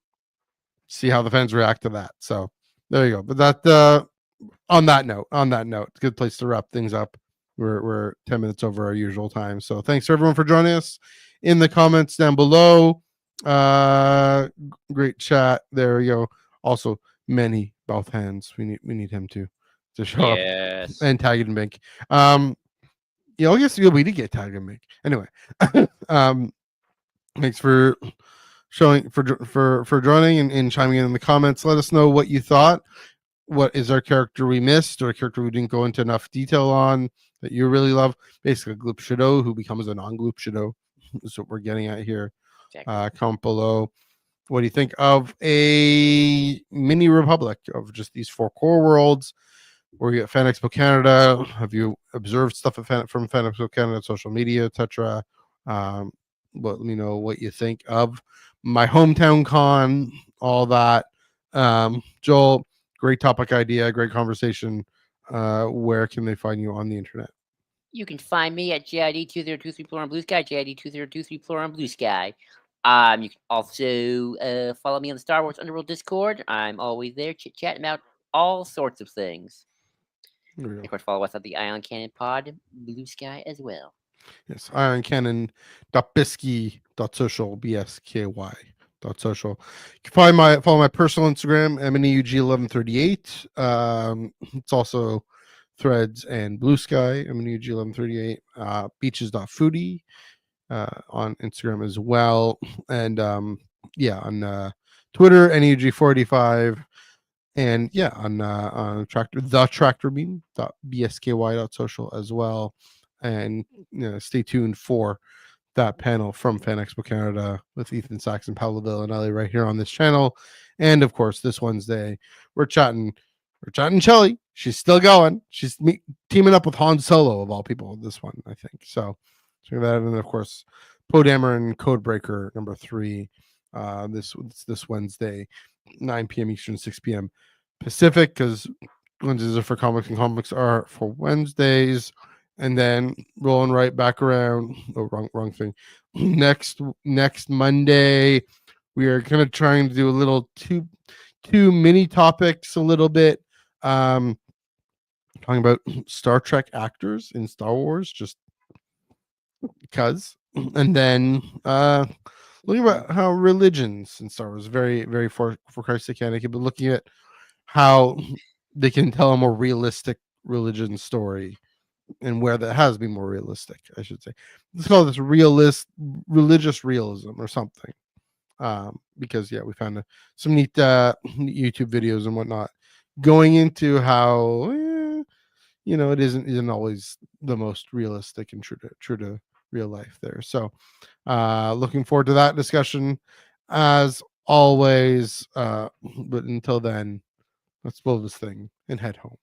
See how the fans react to that. So there you go. But that on that note, good place to wrap things up. We're 10 minutes over our usual time. So thanks to everyone for joining us in the comments down below. Great chat. There we go. Also, many both hands. We need him to show up Yes. and tag it in Mink. Yeah, I guess we did get tagged in Mink. Anyway, thanks for showing for joining and chiming in the comments. Let us know what you thought. What is our character we missed, or a character we didn't go into enough detail on that you really love? Basically, Gloop Shadow who becomes a non-Gloop Shadow is what we're getting at here. Exactly. Comment below. What do you think of a mini republic of just these 4 core worlds? Were you at Fan Expo Canada? Have you observed stuff from Fan Expo Canada, social media, etc.? Let me know what you think of my hometown con, all that. Joel, great topic idea, great conversation. Where can they find you on the internet? You can find me at JID2023 Plural on Blue Sky, JID2023 Plural on Blue Sky. You can also follow me on the Star Wars Underworld Discord. I'm always there chit-chatting about all sorts of things. And of course, follow us at the Ion Cannon Pod, Blue Sky as well. Yes, ioncannon.bisky.social, BSKY.social. You can follow my personal Instagram, MNEUG1138. It's also Threads and Blue Sky, MNEUG1138. Beaches.foodie on Instagram as well. And on Twitter, NEUG485. And yeah, on tractor beam.bsky.social as well. And stay tuned for that panel from Fan Expo Canada with Ethan Sachs and Paolo Villanelli right here on this channel. And of course, this Wednesday, we're chatting Shelly. She's still going. She's teaming up with Han Solo, of all people, this one, I think. So check that out. And of course, Podameron Codebreaker number 3 this Wednesday, 9 p.m. Eastern, 6 p.m. Pacific, because Wednesdays are for comics and comics are for Wednesdays. And then rolling right back around. Oh, wrong thing. Next Monday, we are gonna trying to do a little two mini topics, a little bit. Talking about Star Trek actors in Star Wars, just because. And then looking about how religions in Star Wars, very, very for Christ's sake, but looking at how they can tell a more realistic religion story, and where that has been more realistic, I should say. Let's call this religious realism or something. Because we found some neat YouTube videos and whatnot going into how it isn't always the most realistic and true to real life there. So looking forward to that discussion as always. But until then, let's blow this thing and head home.